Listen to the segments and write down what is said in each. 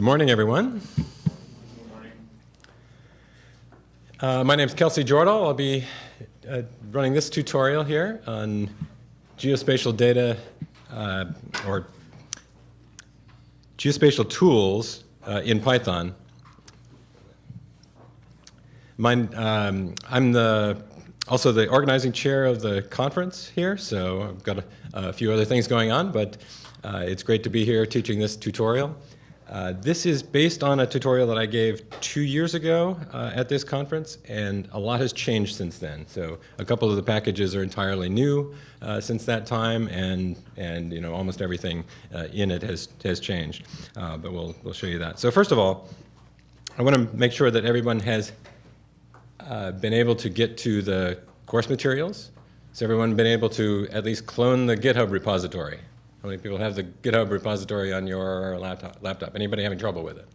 Good morning, everyone. My name is Kelsey Jordahl. I'll be running this tutorial here on geospatial data or geospatial tools in Python. I'm also the organizing chair of the conference here, so I've got a few other things going on, but it's great to be here teaching this tutorial. This is based on a tutorial that I gave 2 years ago at this conference, and a lot has changed since then. So a couple of the packages are entirely new since that time, and you know, almost everything in it has changed. But we'll show you that. So first of all, I want to make sure that everyone has been able to get to the course materials. Has everyone been able to at least clone the GitHub repository? How many people have the GitHub repository on your laptop? Anybody having trouble with it?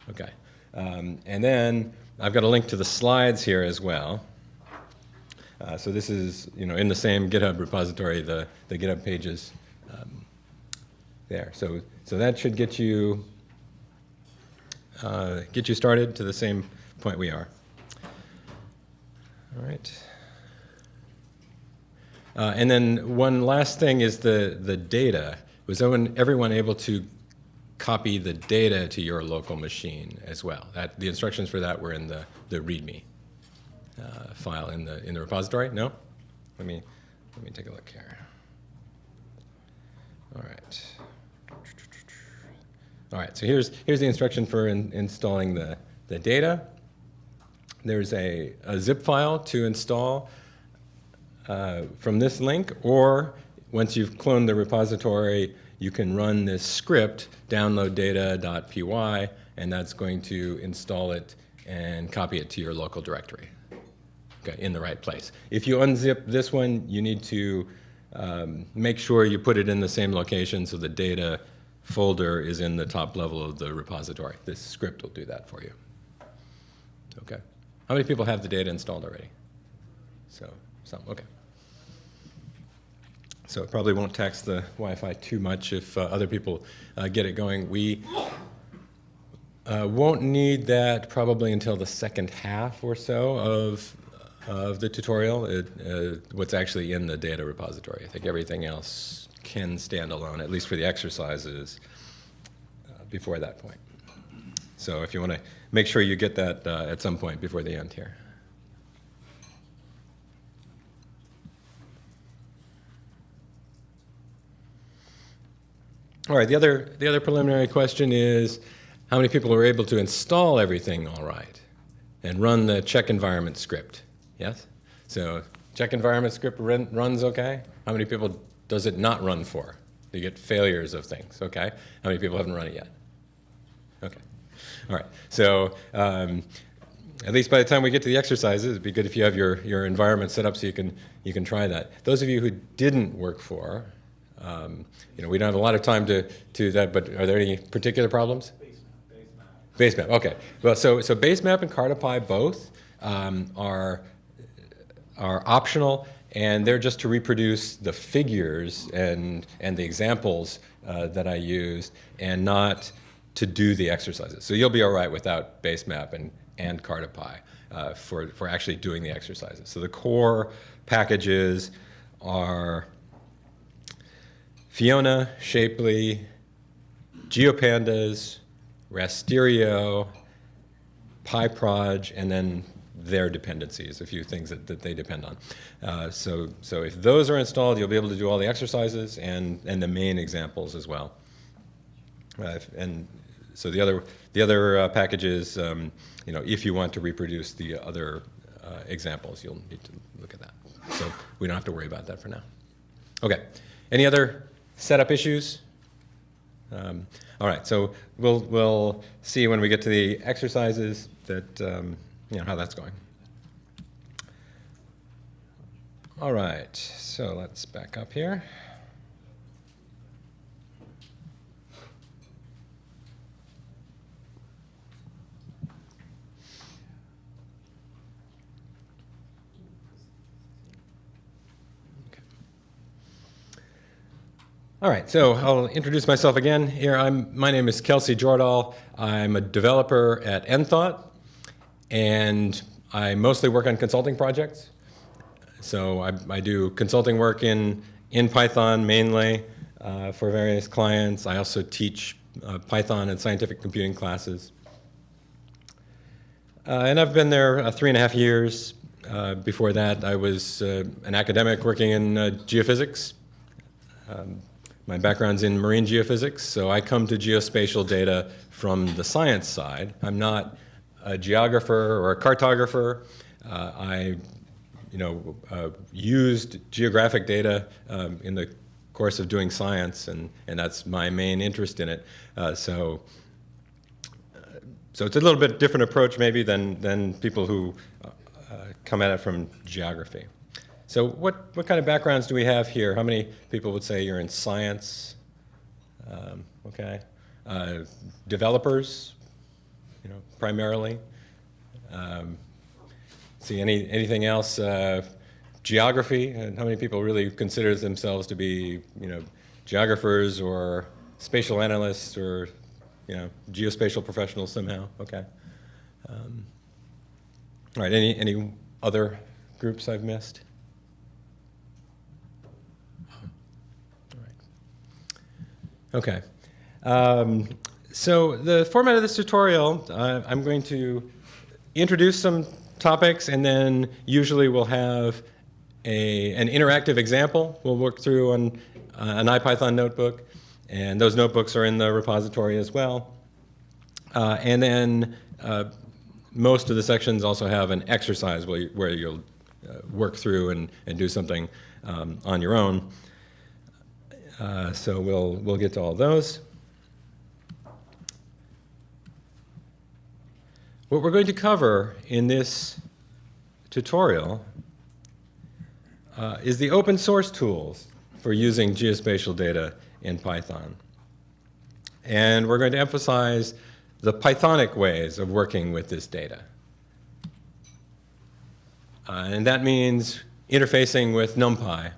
Okay. And then I've got a link to the slides here as well. So this is, you know, in the same GitHub repository, the GitHub pages there. So that should get you started to the same point we are. All right. And then one last thing is the data. Was everyone able to copy the data to your local machine as well? The instructions for that were in the README file in the repository. No? Let me take a look here. All right. All right. So here's the instruction for installing the data. There's a zip file to install from this link, or once you've cloned the repository, you can run this script, download data.py, and that's going to install it and copy it to your local directory, okay, in the right place. If you unzip this one, you need to make sure you put it in the same location so the data folder is in the top level of the repository. This script will do that for you. Okay. How many people have the data installed already? Some, okay. So it probably won't tax the Wi-Fi too much if other people get it going. We won't need that probably until the second half or so of the tutorial, what's actually in the data repository. I think everything else can stand alone, at least for the exercises, before that point. So if you want to make sure you get that at some point before the end here. All right, the other preliminary question is, how many people were able to install everything all right and run the check environment script? Yes? So check environment script runs okay? How many people does it not run for? You get failures of things, okay? How many people haven't run it yet? Okay. All right, so at least by the time we get to the exercises, it'd be good if you have your environment set up so you can try that. Those of you who didn't work for, you know, we don't have a lot of time to that, but are there any particular problems? Base map. Okay. Well, so base map and CartaPy both are optional, and they're just to reproduce the figures and the examples that I used, and not to do the exercises. So you'll be all right without base map and CartaPy for actually doing the exercises. So the core packages are Fiona, Shapely, GeoPandas, Rasterio, PyProj, and then their dependencies, a few things that they depend on. So if those are installed, you'll be able to do all the exercises and the main examples as well. And so the other packages, you know, if you want to reproduce the other examples, you'll need to look at that. So we don't have to worry about that for now. Okay. Any other setup issues? All right, so we'll see when we get to the exercises that you know, how that's going. All right, so let's back up here. All right, so I'll introduce myself again here. My name is Kelsey Jordahl. I'm a developer at nthought, and I mostly work on consulting projects. So I do consulting work in Python mainly for various clients. I also teach Python and scientific computing classes. And I've been there 3.5 years. Before that, I was an academic working in geophysics. My background's in marine geophysics, so I come to geospatial data from the science side. I'm not a geographer or a cartographer. I used geographic data in the course of doing science, and that's my main interest in it. So it's a little bit different approach maybe than people who come at it from geography. So what kind of backgrounds do we have here? How many people would say you're in science? Okay. Developers, primarily. See anything else? Geography, and how many people really consider themselves to be, geographers or spatial analysts or, geospatial professionals somehow? Okay. All right. Any other groups I've missed? Okay. So the format of this tutorial, I'm going to introduce some topics, and then usually we'll have an interactive example we'll work through on an IPython notebook, and those notebooks are in the repository as well. And then most of the sections also have an exercise where you'll work through and do something on your own. So we'll get to all those. What we're going to cover in this tutorial is the open source tools for using geospatial data in Python. And we're going to emphasize the Pythonic ways of working with this data. And that means interfacing with NumPy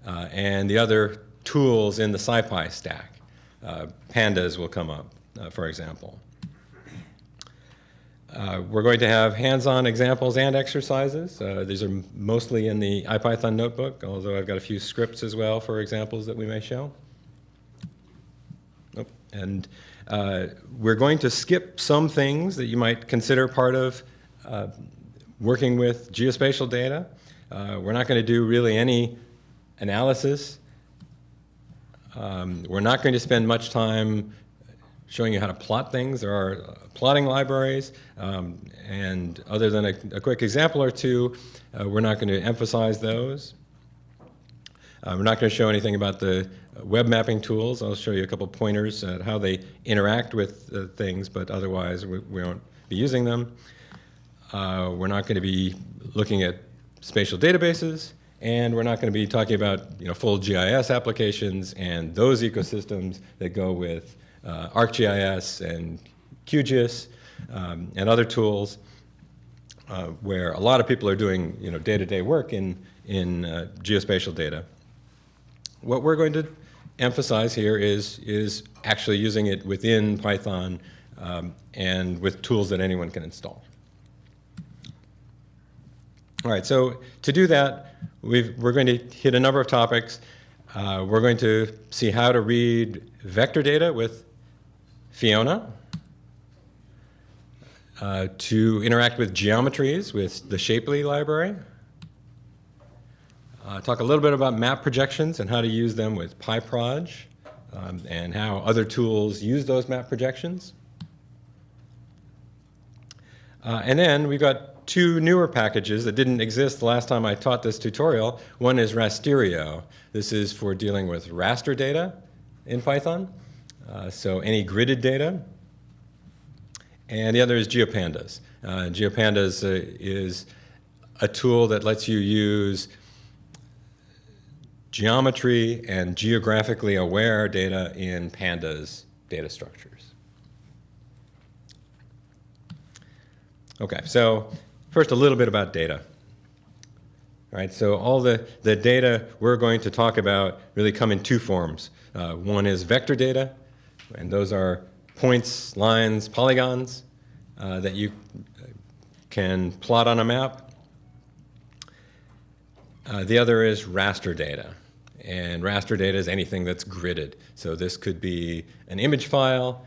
and the other tools in the SciPy stack. Pandas will come up, for example. We're going to have hands-on examples and exercises. These are mostly in the IPython notebook, although I've got a few scripts as well for examples that we may show. And we're going to skip some things that you might consider part of working with geospatial data. We're not going to do really any analysis. We're not going to spend much time showing you how to plot things. There are plotting libraries, and other than a quick example or two, we're not going to emphasize those. We're not going to show anything about the web mapping tools. I'll show you a couple pointers at how they interact with things, but otherwise we won't be using them. We're not going to be looking at spatial databases, and we're not going to be talking about full GIS applications and those ecosystems that go with ArcGIS and QGIS and other tools where a lot of people are doing day-to-day work in geospatial data. What we're going to emphasize here is actually using it within Python and with tools that anyone can install. All right, so to do that, we're going to hit a number of topics. We're going to see how to read vector data with Fiona, to interact with geometries with the Shapely library, talk a little bit about map projections and how to use them with PyProj, and how other tools use those map projections. And then we've got two newer packages that didn't exist the last time I taught this tutorial. One is Rasterio. This is for dealing with raster data in Python, so any gridded data. And the other is GeoPandas. GeoPandas is a tool that lets you use geometry and geographically aware data in pandas data structures. Okay, so first a little bit about data. right? So all the data we're going to talk about really come in two forms. One is vector data, and those are points, lines, polygons that you can plot on a map. The other is raster data. And raster data is anything that's gridded. So this could be an image file.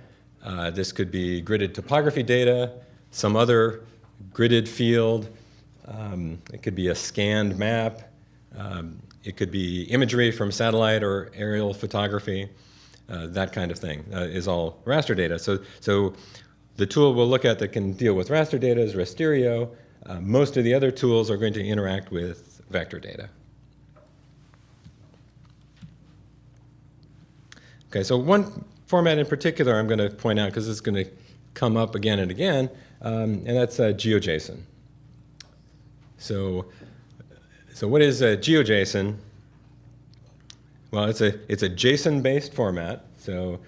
This could be gridded topography data, some other gridded field. It could be a scanned map. It could be imagery from satellite or aerial photography. That kind of thing is all raster data. So the tool we'll look at that can deal with raster data is Rasterio. Most of the other tools are going to interact with vector data. Okay, so one format in particular I'm going to point out because it's going to come up again and again, and that's GeoJSON. So what is GeoJSON? Well, it's a JSON-based format. So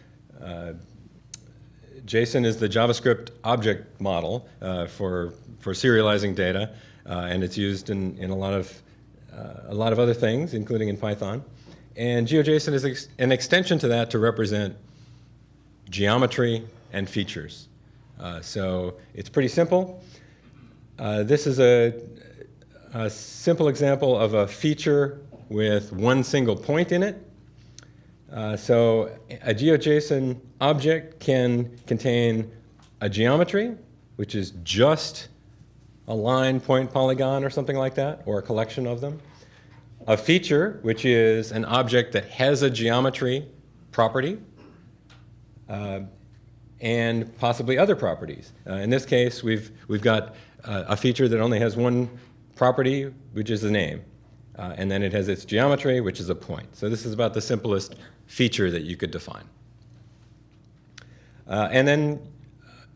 JSON is the JavaScript object model for serializing data, and it's used in a lot of other things, including in Python. And GeoJSON is an extension to that to represent geometry and features. So it's pretty simple. This is a simple example of a feature with one single point in it. So a GeoJSON object can contain a geometry, which is just a line, point, polygon, or something like that, or a collection of them. A feature, which is an object that has a geometry property, and possibly other properties. In this case, we've got a feature that only has one property, which is the name. And then it has its geometry, which is a point. So this is about the simplest feature that you could define. And then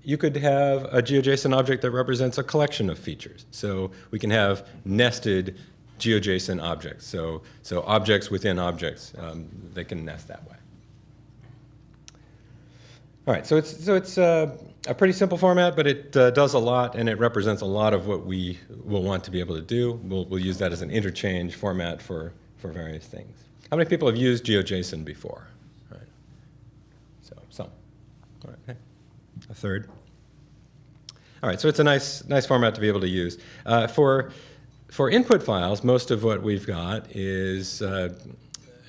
you could have a GeoJSON object that represents a collection of features. So we can have nested GeoJSON objects. So objects within objects, they can nest that way. All right, so it's a pretty simple format, but it does a lot, and it represents a lot of what we will want to be able to do. We'll use that as an interchange format for various things. How many people have used GeoJSON before? All right. So some. All right. Okay. A third. All right. So it's a nice format to be able to use. For input files, most of what we've got is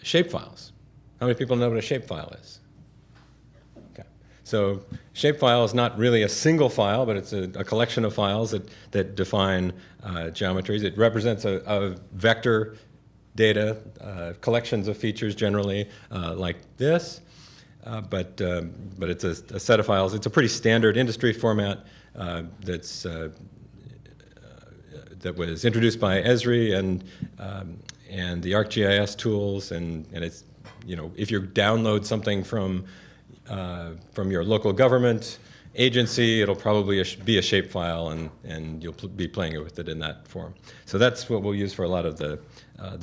shapefiles. How many people know what a shapefile is? So shapefile is not really a single file, but it's a collection of files that define geometries. It represents a vector data, collections of features generally like this, but it's a set of files. It's a pretty standard industry format that was introduced by Esri and the ArcGIS tools, and it's, you know, if you download something from your local government agency, it'll probably be a shapefile, and you'll be playing with it in that form. So that's what we'll use for a lot of the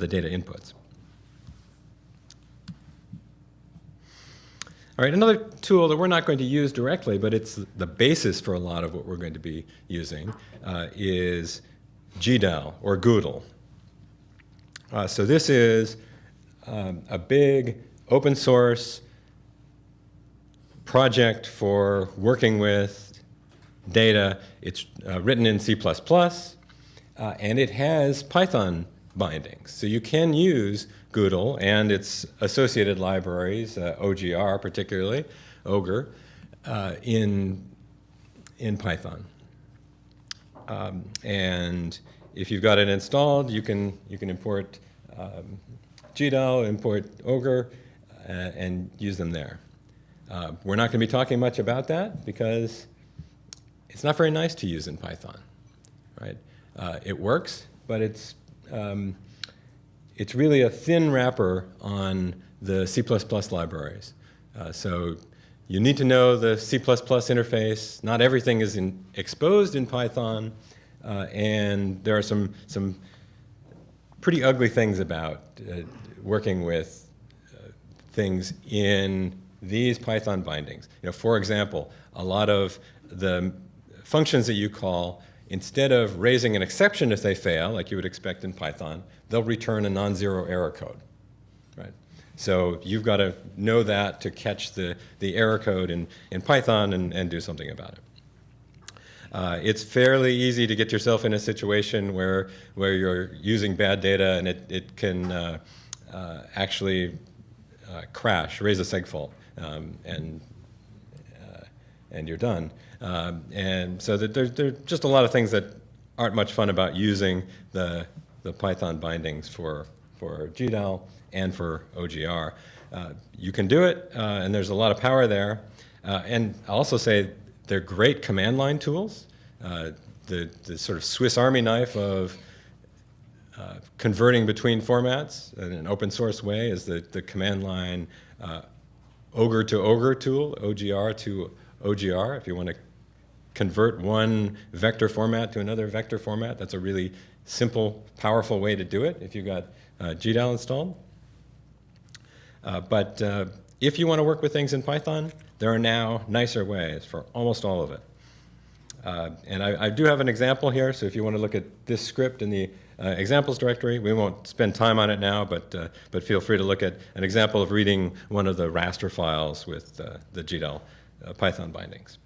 data inputs. All right, another tool that we're not going to use directly, but it's the basis for a lot of what we're going to be using, is Jordahl or Jordahl. So this is a big open source project for working with data. It's written in C++, and it has Python bindings. So you can use Jordahl and its associated libraries, OGR particularly, Ogre, in Python. And if you've got it installed, you can import Jordahl, import Ogre, and use them there. We're not going to be talking much about that because it's not very nice to use in Python, right? It works, but it's really a thin wrapper on the C++ libraries. So you need to know the C++ interface. Not everything is exposed in Python, and there are some pretty ugly things about working with things in these Python bindings. You know, for example, a lot of the functions that you call instead of raising an exception if they fail, like you would expect in Python, they'll return a non-zero error code, right? So you've got to know that to catch the error code in Python and do something about it. It's fairly easy to get yourself in a situation where you're using bad data and it can actually crash, raise a seg fault, and you're done. And so there's just a lot of things that aren't much fun about using the Python bindings for Jordahl and for OGR. You can do it, and there's a lot of power there. And I'll also say they're great command line tools. The sort of Swiss Army knife of converting between formats in an open source way is the command line ogre to ogre tool, OGR to OGR. If you want to convert one vector format to another vector format, that's a really simple, powerful way to do it if you've got Jordahl installed. But if you want to work with things in Python, there are now nicer ways for almost all of it. And I do have an example here, so if you want to look at this script in the examples directory, we won't spend time on it now, but feel free to look at an example of reading one of the raster files with the Jordahl Python bindings.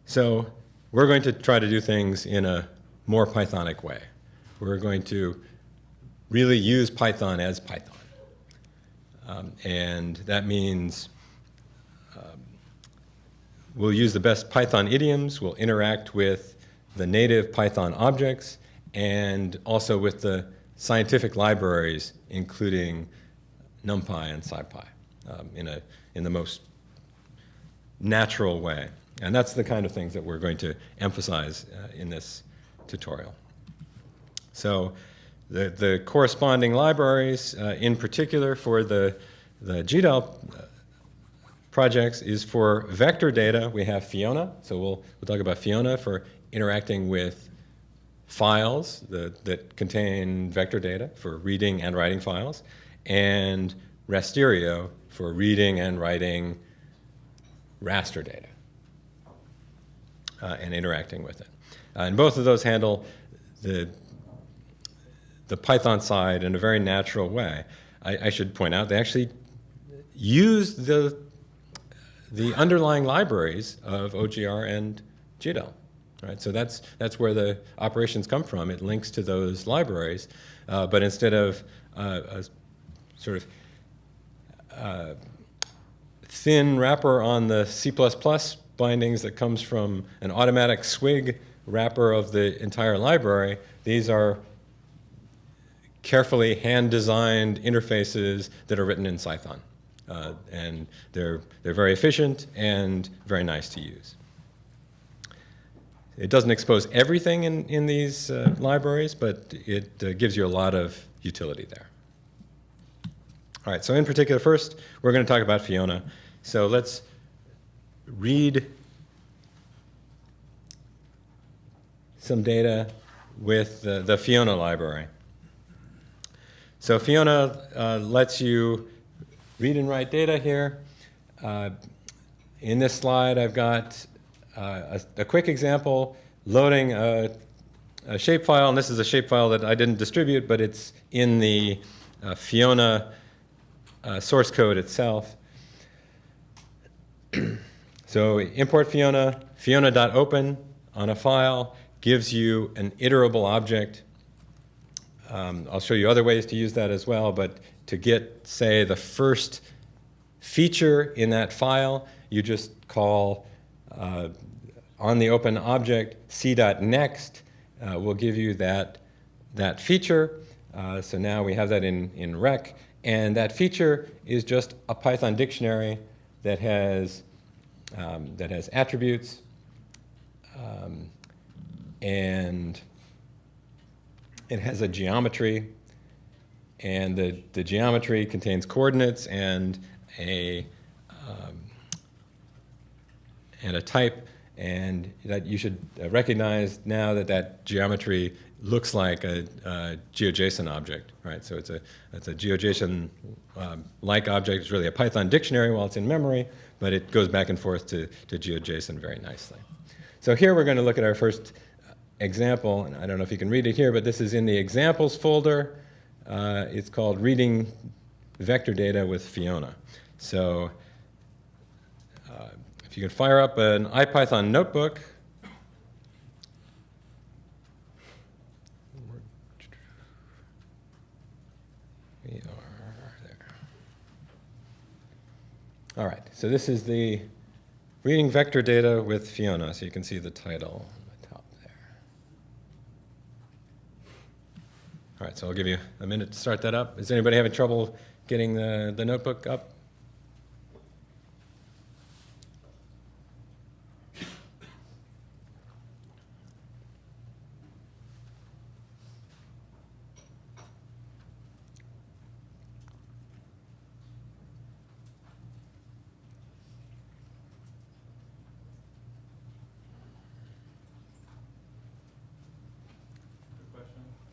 So we're going to try to do things in a more Pythonic way. We're going to really use Python as Python. And that means we'll use the best Python idioms, we'll interact with the native Python objects, and also with the scientific libraries, including NumPy and SciPy, in the most natural way. And that's the kind of things that we're going to emphasize in this tutorial. So the corresponding libraries, in particular for the Jordahl projects, is for vector data. We have Fiona, so we'll talk about Fiona for interacting with files that contain vector data for reading and writing files, and Rasterio for reading and writing raster data and interacting with it. And both of those handle the Python side in a very natural way. I should point out they actually use the underlying libraries of OGR and Jordahl, right? So that's where the operations come from. It links to those libraries, but instead of a sort of thin wrapper on the C++ bindings that comes from an automatic swig wrapper of the entire library, these are carefully hand-designed interfaces that are written in Python. And they're very efficient and very nice to use. It doesn't expose everything in these libraries, but it gives you a lot of utility there. All right, so in particular, first, we're going to talk about Fiona. So let's read some data with the Fiona library. So Fiona lets you read and write data here. In this slide, I've got a quick example loading a shapefile, and this is a shapefile that I didn't distribute, but it's in the Fiona source code itself. So import Fiona, fiona.open on a file gives you an iterable object. I'll show you other ways to use that as well, but to get, say, the first feature in that file, you just call on the open object c.next will give you that feature. So now we have that in rec, and that feature is just a Python dictionary that has attributes and it has a geometry, and the geometry contains coordinates and a type, and that you should recognize now that geometry looks like a GeoJSON object, right? So it's a GeoJSON like object. It's really a Python dictionary while it's in memory, but it goes back and forth to GeoJSON very nicely. So here we're going to look at our first example, and I don't know if you can read it here, but this is in the examples folder. It's called Reading Vector Data with Fiona. So if you can fire up an IPython notebook, we are there. All right, so this is the Reading Vector Data with Fiona, so you can see the title on the top there. All right, so I'll give you a minute to start that up. Is anybody having trouble getting the notebook up?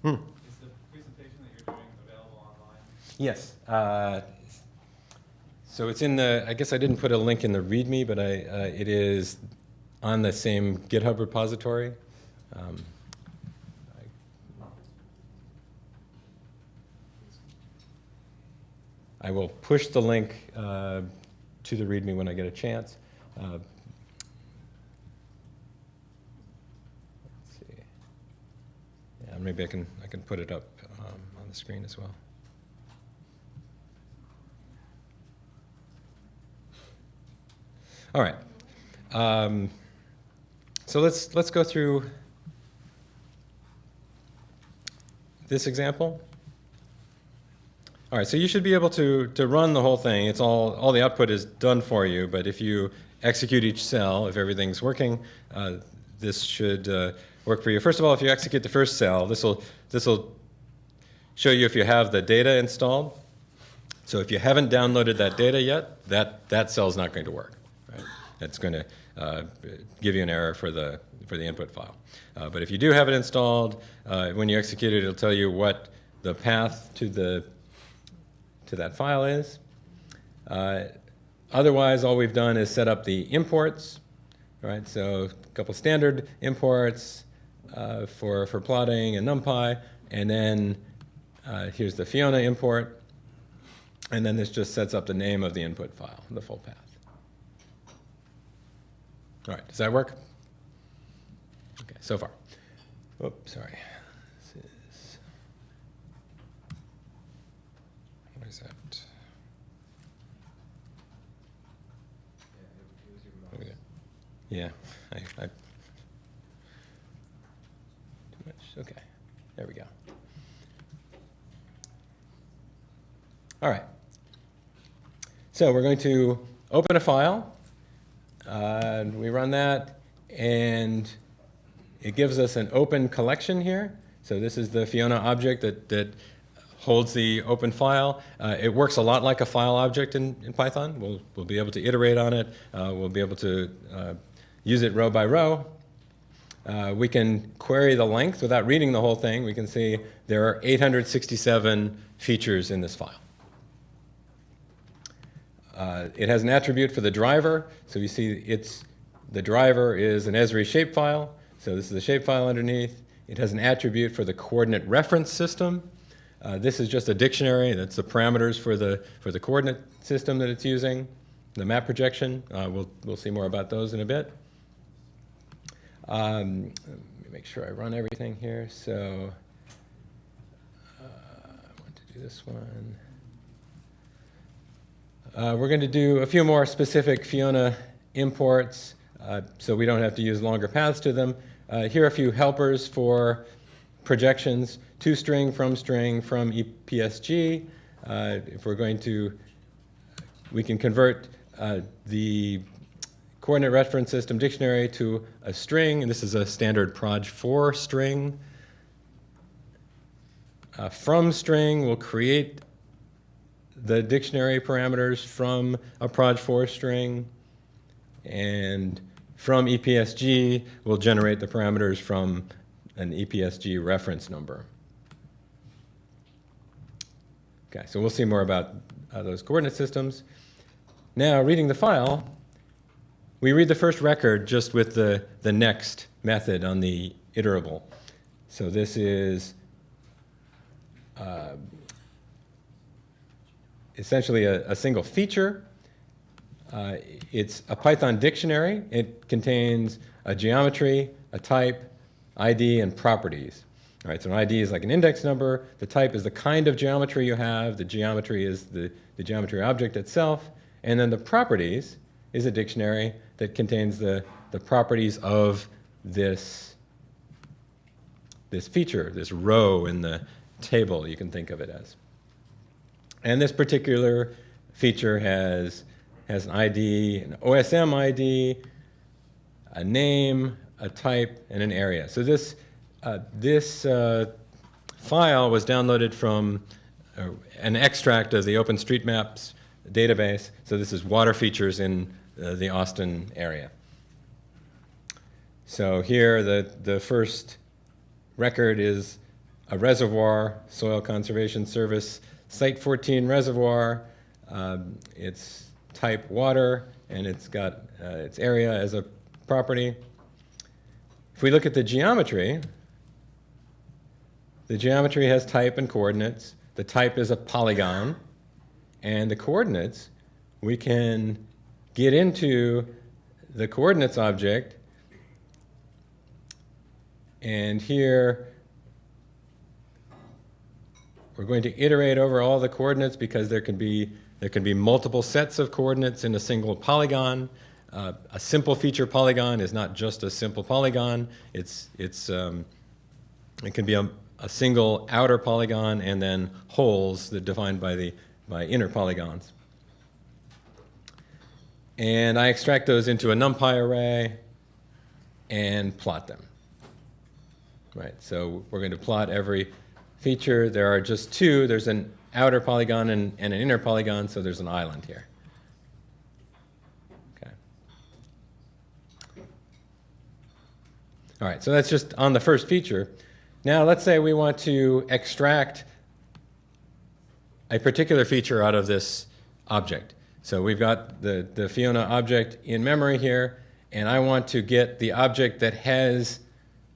Is the presentation that you're doing available online? Yes. So it's in the, I guess I didn't put a link in the README, but it is on the same GitHub repository. I will push the link to the README when I get a chance. Let's see. Yeah, maybe I can put it up on the screen as well. All right. So let's go through this example. All right, so you should be able to run the whole thing. It's all the output is done for you, but if you execute each cell, if everything's working, this should work for you. First of all, if you execute the first cell, this will show you if you have the data installed. So if you haven't downloaded that data yet, that cell is not going to work. Right? That's going to give you an error for the input file. But if you do have it installed, when you execute it, it'll tell you what the path to that file is. Otherwise, all we've done is set up the imports. Right? So a couple standard imports for plotting and NumPy, and then here's the Fiona import, and then this just sets up the name of the input file, the full path. All right, does that work? Okay, so far. Oops, sorry. This is, what is that? Yeah, I too much. Okay, there we go. All right. So we're going to open a file. We run that, and it gives us an open collection here. So this is the Fiona object that holds the open file. It works a lot like a file object in Python. We'll be able to iterate on it. We'll be able to use it row by row. We can query the length without reading the whole thing. We can see there are 867 features in this file. It has an attribute for the driver. So you see the driver is an Esri shapefile. So this is the shapefile underneath. It has an attribute for the coordinate reference system. This is just a dictionary. That's the parameters for the coordinate system that it's using. The map projection, we'll see more about those in a bit. Let me make sure I run everything here. So I want to do this one. We're going to do a few more specific Fiona imports, so we don't have to use longer paths to them. Here are a few helpers for projections: toString, from EPSG. If we're going to, we can convert the coordinate reference system dictionary to a string, and this is a standard proj4 string. From string will create the dictionary parameters from a proj4 string, and from EPSG will generate the parameters from an EPSG reference number. Okay, so we'll see more about those coordinate systems. Now, reading the file, we read the first record just with the next method on the iterable. So this is essentially a single feature. It's a Python dictionary. It contains a geometry, a type, ID, and properties. All right, so an ID is like an index number. The type is the kind of geometry you have. The geometry is the geometry object itself. And then the properties is a dictionary that contains the properties of this feature, this row in the table, you can think of it as. And this particular feature has an ID, an OSM ID, a name, a type, and an area. So this file was downloaded from an extract of the OpenStreetMaps database. So this is water features in the Austin area. So here the first record is a reservoir, Soil Conservation Service, Site 14 reservoir. It's type water, and it's got its area as a property. If we look at the geometry has type and coordinates. The type is a polygon, and the coordinates, we can get into the coordinates object, and here we're going to iterate over all the coordinates because there can be multiple sets of coordinates in a single polygon. A simple feature polygon is not just a simple polygon. It can be a single outer polygon and then holes that are defined by inner polygons. And I extract those into a NumPy array and plot them. Right, so we're going to plot every feature. There are just two. There's an outer polygon and an inner polygon, so there's an island here. Okay. All right, so that's just on the first feature. Now let's say we want to extract a particular feature out of this object. So we've got the Fiona object in memory here, and I want to get the object that has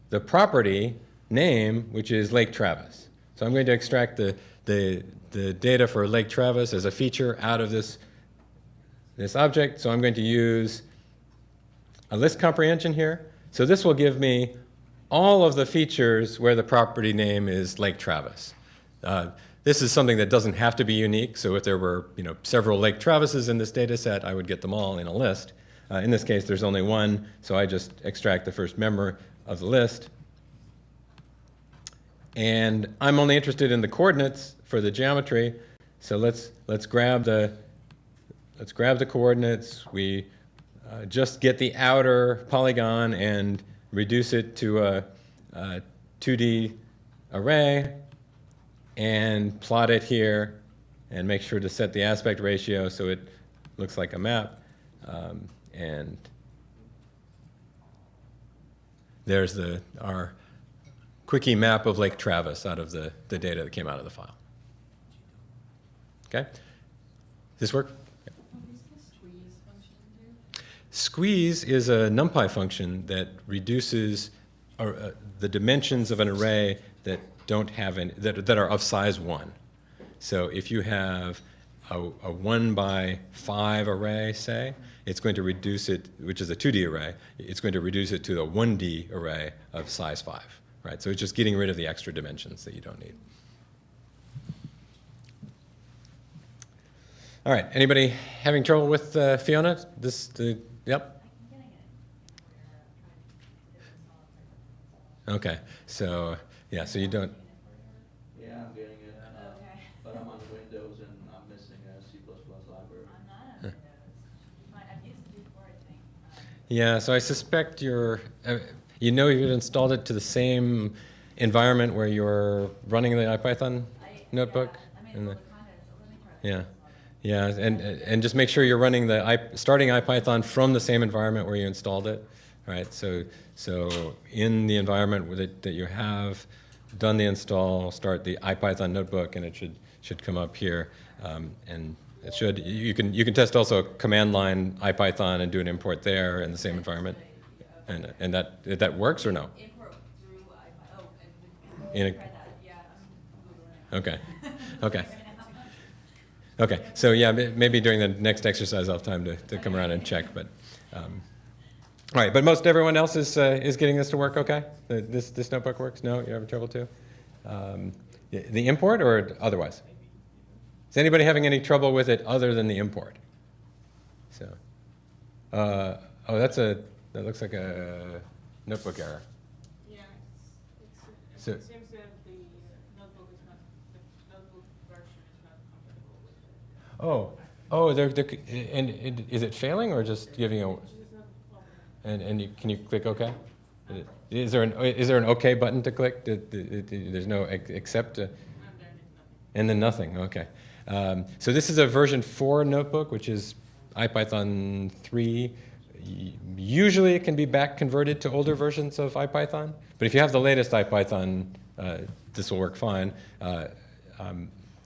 the property name, which is Lake Travis. So I'm going to extract the data for Lake Travis as a feature out of this object. So I'm going to use a list comprehension here. So this will give me all of the features where the property name is Lake Travis. This is something that doesn't have to be unique. So if there were several Lake Travises in this data set, I would get them all in a list. In this case, there's only one, so I just extract the first member of the list. And I'm only interested in the coordinates for the geometry. So let's grab the coordinates. We just get the outer polygon and reduce it to a 2D array and plot it here and make sure to set the aspect ratio so it looks like a map. And there's our quickie map of Lake Travis out of the data that came out of the file. Okay? Does this work? Yeah. What does the squeeze function do? Squeeze is a NumPy function that reduces the dimensions of an array that don't have any, that are of size 1. So if you have a 1 by 5 array, say, it's going to reduce it, which is a 2D array, it's going to reduce it to a 1D array of size 5. Right? So it's just getting rid of the extra dimensions that you don't need. All right, anybody having trouble with Fiona? Yep. Okay, so yeah, so you don't. Yeah, I'm getting it, Okay. but I'm on Windows and I'm missing a C++ library. I'm not on Windows. I've used it before, I think. Yeah, so I suspect you've installed it to the same environment where you're running the IPython notebook. Yeah, and the contents. Let me try this. yeah. Yeah, and just make sure you're running starting IPython from the same environment where you installed it, right? So in the environment that you have done the install, start the IPython notebook, and it should come up here, and it should. You can test also command line IPython and do an import there in the same environment, and that works or no? Import through iPy. Oh, and In a- try that. Yeah, I'm Googling it. Okay, okay. Okay, so yeah, maybe during the next exercise I'll have time to come around and check, but, all right, but most everyone else is getting this to work okay? This notebook works? No, you're having trouble too? The import or otherwise? Is anybody having any trouble with it other than the import? So, oh, that looks like a notebook error. Yeah, So- it seems that the notebook version is not compatible with it. And is it failing or just giving a, It's just not opening. and can you click OK? Is there an OK button to click? There's no accept, And then it's nothing. and then nothing, okay. So this is a version 4 notebook, which is IPython 3. Usually it can be back converted to older versions of IPython, but if you have the latest IPython, this will work fine. I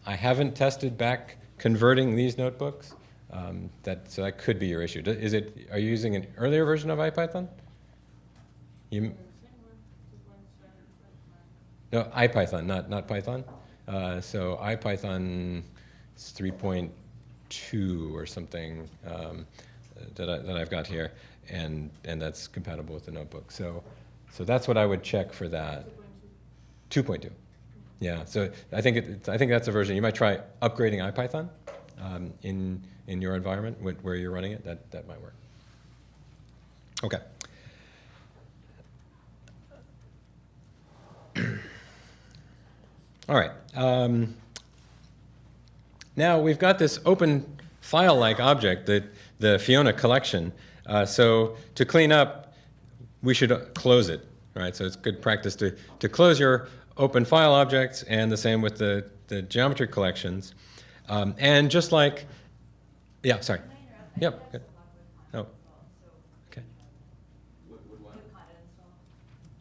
haven't tested back converting these notebooks, so that could be your issue. Are you using an earlier version of IPython? You, The same one, 2.7, no, IPython, not Python. So IPython is 3.2 or something that I've got here, and that's compatible with the notebook. So that's what I would check for that. 2.2. Yeah. So I think that's a version. You might try upgrading IPython in your environment where you're running it. That might work. Okay. All right. Now we've got this open file-like object, the Fiona collection. So to clean up, we should close it, right? So it's good practice to close your open file objects, and the same with the geometry collections. And just like, yeah, sorry. Can I interrupt? I Yep, think good. that's a Oh, lot with Conda as well, so. okay. Would With one? Conda install.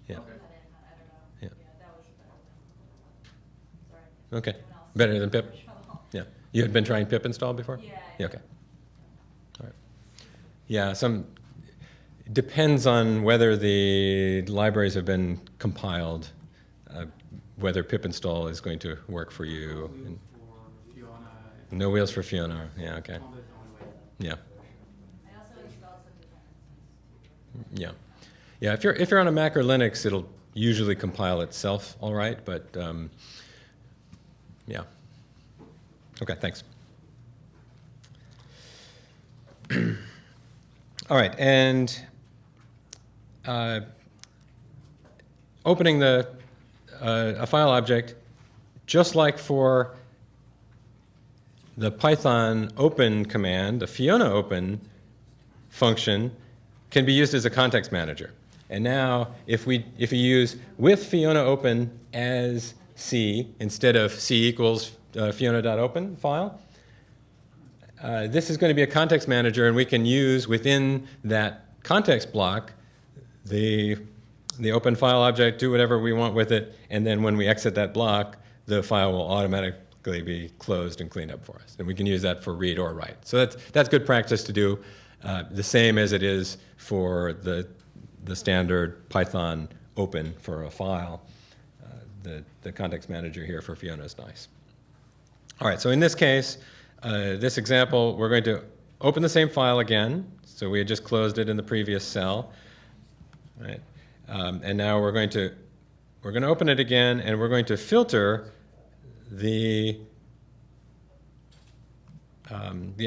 Yeah. Put that in, I don't know. Yeah. That was better than, sorry. Okay. Anyone else? Better than pip? Trouble. Yeah. You had been trying pip install before? Yeah. Yeah, okay. All right. Yeah, depends on whether the libraries have been compiled, whether pip install is going to work for you. Wheels for Fiona. No wheels for Fiona. Yeah, okay. Conda's the only way. Yeah, I also installed some dependencies too. yeah. Yeah, if you're on a Mac or Linux, it'll usually compile itself all right, but yeah. Okay, thanks. All right, and opening a file object, just like for the Python open command, the Fiona open function can be used as a context manager. And now, if we use with Fiona open as C instead of C equals fiona.open file, this is going to be a context manager, and we can use within that context block the open file object, do whatever we want with it, and then when we exit that block, the file will automatically be closed and cleaned up for us. And we can use that for read or write. So that's good practice to do, the same as it is for the standard Python open for a file. The context manager here for Fiona is nice. All right, so in this case, this example, we're going to open the same file again. So we had just closed it in the previous cell, right? And now we're going to open it again, and we're going to filter the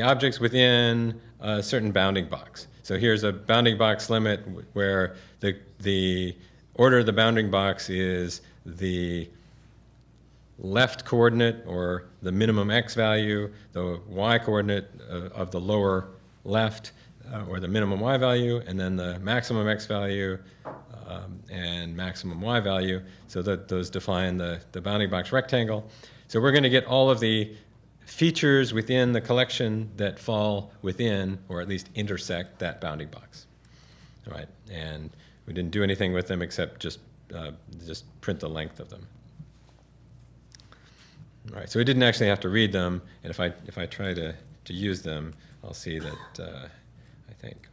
objects within a certain bounding box. So here's a bounding box limit where the order of the bounding box is the left coordinate, or the minimum x value, the y coordinate of the lower left, or the minimum y value, and then the maximum x value and maximum y value. So that those define the bounding box rectangle. So we're going to get all of the features within the collection that fall within, or at least intersect, that bounding box. All right, and we didn't do anything with them except just print the length of them. All right, so we didn't actually have to read them, and if I try to to use them, I'll see that, I think,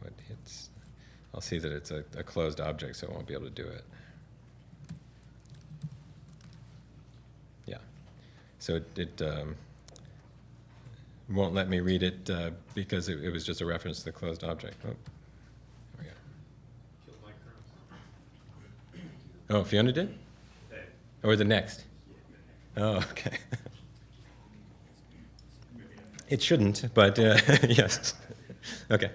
I'll see that it's a closed object, so I won't be able to do it. Yeah. So it won't let me read it because it was just a reference to the closed object. Oh, there we go. Killed my kernels. Oh, Fiona did? Or the next? Oh, okay. It shouldn't, but yes. Okay.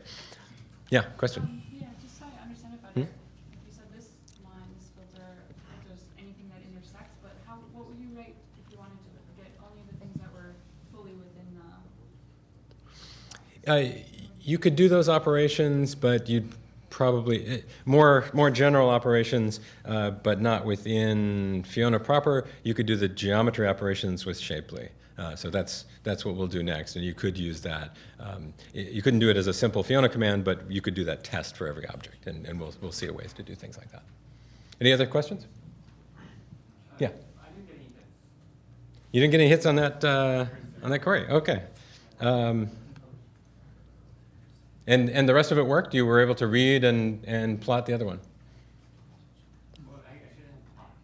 Yeah, question? Yeah, just so I understand it better. Hmm? You said this line, this filter, filters anything that intersects, but what would you rate if you wanted to get only the things that were fully within the... You could do those operations, but you'd probably, more general operations, but not within Fiona proper. You could do the geometry operations with Shapely. So that's what we'll do next, and you could use that. You couldn't do it as a simple Fiona command, but you could do that test for every object, and we'll see ways to do things like that. Any other questions? Yeah. I didn't get any hits. You didn't get any hits on that query? Okay. And the rest of it worked? You were able to read and plot the other one? Well, I shouldn't have popped.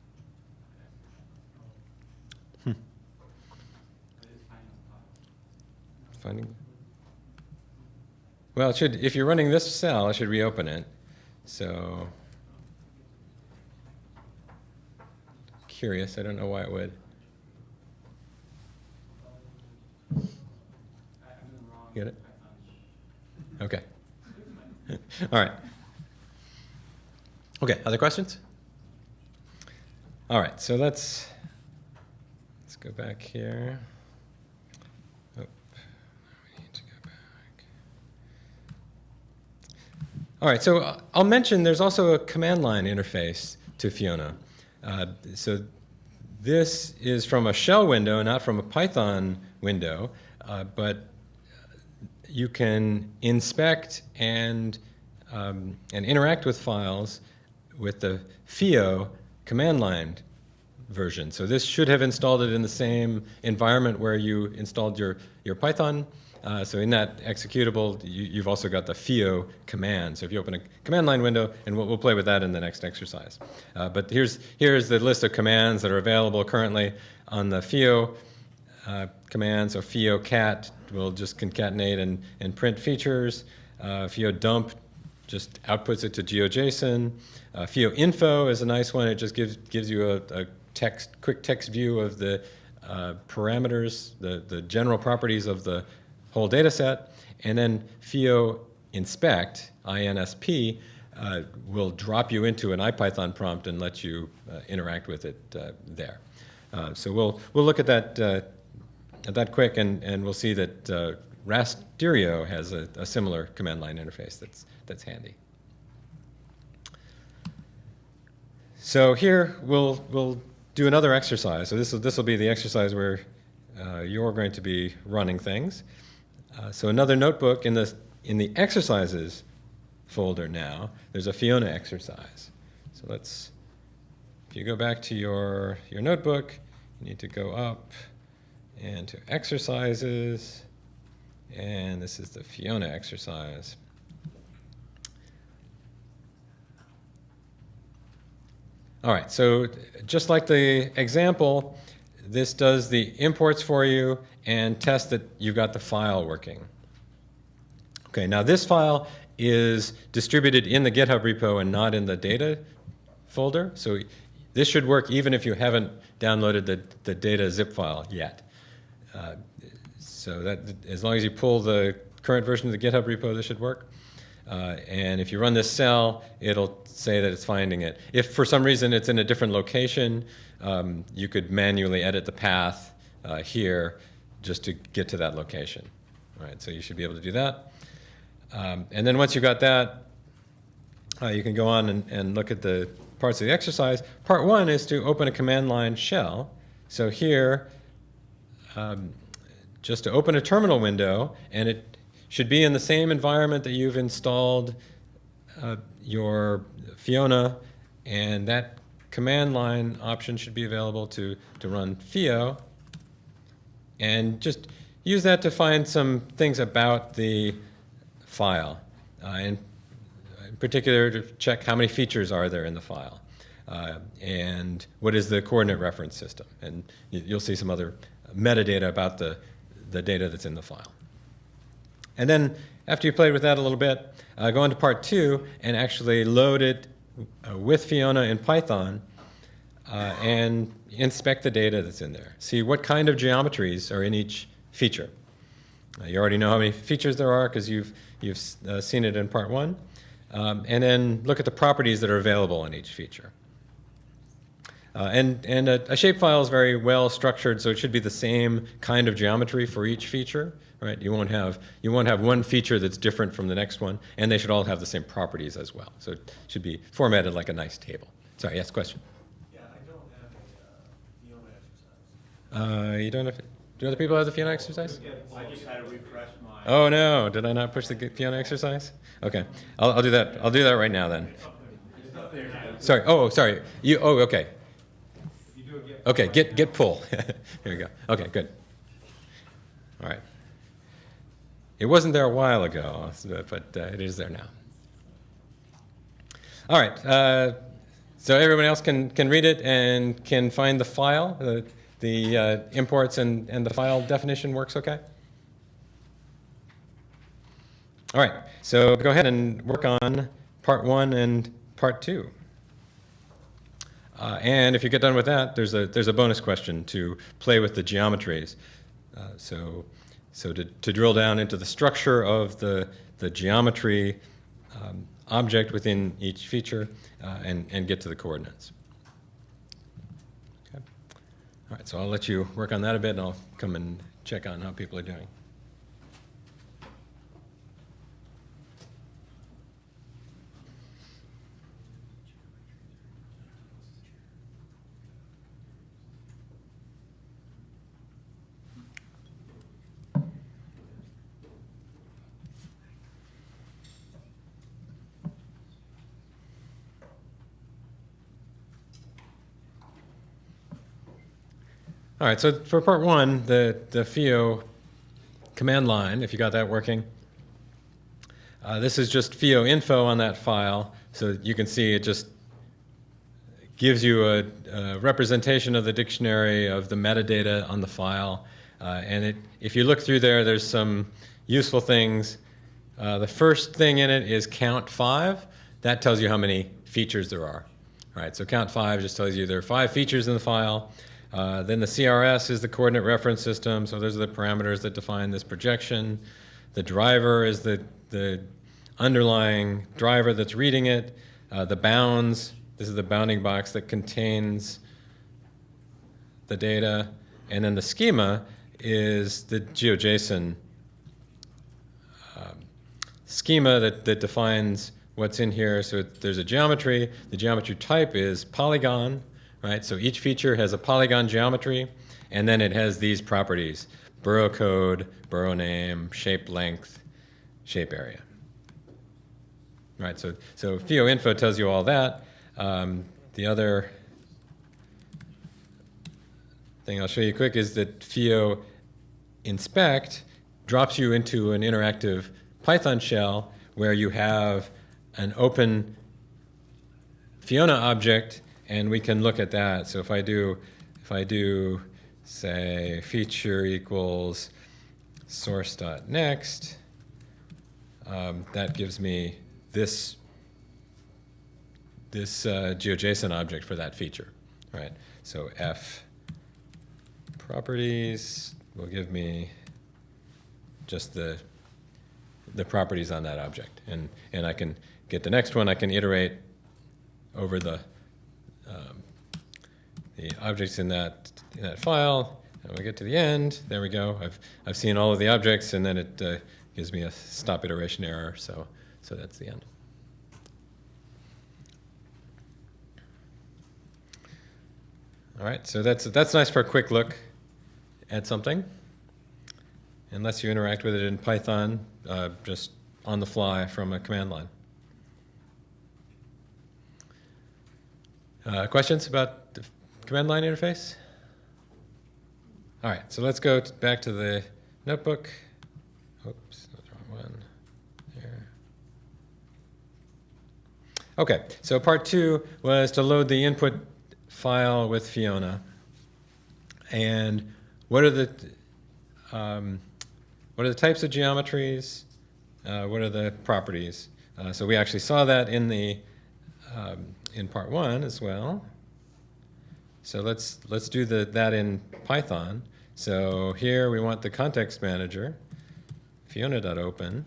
Hmm. I just find them pop. Finding? Well, it should, if you're running this cell, I should reopen it. So, curious, I don't know why it would. I'm doing wrong. Get it? I found it. Okay. All right. Okay, other questions? All right, so let's go back here. Oh, we need to go back. All right, so I'll mention there's also a command line interface to Fiona. So this is from a shell window, not from a Python window, but you can inspect and interact with files with the FIO command line version. So this should have installed it in the same environment where you installed your Python. So in that executable, you've also got the FIO command. So if you open a command line window, and we'll play with that in the next exercise. But here's the list of commands that are available currently on the FIO command. So FIO cat will just concatenate and print features. FIO dump just outputs it to GeoJSON. FIO info is a nice one. It just gives you a quick text view of the parameters, the general properties of the whole data set. And then FIO inspect, INSP, will drop you into an IPython prompt and let you interact with it there. So we'll look at that quick, and we'll see that Rasterio has a similar command line interface that's handy. So here we'll do another exercise. So this will be the exercise where you're going to be running things. So another notebook in the exercises folder now. There's a Fiona exercise. So if you go back to your notebook, you need to go up and to exercises, and this is the Fiona exercise. All right, so just like the example, this does the imports for you and tests that you've got the file working. Okay, now this file is distributed in the GitHub repo and not in the data folder, so this should work even if you haven't downloaded the data zip file yet. So that, as long as you pull the current version of the GitHub repo, this should work. And if you run this cell, it'll say that it's finding it. If for some reason it's in a different location, you could manually edit the path here just to get to that location. All right, so you should be able to do that. And then once you've got that, you can go on and look at the parts of the exercise. Part one is to open a command line shell. So here, just to open a terminal window, and it should be in the same environment that you've installed your Fiona, and that command line option should be available to run FIO. And just use that to find some things about the file. In particular, to check how many features are there in the file. And what is the coordinate reference system. And you'll see some other metadata about the data that's in the file. And then after you played with that a little bit, go on to part 2 and actually load it with Fiona in Python and inspect the data that's in there. See what kind of geometries are in each feature. You already know how many features there are because you've seen it in part 1. And then look at the properties that are available in each feature. And a shapefile is very well structured, so it should be the same kind of geometry for each feature, right? You won't have one feature that's different from the next one, and they should all have the same properties as well. So it should be formatted like a nice table. Sorry, yes, question? Yeah, I don't have a Fiona exercise. You don't have, do other people have the Fiona exercise? I just had to refresh my. Oh no, did I not push the Fiona exercise? Okay, I'll do that. I'll do that right now then. It's up there now. Sorry, sorry. Okay. If you do a get. Okay, get pull. Here we go. Okay, good. All right. It wasn't there a while ago, but it is there now. All right. So everyone else can read it and can find the file. The imports and the file definition works okay? All right. So go ahead and work on part 1 and part 2. And if you get done with that, there's a bonus question to play with the geometries. So to drill down into the structure of the geometry object within each feature and get to the coordinates. Okay. All right, so I'll let you work on that a bit, and I'll come and check on how people are doing. All right, so for part 1, the FIO command line, if you got that working, this is just FIO info on that file. So you can see it just gives you a representation of the dictionary of the metadata on the file. And if you look through there, there's some useful things. The first thing in it is count 5. That tells you how many features there are. All right, so count 5 just tells you there are 5 features in the file. Then the CRS is the coordinate reference system, so those are the parameters that define this projection. The driver is the underlying driver that's reading it. The bounds, this is the bounding box that contains the data. And then the schema is the GeoJSON schema that defines what's in here. So there's a geometry. The geometry type is polygon. Right, so each feature has a polygon geometry, and then it has these properties: borough code, borough name, shape length, shape area. Right, so FIO info tells you all that. The other thing I'll show you quick is that FIO inspect drops you into an interactive Python shell where you have an open Fiona object. And we can look at that. So if I do, say, feature equals source.next, that gives me this GeoJSON object for that feature, right? So f properties will give me just the properties on that object, and I can get the next one. I can iterate over the objects in that file, and we get to the end. There we go. I've seen all of the objects, and then it gives me a stop iteration error. So that's the end. All right. So that's nice for a quick look at something. Unless you interact with it in Python, just on the fly from a command line. Questions about the command line interface? All right, so let's go back to the notebook. Oops, that's the wrong one. There. Okay, so part 2 was to load the input file with Fiona. And what are the types of geometries? What are the properties? So we actually saw that in the in part 1 as well. So let's do that in Python. So here we want the context manager, fiona.open,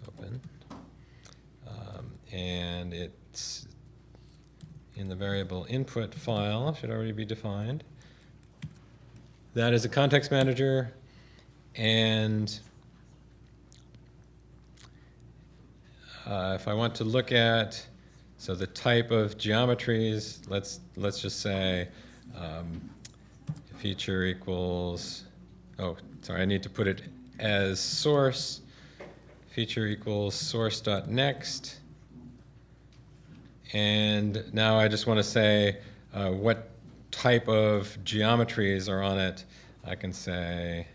open, and it's in the variable input file, should already be defined. That is a context manager, and if I want to look at, so the type of geometries, let's just say feature equals, oh, sorry, I need to put it as source, feature equals source.next, and now I just want to say what type of geometries are on it. I can say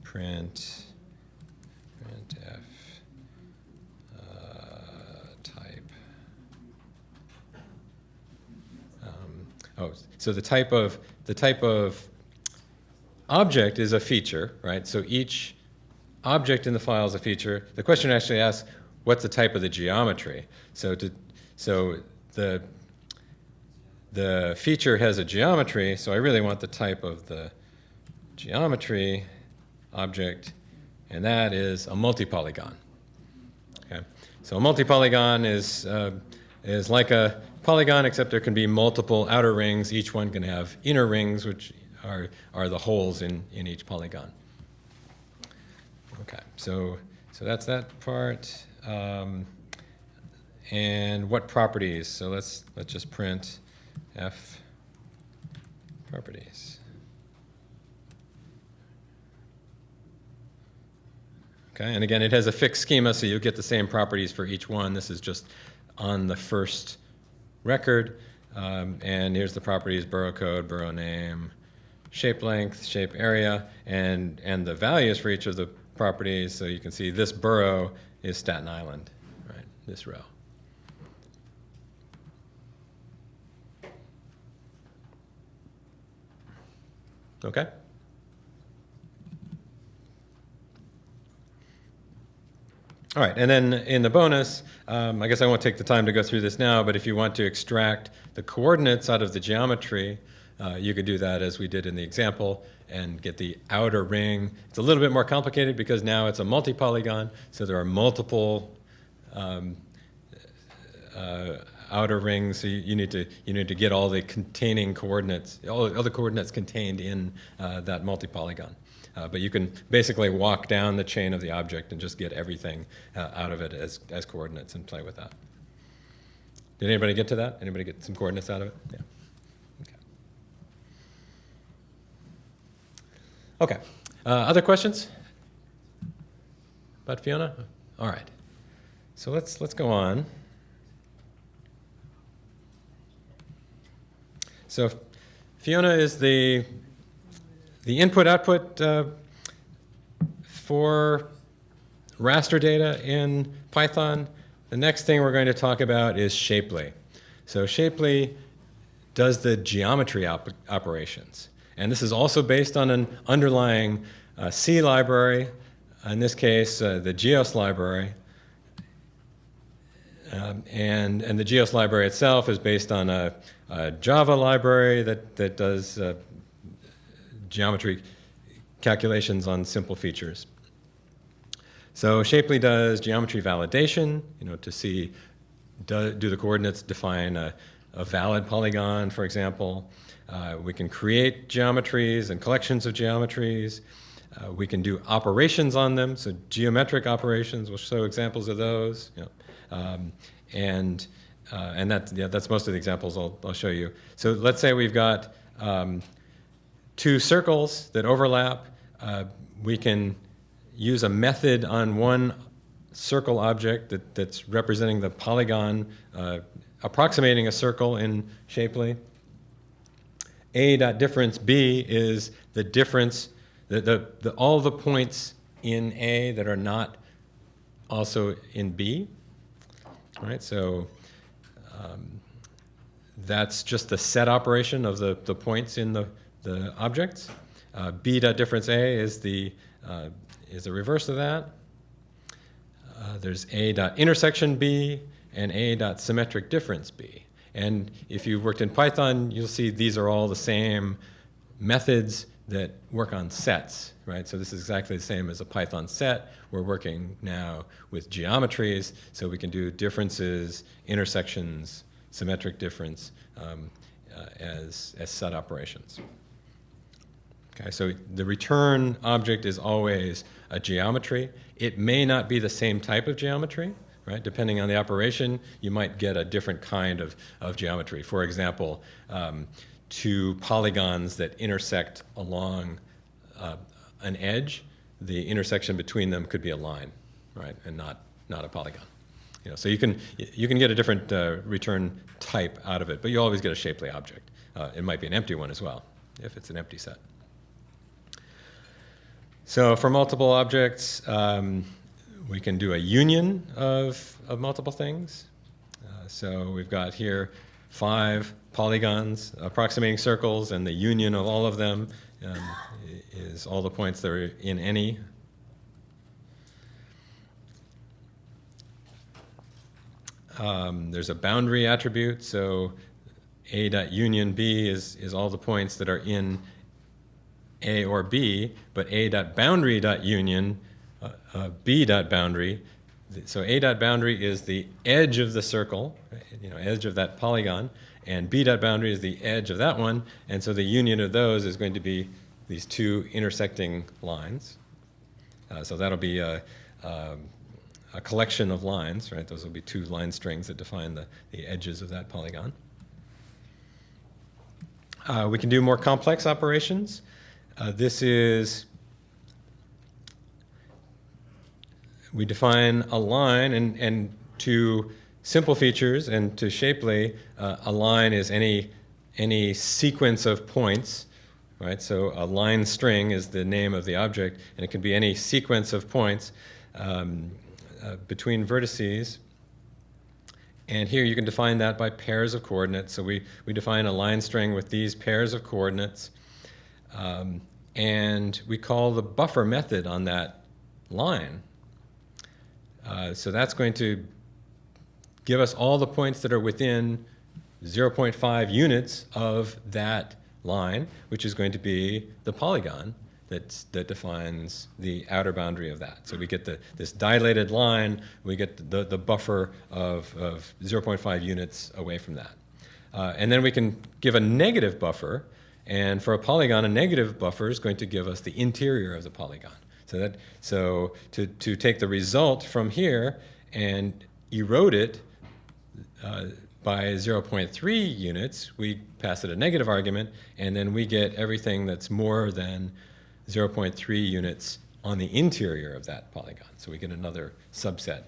printf type. So the type of object is a feature, right? So each object in the file is a feature. The question actually asks, what's the type of the geometry? So the feature has a geometry, so I really want the type of the geometry object, and that is a multi-polygon. Okay? So a multi-polygon is like a polygon, except there can be multiple outer rings. Each one can have inner rings, which are the holes in each polygon. Okay, so that's that part. And what properties? So let's just print f properties. Okay, and again, it has a fixed schema, so you'll get the same properties for each one. This is just on the first record. And here's the properties: borough code, borough name, shape length, shape area, and the values for each of the properties. So you can see this borough is Staten Island, right? This row. Okay? All right, and then in the bonus, I guess I won't take the time to go through this now, but if you want to extract the coordinates out of the geometry, you could do that as we did in the example and get the outer ring. It's a little bit more complicated because now it's a multi-polygon, so there are multiple outer rings. So you need to get all the containing coordinates, all the coordinates contained in that multi-polygon. But you can basically walk down the chain of the object and just get everything out of it as coordinates and play with that. Did anybody get to that? Anybody get some coordinates out of it? Yeah. Okay. Other questions about Fiona? All right. So let's go on. So Fiona is the input-output for raster data in Python. The next thing we're going to talk about is Shapely. So Shapely does the geometry operations. And this is also based on an underlying C library, in this case, the Geos library. And the Geos library itself is based on a Java library that does geometry calculations on simple features. So Shapely does geometry validation, to see, do the coordinates define a valid polygon, for example. We can create geometries and collections of geometries. We can do operations on them, so geometric operations. We'll show examples of those. And that's most of the examples I'll show you. So let's say we've got two circles that overlap. We can use a method on one circle object that's representing the polygon approximating a circle in Shapely. A dot difference B is the difference, all the points in A that are not also in B. All right, so that's just the set operation of the points in the objects. B dot difference A is the reverse of that. There's A dot intersection B and A dot symmetric difference B. And if you've worked in Python, you'll see these are all the same methods that work on sets, right? So this is exactly the same as a Python set. We're working now with geometries, so we can do differences, intersections, symmetric difference as set operations. Okay, so the return object is always a geometry. It may not be the same type of geometry, right? Depending on the operation, you might get a different kind of geometry. For example, two polygons that intersect along an edge, the intersection between them could be a line, right, and not a polygon. You know, so you can get a different return type out of it, but you always get a shapely object. It might be an empty one as well, if it's an empty set. So for multiple objects, we can do a union of multiple things. So we've got here 5 polygons approximating circles, and the union of all of them is all the points that are in any. There's a boundary attribute, so A dot union B is all the points that are in A or B, but A dot boundary dot union B dot boundary. So A dot boundary is the edge of the circle, you know, edge of that polygon, and B dot boundary is the edge of that one, and so the union of those is going to be these two intersecting lines. So that'll be a collection of lines, right? Those will be 2 line strings that define the edges of that polygon. We can do more complex operations. We define a line, and to simple features and to shapely, a line is any sequence of points, right? So a line string is the name of the object, and it can be any sequence of points between vertices. And here you can define that by pairs of coordinates. So we define a line string with these pairs of coordinates, and we call the buffer method on that line. So that's going to give us all the points that are within 0.5 units of that line, which is going to be the polygon that defines the outer boundary of that. So we get this dilated line, we get the buffer of 0.5 units away from that. And then we can give a negative buffer, and for a polygon, a negative buffer is going to give us the interior of the polygon. So to take the result from here and erode it by 0.3 units, we pass it a negative argument, and then we get everything that's more than 0.3 units on the interior of that polygon. So we get another subset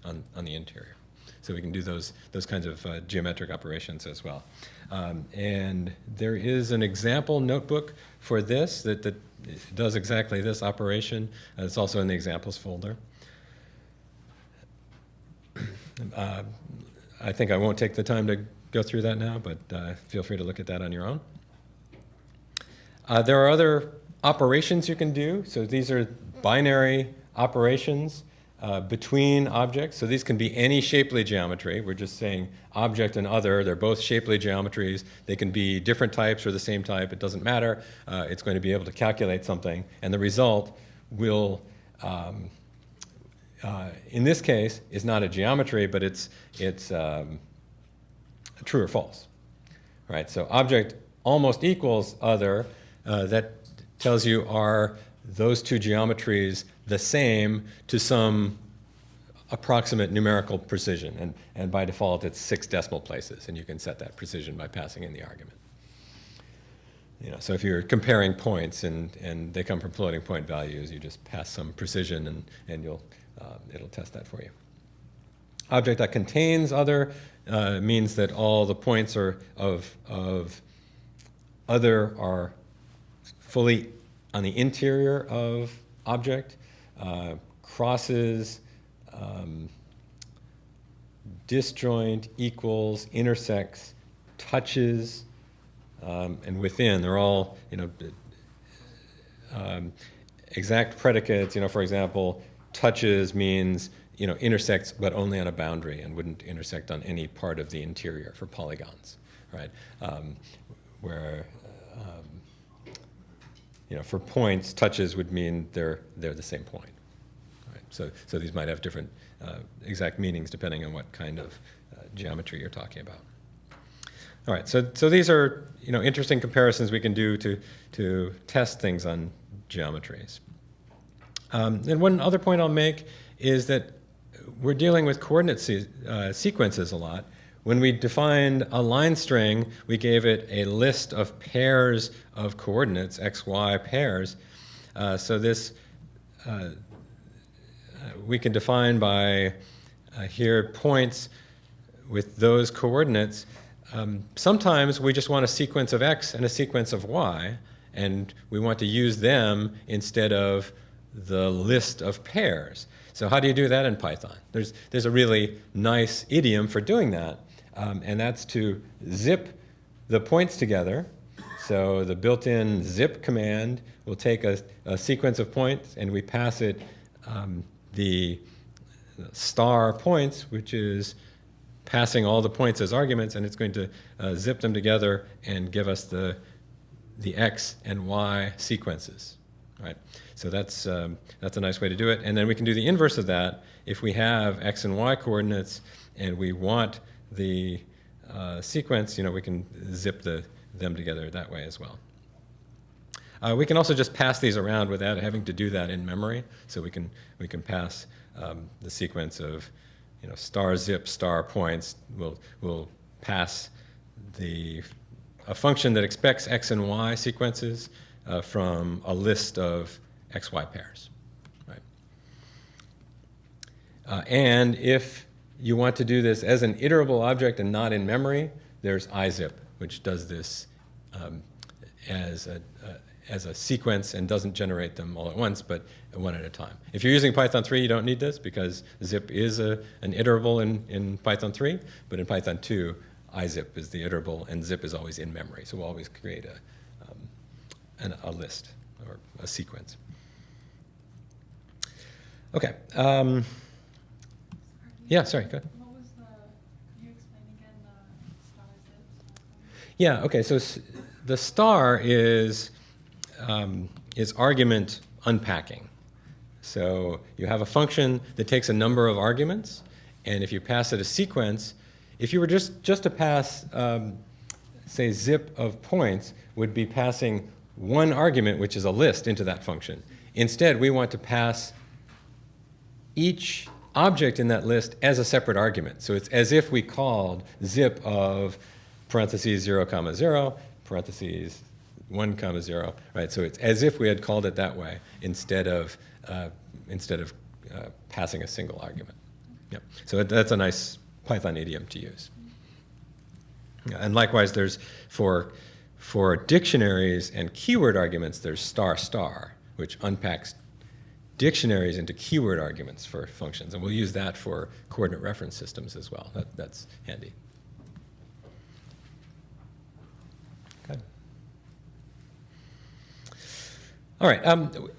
on the interior. So we can do those kinds of geometric operations as well. And there is an example notebook for this that does exactly this operation. It's also in the examples folder. I think I won't take the time to go through that now, but feel free to look at that on your own. There are other operations you can do. So these are binary operations between objects. So these can be any shapely geometry. We're just saying object and other. They're both shapely geometries. They can be different types or the same type. It doesn't matter. It's going to be able to calculate something. And the result will, in this case, is not a geometry, but it's true or false. Right? So object almost equals other. That tells you are those two geometries the same to some approximate numerical precision. And by default, it's 6 decimal places, and you can set that precision by passing in the argument. You know, so if you're comparing points and they come from floating point values, you just pass some precision, and it'll test that for you. Object that contains other means that all the points are of other are fully on the interior of object, crosses, disjoint, equals, intersects, touches, and within. They're all, exact predicates. For example, touches means, intersects, but only on a boundary and wouldn't intersect on any part of the interior for polygons, right? Where, for points, touches would mean they're the same point. Right? So these might have different exact meanings depending on what kind of geometry you're talking about. All right, so these are interesting comparisons we can do to test things on geometries. And one other point I'll make is that we're dealing with coordinate sequences a lot. When we defined a line string, we gave it a list of pairs of coordinates, x, y pairs. So this we can define by here points with those coordinates. Sometimes we just want a sequence of x and a sequence of y, and we want to use them instead of the list of pairs. So how do you do that in Python? There's a really nice idiom for doing that, and that's to zip the points together. So the built-in zip command will take a sequence of points, and we pass it the star points, which is passing all the points as arguments, and it's going to zip them together and give us the x and y sequences, right? So that's a nice way to do it. And then we can do the inverse of that. If we have x and y coordinates and we want the sequence, we can zip them together that way as well. We can also just pass these around without having to do that in memory. So we can pass the sequence of star zip star points. We'll pass a function that expects x and y sequences from a list of xy pairs. Right? And if you want to do this as an iterable object and not in memory, there's izip, which does this as a sequence and doesn't generate them all at once, but one at a time. If you're using Python 3, you don't need this because zip is an iterable in Python 3, but in Python 2, izip is the iterable, and zip is always in memory. So we'll always create a list or a sequence. Okay. Yeah, sorry, go ahead. What was could you explain again the star zip? Yeah, okay, so the star is argument unpacking. So you have a function that takes a number of arguments, and if you pass it a sequence, if you were just to pass, say, zip of points, would be passing one argument, which is a list, into that function. Instead, we want to pass each object in that list as a separate argument. So it's as if we called zip of parentheses 0, 0, parentheses 1, 0, right? So it's as if we had called it that way instead of passing a single argument. Yep. So that's a nice Python idiom to use. And likewise, there's for dictionaries and keyword arguments, there's star star, which unpacks dictionaries into keyword arguments for functions, and we'll use that for coordinate reference systems as well. That's handy. Okay. All right.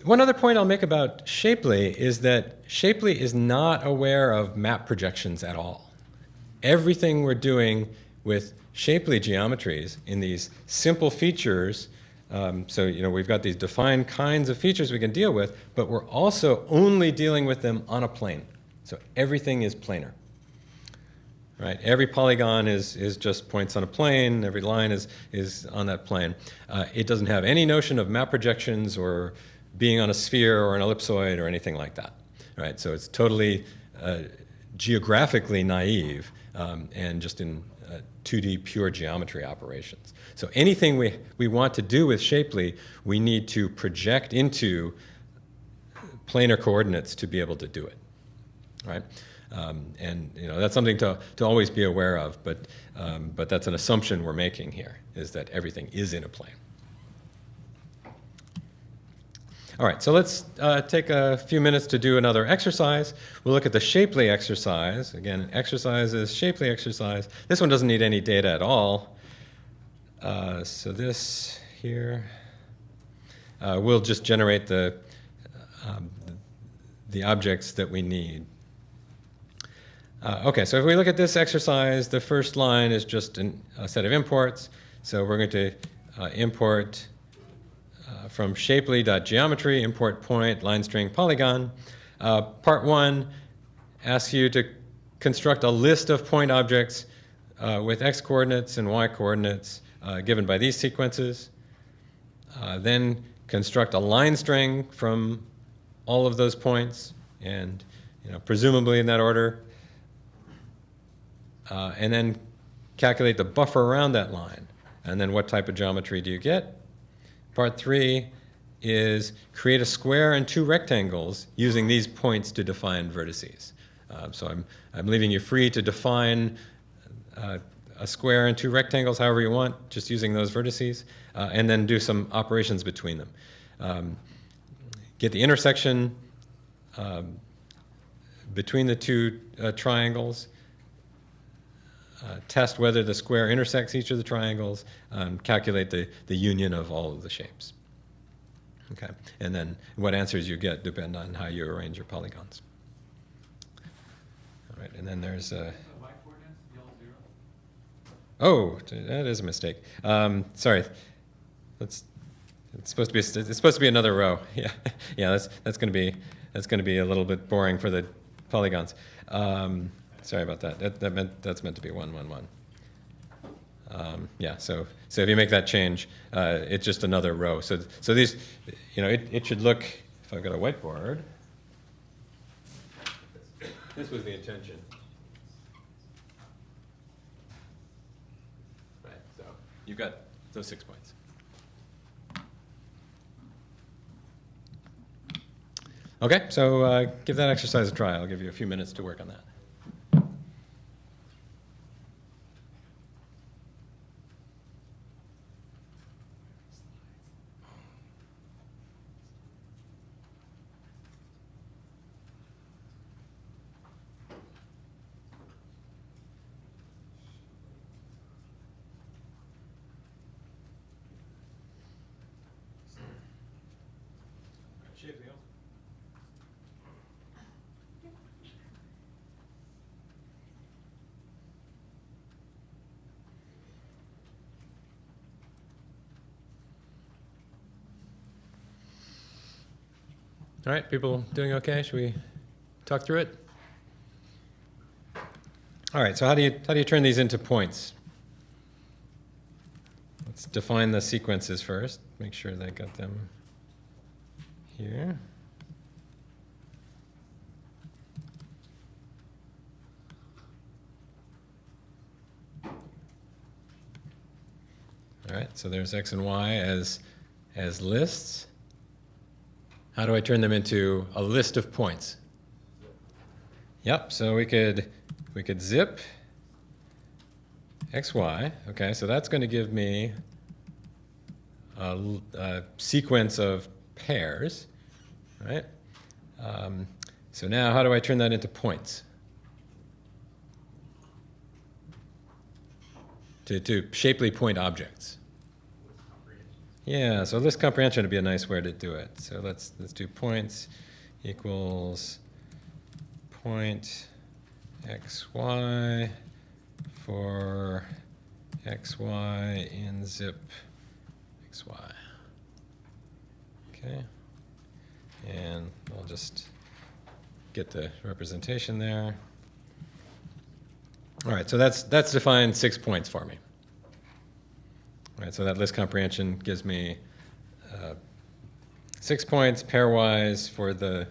One other point I'll make about Shapely is that Shapely is not aware of map projections at all. Everything we're doing with Shapely geometries in these simple features, so we've got these defined kinds of features we can deal with, but we're also only dealing with them on a plane. So everything is planar. Right? Every polygon is just points on a plane. Every line is on that plane. It doesn't have any notion of map projections or being on a sphere or an ellipsoid or anything like that. Right? So it's totally geographically naive and just in 2D pure geometry operations. So anything we want to do with Shapely, we need to project into planar coordinates to be able to do it. right? And that's something to always be aware of, but that's an assumption we're making here, is that everything is in a plane. All right, so let's take a few minutes to do another exercise. We'll look at the Shapley exercise. Again, exercise is Shapley exercise. This one doesn't need any data at all. So this here, we'll just generate the objects that we need. Okay, so if we look at this exercise, the first line is just a set of imports. So we're going to import from Shapley.geometry, import point, line string, polygon. Part 1 asks you to construct a list of point objects with x coordinates and y coordinates given by these sequences. Then construct a line string from all of those points, and presumably in that order. And then calculate the buffer around that line. And then what type of geometry do you get? Part 3 is create a square and 2 rectangles using these points to define vertices. So I'm leaving you free to define a square and 2 rectangles however you want, just using those vertices, and then do some operations between them. Get the intersection between the 2 triangles, test whether the square intersects each of the triangles, calculate the union of all of the shapes. Okay, and then what answers you get depend on how you arrange your polygons. All right, and then there's The y coordinates, the oh, that is a mistake. Sorry, it's supposed to be another row. Yeah, yeah, that's going to be a little bit boring for the polygons. Sorry about that. That's meant to be 1, 1, 1. Yeah. So if you make that change, it's just another row. So these, it should look. If I've got a whiteboard, this was the intention. Right. So you've got those 6 points. Okay. So give that exercise a try. I'll give you a few minutes to work on that. All right, people doing okay? Should we talk through it? All right, so how do you turn these into points? Let's define the sequences first. Make sure they got them here. All right, so there's x and y as lists. How do I turn them into a list of points? Yep, so we could zip xy. Okay, so that's going to give me a sequence of pairs, right? So now how do I turn that into points? To Shapley point objects. Yeah, so list comprehension would be a nice way to do it. So let's do points equals point xy for xy in zip xy. Okay, and I'll just get the representation there. All right, so that's defined 6 points for me. All right, so that list comprehension gives me 6 points pairwise for the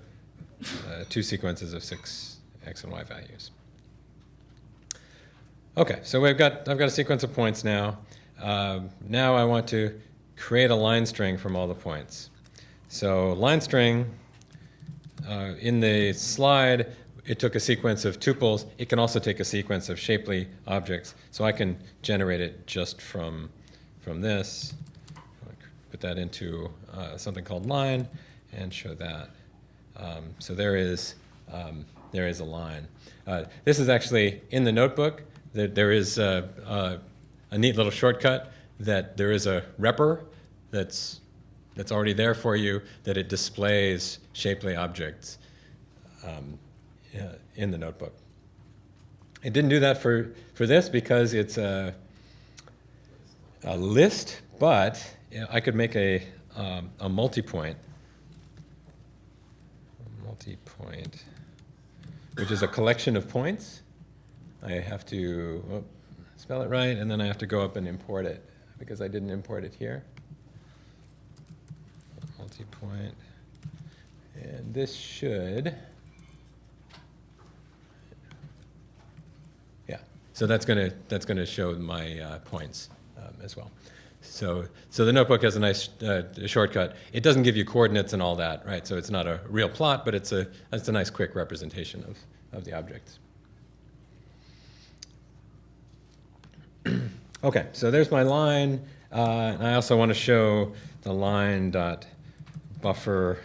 2 sequences of 6 x and y values. Okay, so I've got a sequence of points now. Now I want to create a line string from all the points. So line string, in the slide, it took a sequence of tuples. It can also take a sequence of shapely objects. So I can generate it just from this. Put that into something called line and show that. So there is a line. This is actually in the notebook. There is a neat little shortcut that there is a repr that's already there for you, that it displays shapely objects in the notebook. It didn't do that for this because it's a list, but I could make a multipoint, which is a collection of points. I have to spell it right, and then I have to go up and import it because I didn't import it here. Multipoint, and this should, yeah. So that's gonna show my points as well. So the notebook has a nice shortcut. It doesn't give you coordinates and all that, right? So it's not a real plot, but it's a nice quick representation of the objects. Okay, so there's my line. And I also want to show the line dot buffer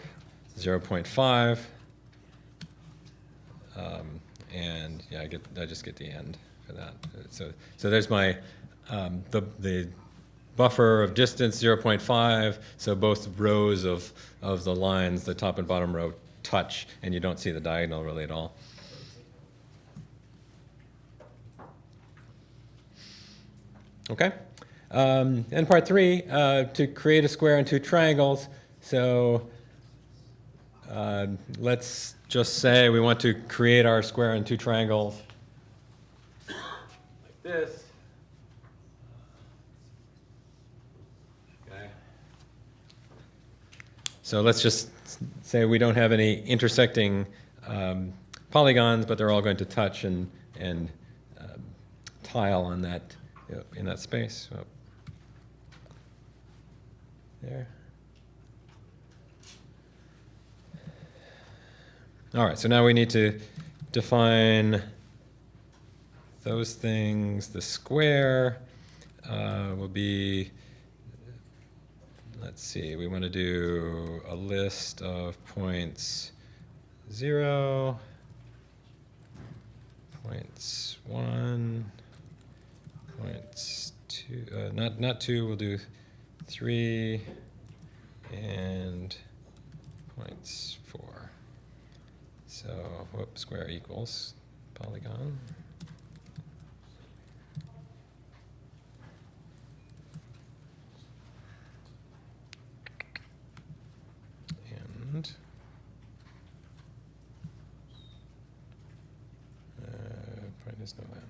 0.5. And yeah, I just get the end for that. So there's my the buffer of distance 0.5. So both rows of the lines, the top and bottom row, touch, and you don't see the diagonal really at all. Okay. And part 3, to create a square and 2 triangles. So let's just say we want to create our square and 2 triangles like this. Okay. So let's just say we don't have any intersecting polygons, but they're all going to touch and tile on that in that space. So there. All right, so now we need to define those things. The square will be, let's see, we want to do a list of points 0, points 1, points 2, not 2, we'll do 3, and points 4. So, whoops, square equals polygon. And point is no n.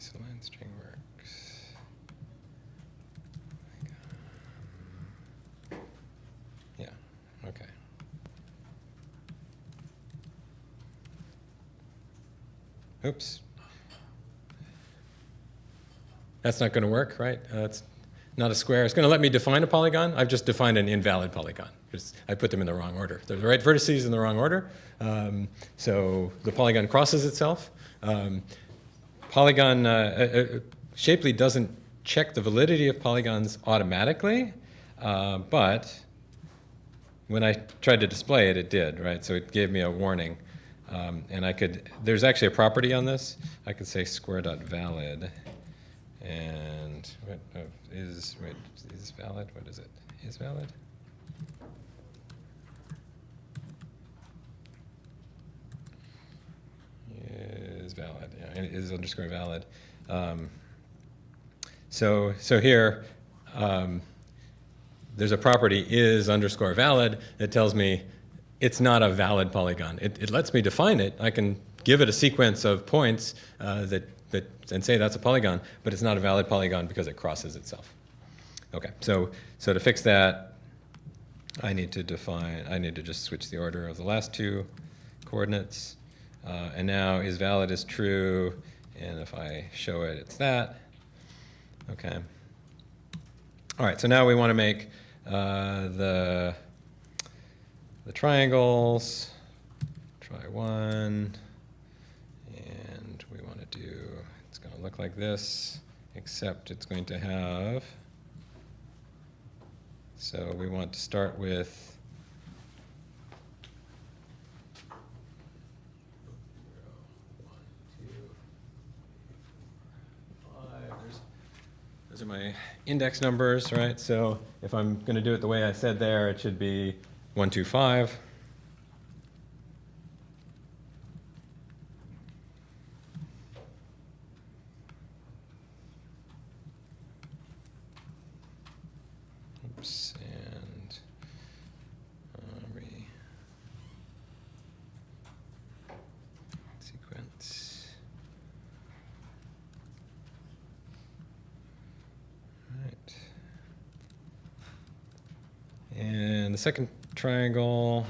So line string works. Yeah, okay. Oops. That's not going to work, right? It's not a square. It's going to let me define a polygon. I've just defined an invalid polygon. I put them in the wrong order. They're the right vertices in the wrong order. So the polygon crosses itself. Polygon, Shapely doesn't check the validity of polygons automatically, but when I tried to display it, it did, right? So it gave me a warning. And there's actually a property on this. I could say square.valid, and is valid? What is it? Is valid? Is valid, yeah, is underscore valid. So here, there's a property is underscore valid that tells me it's not a valid polygon. It lets me define it. I can give it a sequence of points that and say that's a polygon, but it's not a valid polygon because it crosses itself. Okay, so to fix that, I need to just switch the order of the last two coordinates. And now is valid is true, and if I show it, it's that. Okay. All right, so now we want to make the triangles. Try one, and we want to do, it's going to look like this, except it's going to have, so we want to start with those are my index numbers, right? So if I'm going to do it the way I said there, it should be 1, 2, 5. Oops, and sequence. Right. And the second triangle,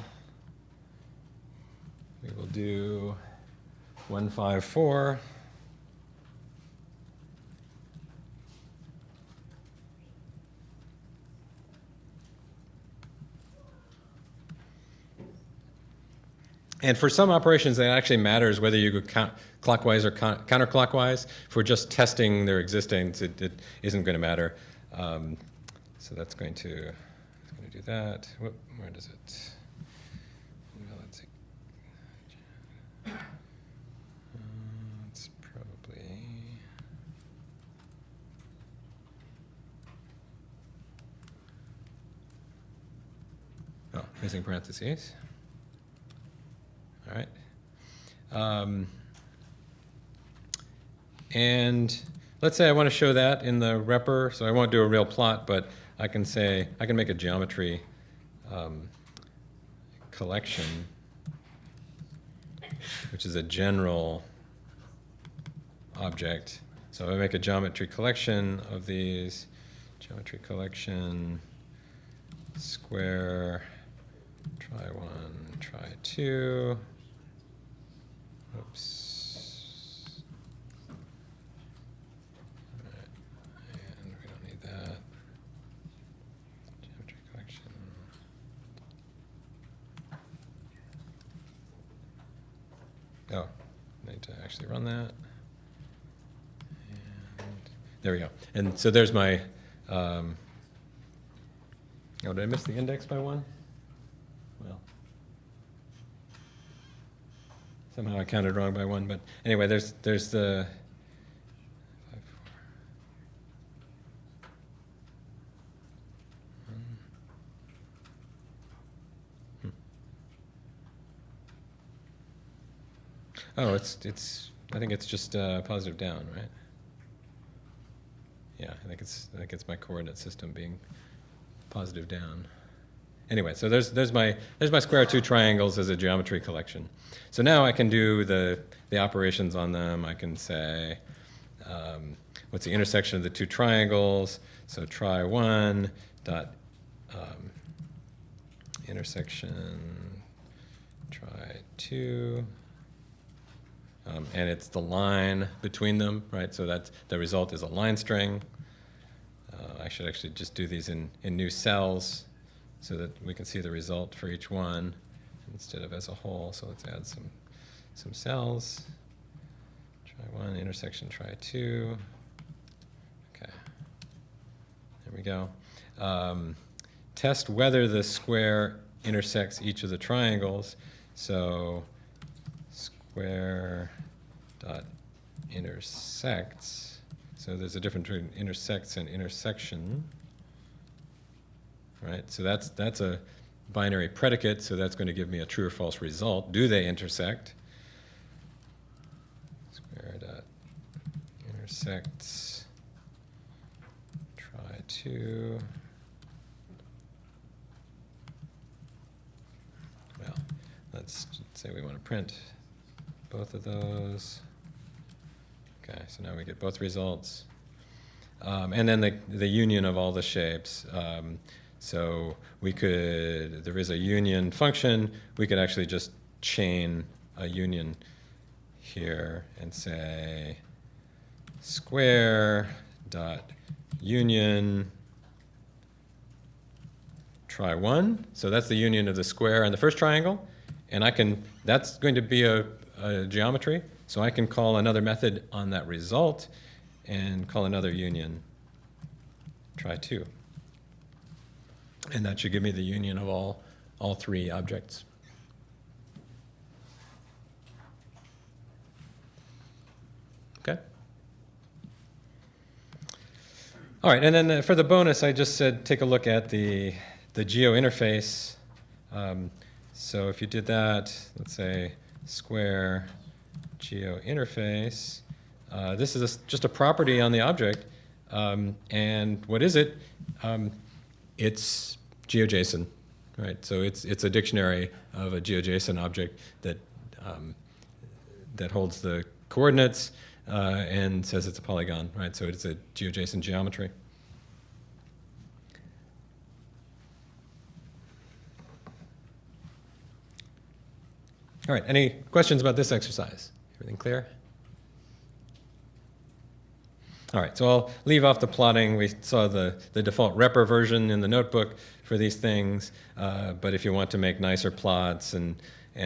we will do 1, 5, 4. And for some operations, it actually matters whether you go clockwise or counterclockwise. If we're just testing their existence, it isn't going to matter. So that's going to do that. Whoop, where does it? Well, let's see. It's probably. Oh, missing parentheses. All right. And let's say I want to show that in the repr, so I won't do a real plot, but I can make a geometry collection, which is a general object. So I make a geometry collection of these, geometry collection, square, try one, try two. Oops. All right. And we don't need that. Geometry collection. Oh, I need to actually run that. And there we go. And so there's my, oh, did I miss the index by one? Well, somehow I counted wrong by one, but anyway, there's the 5, 4. Oh, it's I think it's just positive down, right? Yeah, I think it's my coordinate system being positive down. Anyway, so there's my square of two triangles as a geometry collection. So now I can do the operations on them. I can say what's the intersection of the two triangles. So try one dot intersection try two. And it's the line between them, right? So that's the result is a line string. I should actually just do these in new cells so that we can see the result for each one instead of as a whole. So let's add some cells. Try one, intersection, try two. Okay, there we go. Test whether the square intersects each of the triangles. So square dot intersects. So there's a difference between intersects and intersection, right? So that's a binary predicate, so that's going to give me a true or false result. Do they intersect? Square dot intersects. Try two. Well, let's say we want to print both of those. Okay, so now we get both results. And then the union of all the shapes. So there is a union function. We could actually just chain a union here and say square dot union try 1. So that's the union of the square and the first triangle. And that's going to be a geometry. So I can call another method on that result and call another union try 2. And that should give me the union of all 3 objects. Okay. All right, and then for the bonus, I just said take a look at the geo interface. So if you did that, let's say square geo interface, this is just a property on the object. And what is it? It's GeoJSON, right? So it's a dictionary of a GeoJSON object that holds the coordinates and says it's a polygon, right? So it's a GeoJSON geometry. All right, any questions about this exercise? Everything clear? All right, so I'll leave off the plotting. We saw the default repr version in the notebook for these things, but if you want to make nicer plots and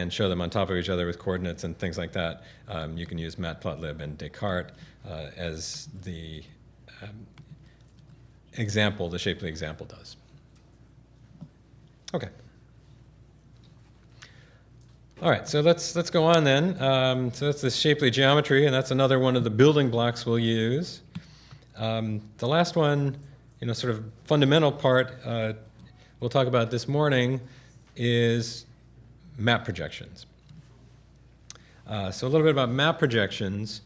show them on top of each other with coordinates and things like that, you can use Matplotlib and Descartes as the example, the Shapely example does. Okay. All right, so let's go on then. So that's the Shapely geometry, and that's another one of the building blocks we'll use. The last one, sort of fundamental part we'll talk about this morning is map projections. So a little bit about map projections.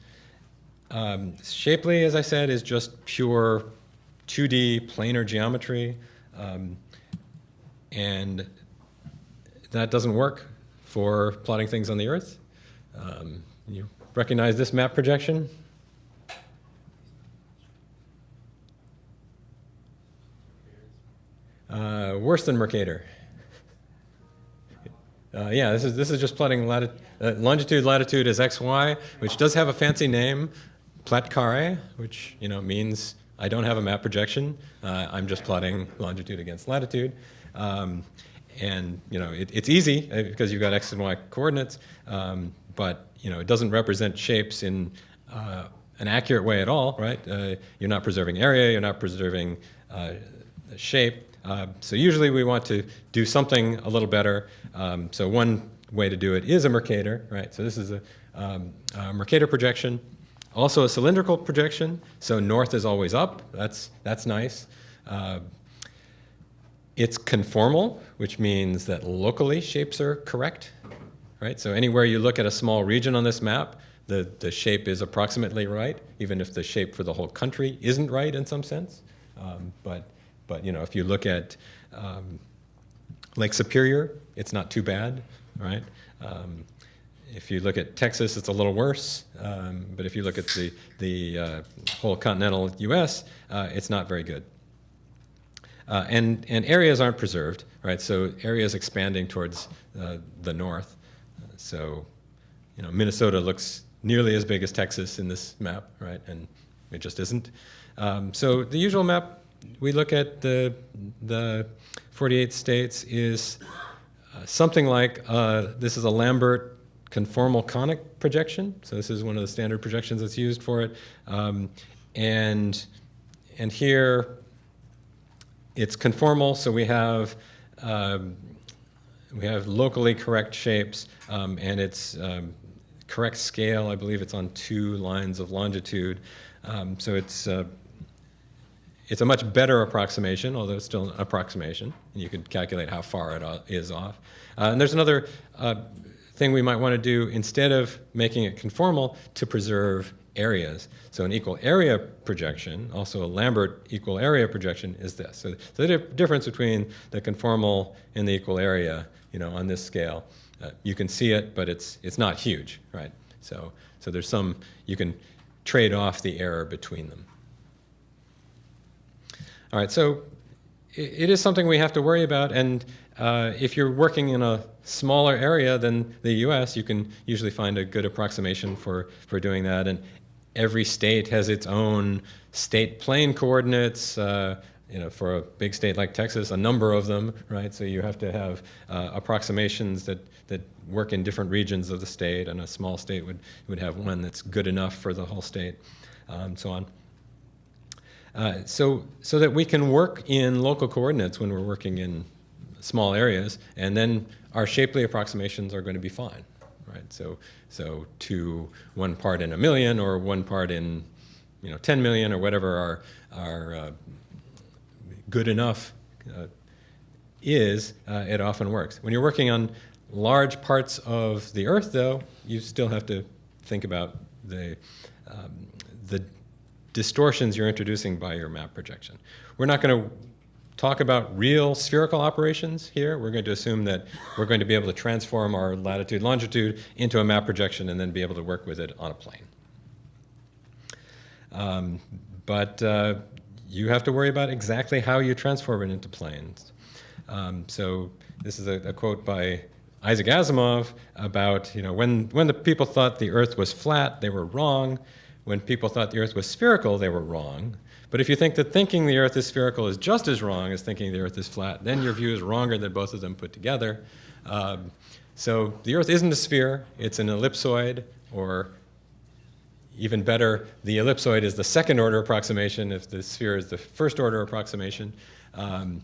Shapely, as I said, is just pure 2D planar geometry, and that doesn't work for plotting things on the Earth. You recognize this map projection? Worse than Mercator. Yeah, this is just plotting longitude, latitude as XY, which does have a fancy name, plat carré, which means I don't have a map projection. I'm just plotting longitude against latitude. And it's easy because you've got X and Y coordinates, but it doesn't represent shapes in an accurate way at all, right? You're not preserving area, you're not preserving shape. So usually we want to do something a little better. So one way to do it is a Mercator, right? So this is a Mercator projection. Also a cylindrical projection. So north is always up. That's nice. It's conformal, which means that locally shapes are correct, right? So anywhere you look at a small region on this map, the shape is approximately right, even if the shape for the whole country isn't right in some sense. But if you look at Lake Superior, it's not too bad, right? If you look at Texas, it's a little worse. But if you look at the whole continental U.S., it's not very good. And areas aren't preserved, right? So areas expanding towards the north. So, Minnesota looks nearly as big as Texas in this map, right? And it just isn't. So the usual map we look at the 48 states is something like this is a Lambert conformal conic projection. So this is one of the standard projections that's used for it. And here it's conformal, so we have locally correct shapes, and it's correct scale. I believe it's on 2 lines of longitude. So it's a much better approximation, although it's still an approximation. And you can calculate how far it is off. And there's another thing we might want to do instead of making it conformal to preserve areas. So an equal area projection, also a Lambert equal area projection, is this. So the difference between the conformal and the equal area, on this scale, you can see it, but it's not huge, right? So there's some, you can trade off the error between them. All right, so it is something we have to worry about, and if you're working in a smaller area than the US, you can usually find a good approximation for doing that, and every state has its own state plane coordinates. For a big state like Texas, a number of them, right? So you have to have approximations that work in different regions of the state, and a small state would have one that's good enough for the whole state, so on. So that we can work in local coordinates when we're working in small areas, and then our Shapley approximations are going to be fine, right? So to 1 part in a million, or 1 part in 10 million, or whatever our good enough it often works. When you're working on large parts of the Earth, though, you still have to think about the distortions you're introducing by your map projection. We're not going to talk about real spherical operations here. We're going to assume that we're going to be able to transform our latitude, longitude into a map projection and then be able to work with it on a plane. But you have to worry about exactly how you transform it into planes. So this is a quote by Isaac Asimov about, when the people thought the Earth was flat, they were wrong. When people thought the Earth was spherical, they were wrong. But if you think that thinking the Earth is spherical is just as wrong as thinking the Earth is flat, then your view is wronger than both of them put together. So the Earth isn't a sphere, it's an ellipsoid, or even better, the ellipsoid is the second order approximation if the sphere is the first order approximation. And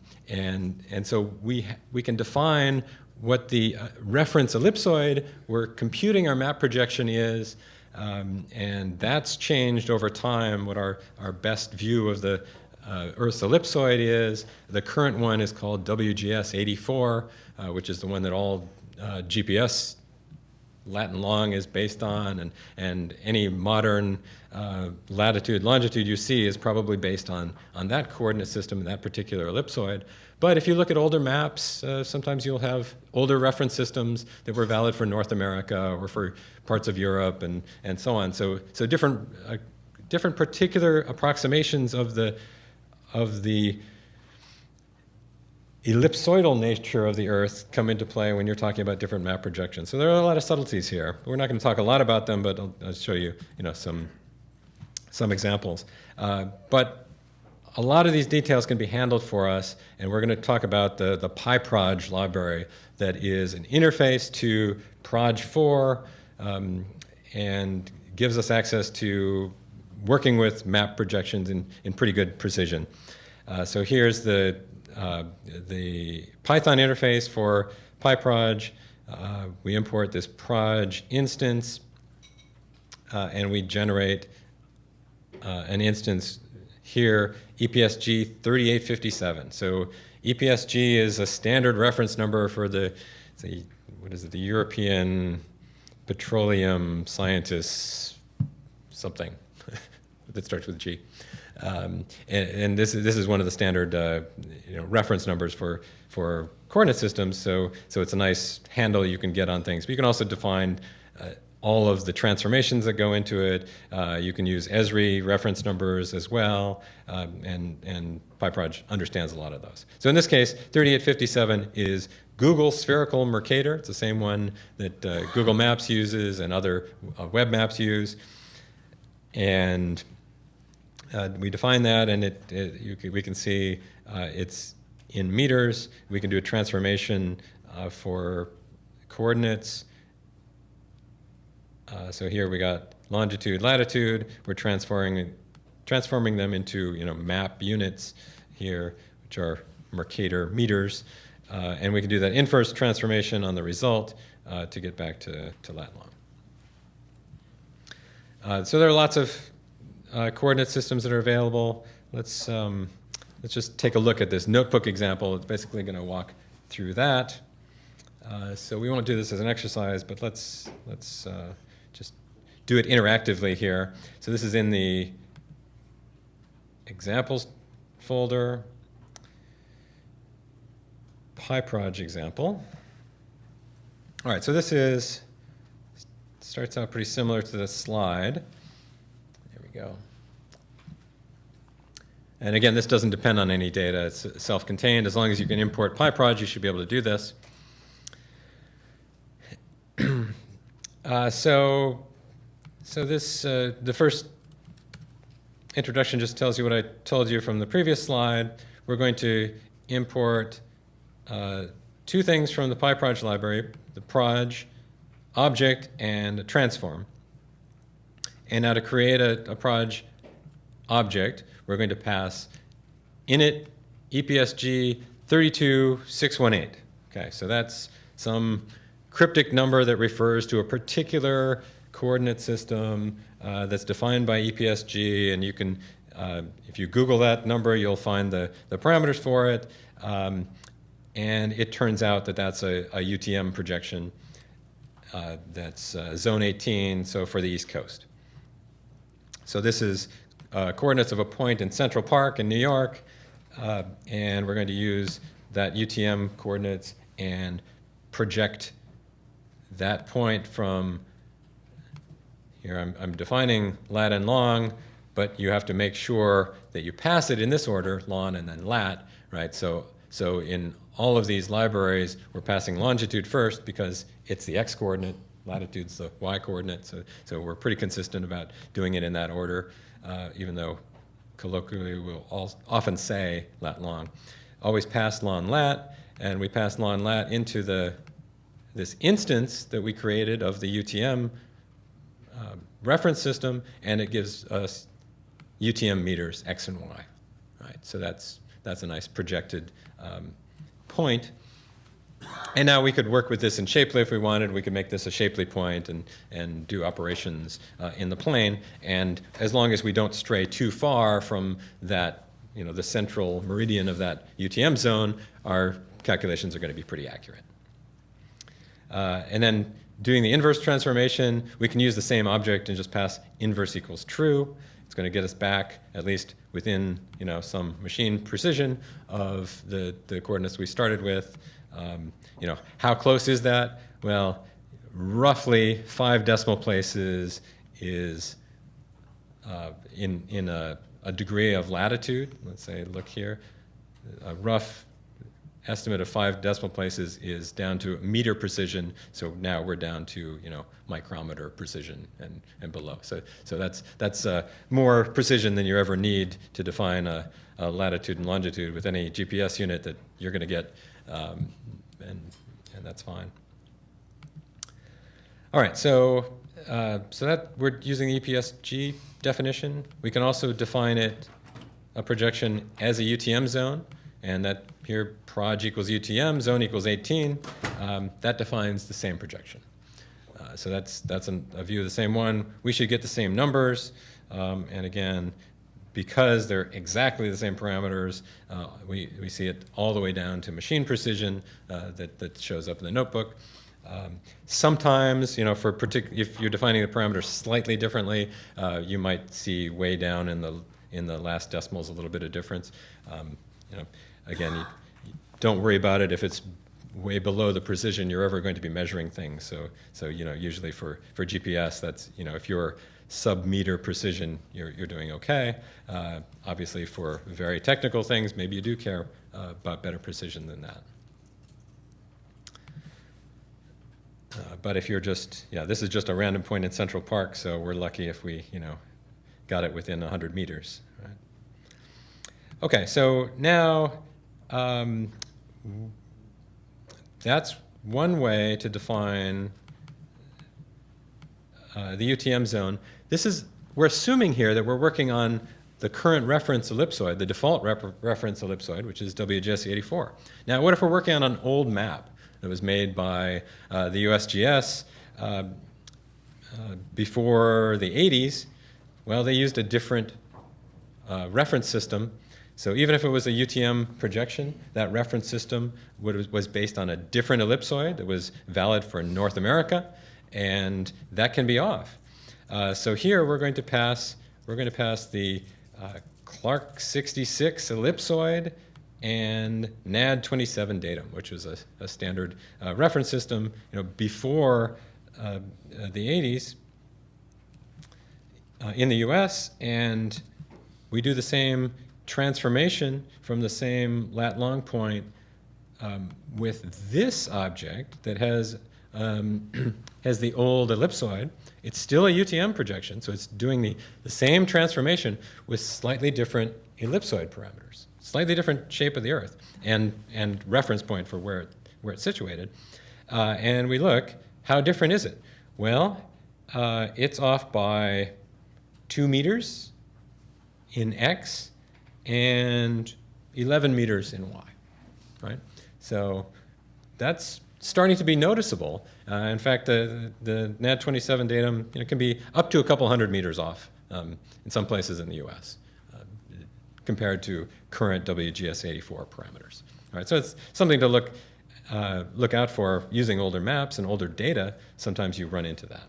so we can define what the reference ellipsoid we're computing our map projection is, and that's changed over time what our best view of the Earth's ellipsoid is. The current one is called WGS 84, which is the one that all GPS Latin long is based on, and any modern latitude, longitude you see is probably based on that coordinate system and that particular ellipsoid. But if you look at older maps, sometimes you'll have older reference systems that were valid for North America or for parts of Europe and so on. So different particular approximations of the ellipsoidal nature of the Earth come into play when you're talking about different map projections. So there are a lot of subtleties here. We're not going to talk a lot about them, but I'll show you, some examples. But a lot of these details can be handled for us, and we're going to talk about the PyProj library that is an interface to Proj4 and gives us access to working with map projections in pretty good precision. So here's the Python interface for PyProj. We import this Proj instance, and we generate an instance here, EPSG 3857. So EPSG is a standard reference number for the European Petroleum Scientists something that starts with G. And this is one of the standard reference numbers for coordinate systems. So it's a nice handle you can get on things. But you can also define all of the transformations that go into it. You can use Esri reference numbers as well, and PyProj understands a lot of those. So in this case, 3857 is Google spherical Mercator. It's the same one that Google Maps uses and other web maps use. And we define that, and we can see it's in meters. We can do a transformation for coordinates. So here we got longitude, latitude. We're transforming them into map units here, which are Mercator meters, and we can do that inverse transformation on the result to get back to lat long. So there are lots of coordinate systems that are available. Let's just take a look at this notebook example. It's basically going to walk through that. So we won't do this as an exercise, but let's just do it interactively here. So this is in the examples folder, PyProj example. All right, so this starts out pretty similar to the slide. There we go. And again, this doesn't depend on any data. It's self-contained. As long as you can import PyProj, you should be able to do this. So this, the first introduction just tells you what I told you from the previous slide. We're going to import two things from the PyProj library, the proj object and a transform. And now to create a proj object, we're going to pass init EPSG 32618. Okay, so that's some cryptic number that refers to a particular coordinate system that's defined by EPSG, and you can, if you Google that number, you'll find the parameters for it, and it turns out that that's a UTM projection that's zone 18, so for the East Coast. So this is coordinates of a point in Central Park in New York, and we're going to use that UTM coordinates and project that point from here. I'm defining lat and long, but you have to make sure that you pass it in this order, lon and then lat, right? So in all of these libraries, we're passing longitude first because it's the x-coordinate, latitude's the y-coordinate, so we're pretty consistent about doing it in that order, even though colloquially we'll often say lat long. Always pass lon lat, and we pass lon lat into this instance that we created of the UTM reference system, and it gives us UTM meters x and y. Right? So that's a nice projected point. And now we could work with this in Shapely if we wanted. We could make this a Shapely point and do operations in the plane. And as long as we don't stray too far from that, the central meridian of that UTM zone, our calculations are going to be pretty accurate. And then doing the inverse transformation, we can use the same object and just pass inverse equals true. It's going to get us back, at least within some machine precision of the coordinates we started with. How close is that? Well, roughly 5 decimal places is in a degree of latitude. Let's say, look here, a rough estimate of 5 decimal places is down to meter precision. So now we're down to micrometer precision and below. So that's more precision than you ever need to define a latitude and longitude with any GPS unit that you're going to get, and that's fine. All right, so that we're using the EPSG definition. We can also define a projection as a UTM zone, and that here proj equals UTM, zone equals 18. That defines the same projection. So that's a view of the same one. We should get the same numbers, and again, because they're exactly the same parameters, we see it all the way down to machine precision that shows up in the notebook. Sometimes, if you're defining the parameters slightly differently, you might see way down in the last decimals a little bit of difference. Again, you don't worry about it if it's way below the precision you're ever going to be measuring things. So usually for GPS, that's if you're sub-meter precision, you're doing okay. Obviously, for very technical things, maybe you do care about better precision than that. But if you're just, this is just a random point in Central Park, so we're lucky if we, got it within 100 meters. Right? Okay, so now that's one way to define the UTM zone. We're assuming here that we're working on the current reference ellipsoid, the default reference ellipsoid, which is WGS 84. Now, what if we're working on an old map that was made by the USGS before the 80s? Well, they used a different reference system. So even if it was a UTM projection, that reference system was based on a different ellipsoid that was valid for North America, and that can be off. So here we're going to pass the Clark 66 ellipsoid and NAD 27 datum, which was a standard reference system before the 80s. in the US, and we do the same transformation from the same lat long point with this object that has has the old ellipsoid. It's still a UTM projection, so it's doing the same transformation with slightly different ellipsoid parameters, slightly different shape of the Earth, and reference point for where it's situated. And we look, how different is it? Well, it's off by 2 meters in X and 11 meters in Y, right? So that's starting to be noticeable. In fact, the NAD27 datum can be up to a couple hundred meters off in some places in the US compared to current WGS84 parameters. All right, so it's something to look out for using older maps and older data. Sometimes you run into that.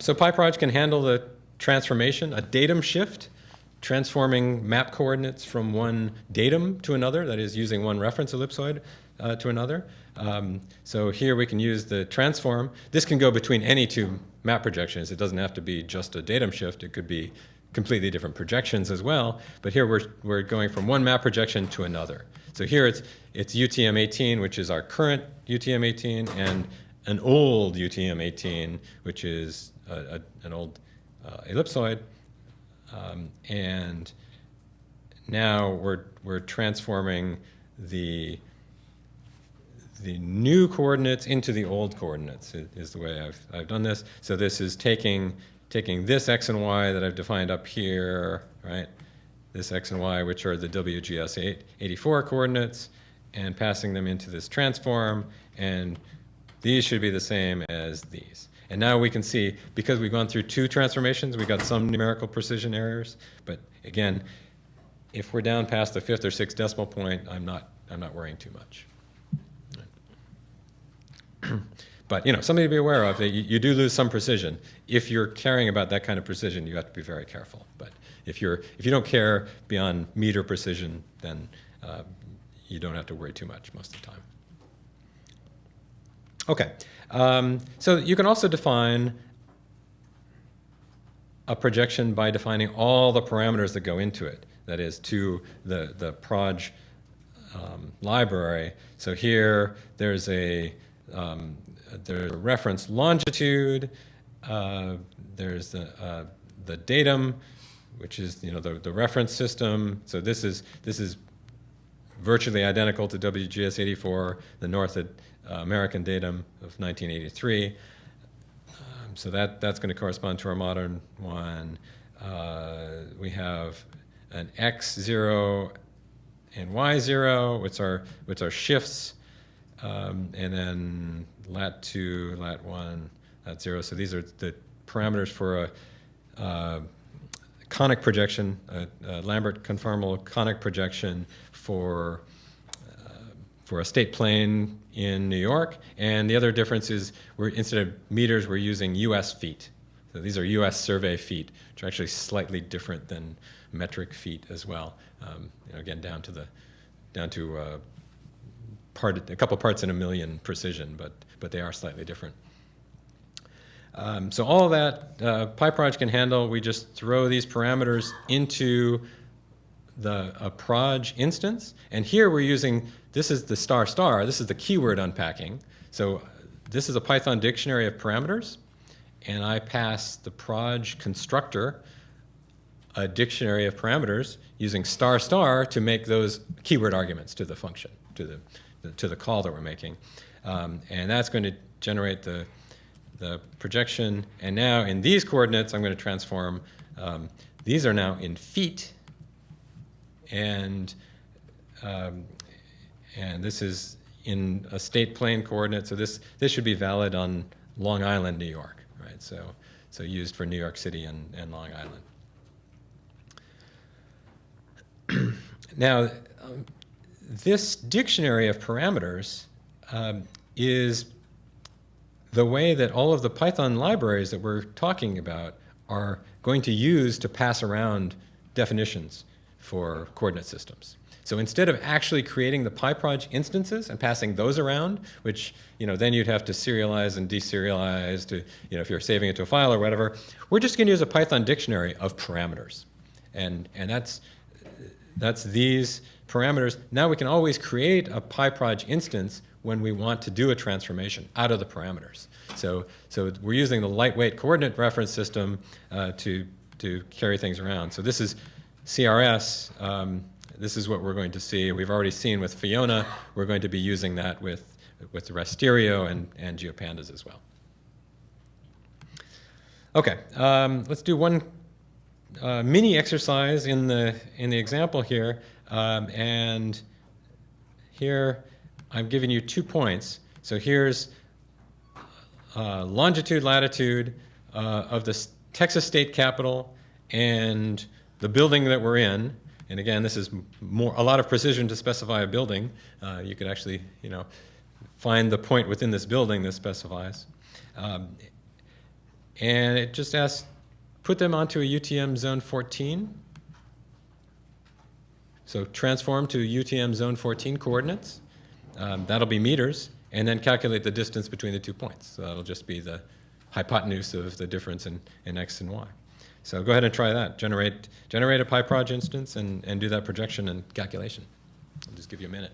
So PyProj can handle the transformation, a datum shift, transforming map coordinates from one datum to another, that is using one reference ellipsoid to another. So here we can use the transform. This can go between any two map projections. It doesn't have to be just a datum shift. It could be completely different projections as well. But here we're going from one map projection to another. So here it's UTM-18, which is our current UTM-18, and an old UTM-18, which is an old ellipsoid. And now we're transforming the new coordinates into the old coordinates is the way I've done this. So this is taking this x and y that I've defined up here, right? This x and y, which are the WGS 84 coordinates, and passing them into this transform, and these should be the same as these. And now we can see, because we've gone through two transformations, we got some numerical precision errors. But again, if we're down past the 5th or 6th decimal point, I'm not worrying too much. But something to be aware of, that you do lose some precision. If you're caring about that kind of precision, you have to be very careful. But if you don't care beyond meter precision, then you don't have to worry too much most of the time. Okay, so you can also define a projection by defining all the parameters that go into it. That is, to the Proj library. So here there's a reference longitude. There's the datum, which is the reference system. So this is virtually identical to WGS 84, the North American datum of 1983. So that's going to correspond to our modern one. We have an X0 and Y0, which are shifts, and then lat 2, lat 1, lat 0. So these are the parameters for a conic projection, a Lambert conformal conic projection for a state plane in New York. And the other difference is instead of meters, we're using US feet. So these are US survey feet, which are actually slightly different than metric feet as well. Again, down to a couple parts in a million precision, but they are slightly different. So all of that PyProj can handle. We just throw these parameters into a Proj instance, and here we're using, this is the star, this is the keyword unpacking. So this is a Python dictionary of parameters, and I pass the Proj constructor a dictionary of parameters using star to make those keyword arguments to the function, to the call that we're making. And that's going to generate the projection. And now in these coordinates, I'm going to transform. These are now in feet, and this is in a state plane coordinate. So this should be valid on Long Island, New York, right? So used for New York City and Long Island. Now, this dictionary of parameters is the way that all of the Python libraries that we're talking about are going to use to pass around definitions for coordinate systems. So instead of actually creating the PyProj instances and passing those around, which then you'd have to serialize and deserialize to, if you're saving it to a file or whatever, we're just going to use a Python dictionary of parameters. And that's these parameters. Now we can always create a PyProj instance when we want to do a transformation out of the parameters. So we're using the lightweight coordinate reference system to carry things around. So this is CRS. This is what we're going to see. We've already seen with Fiona. We're going to be using that with Rasterio and GeoPandas as well. Okay, let's do one mini exercise in the example here. And here I'm giving you 2 points. So here's longitude, latitude of the Texas state capitol and the building that we're in. And again, this is a lot of precision to specify a building. You could actually, find the point within this building that specifies. And it just asks, put them onto a UTM zone 14. So transform to UTM zone 14 coordinates. That'll be meters, and then calculate the distance between the 2 points. So that'll just be the hypotenuse of the difference in x and y. So go ahead and try that. Generate a PyProj instance and do that projection and calculation. I'll just give you a minute.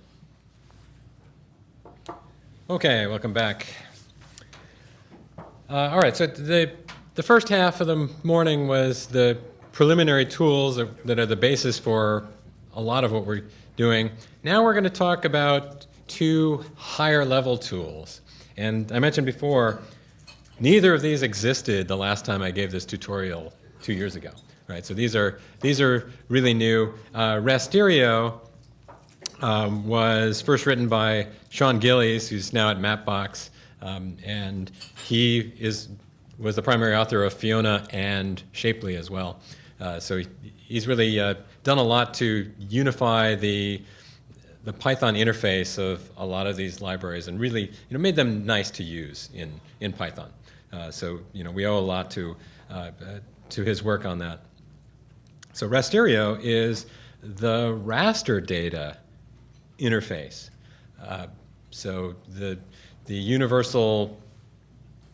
Okay, welcome back. All right, so the first half of the morning was the preliminary tools that are the basis for a lot of what we're doing. Now we're going to talk about 2 higher level tools. And I mentioned before, neither of these existed the last time I gave this tutorial 2 years ago, right? So these are really new. Rasterio was first written by Sean Gillies, who's now at Mapbox, and he was the primary author of Fiona and Shapely as well. So he's really done a lot to unify the Python interface of a lot of these libraries and really made them nice to use in Python. So we owe a lot to his work on that. So Rasterio is the raster data interface. So the universal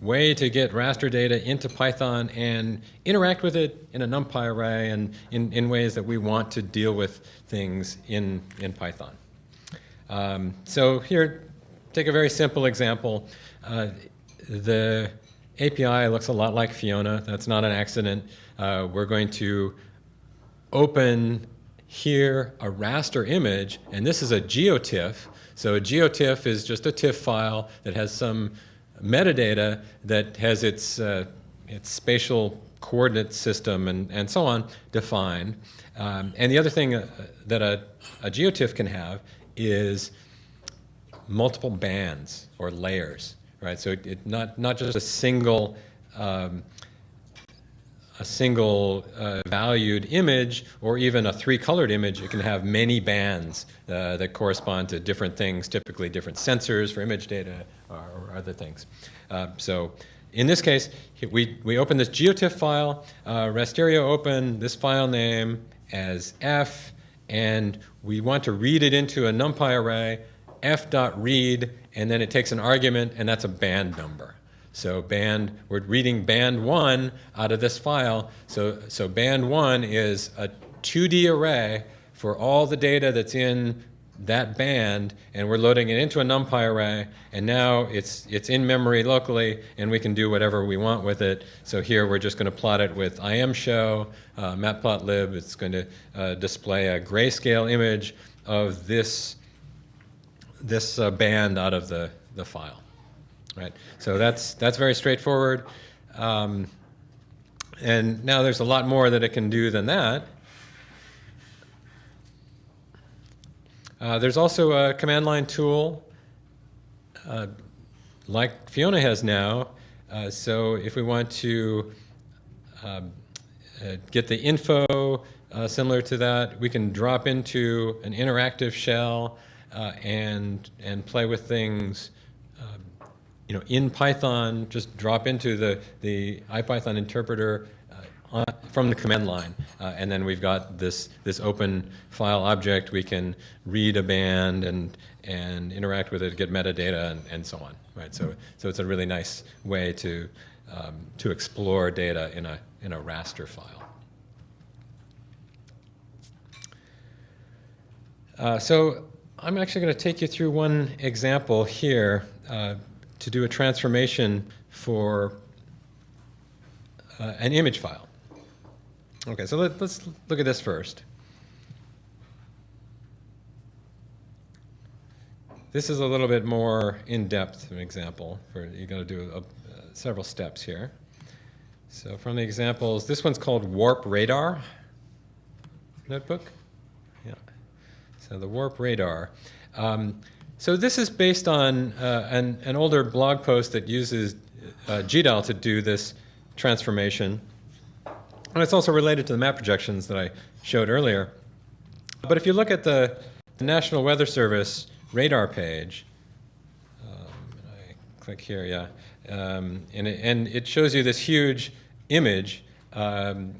way to get raster data into Python and interact with it in a NumPy array and in ways that we want to deal with things in Python. So here, take a very simple example. The API looks a lot like Fiona. That's not an accident. We're going to open here a raster image, and this is a geotiff. So a geotiff is just a TIFF file that has some metadata that has its spatial coordinate system and so on defined. And the other thing that a geotiff can have is multiple bands or layers, right? So it not just a single valued image or even a 3-colored image. It can have many bands that correspond to different things, typically different sensors for image data or other things. So in this case, we open this geotiff file. Rasterio open this file name as f, and we want to read it into a NumPy array, f.read, and then it takes an argument, and that's a band number. So we're reading band 1 out of this file. So band 1 is a 2D array for all the data that's in that band, and we're loading it into a NumPy array, and now it's in memory locally, and we can do whatever we want with it. So here we're just going to plot it with imshow, matplotlib. It's going to display a grayscale image of this band out of the file. Right, so that's very straightforward, and now there's a lot more that it can do than that. There's also a command line tool like Fiona has now. So if we want to get the info similar to that, we can drop into an interactive shell and play with things. In Python, just drop into the IPython interpreter from the command line. And then we've got this open file object. We can read a band and interact with it, get metadata, and so on. Right. So it's a really nice way to explore data in a raster file. So I'm actually going to take you through one example here to do a transformation for an image file. Okay, so let's look at this first. This is a little bit more in-depth an example. You're going to do several steps here. So from the examples, this one's called Warp Radar notebook. Yeah. So the Warp Radar. So this is based on an older blog post that uses Jordahl to do this transformation. And it's also related to the map projections that I showed earlier. But if you look at the National Weather Service radar page, I click here, yeah, and it shows you this huge image,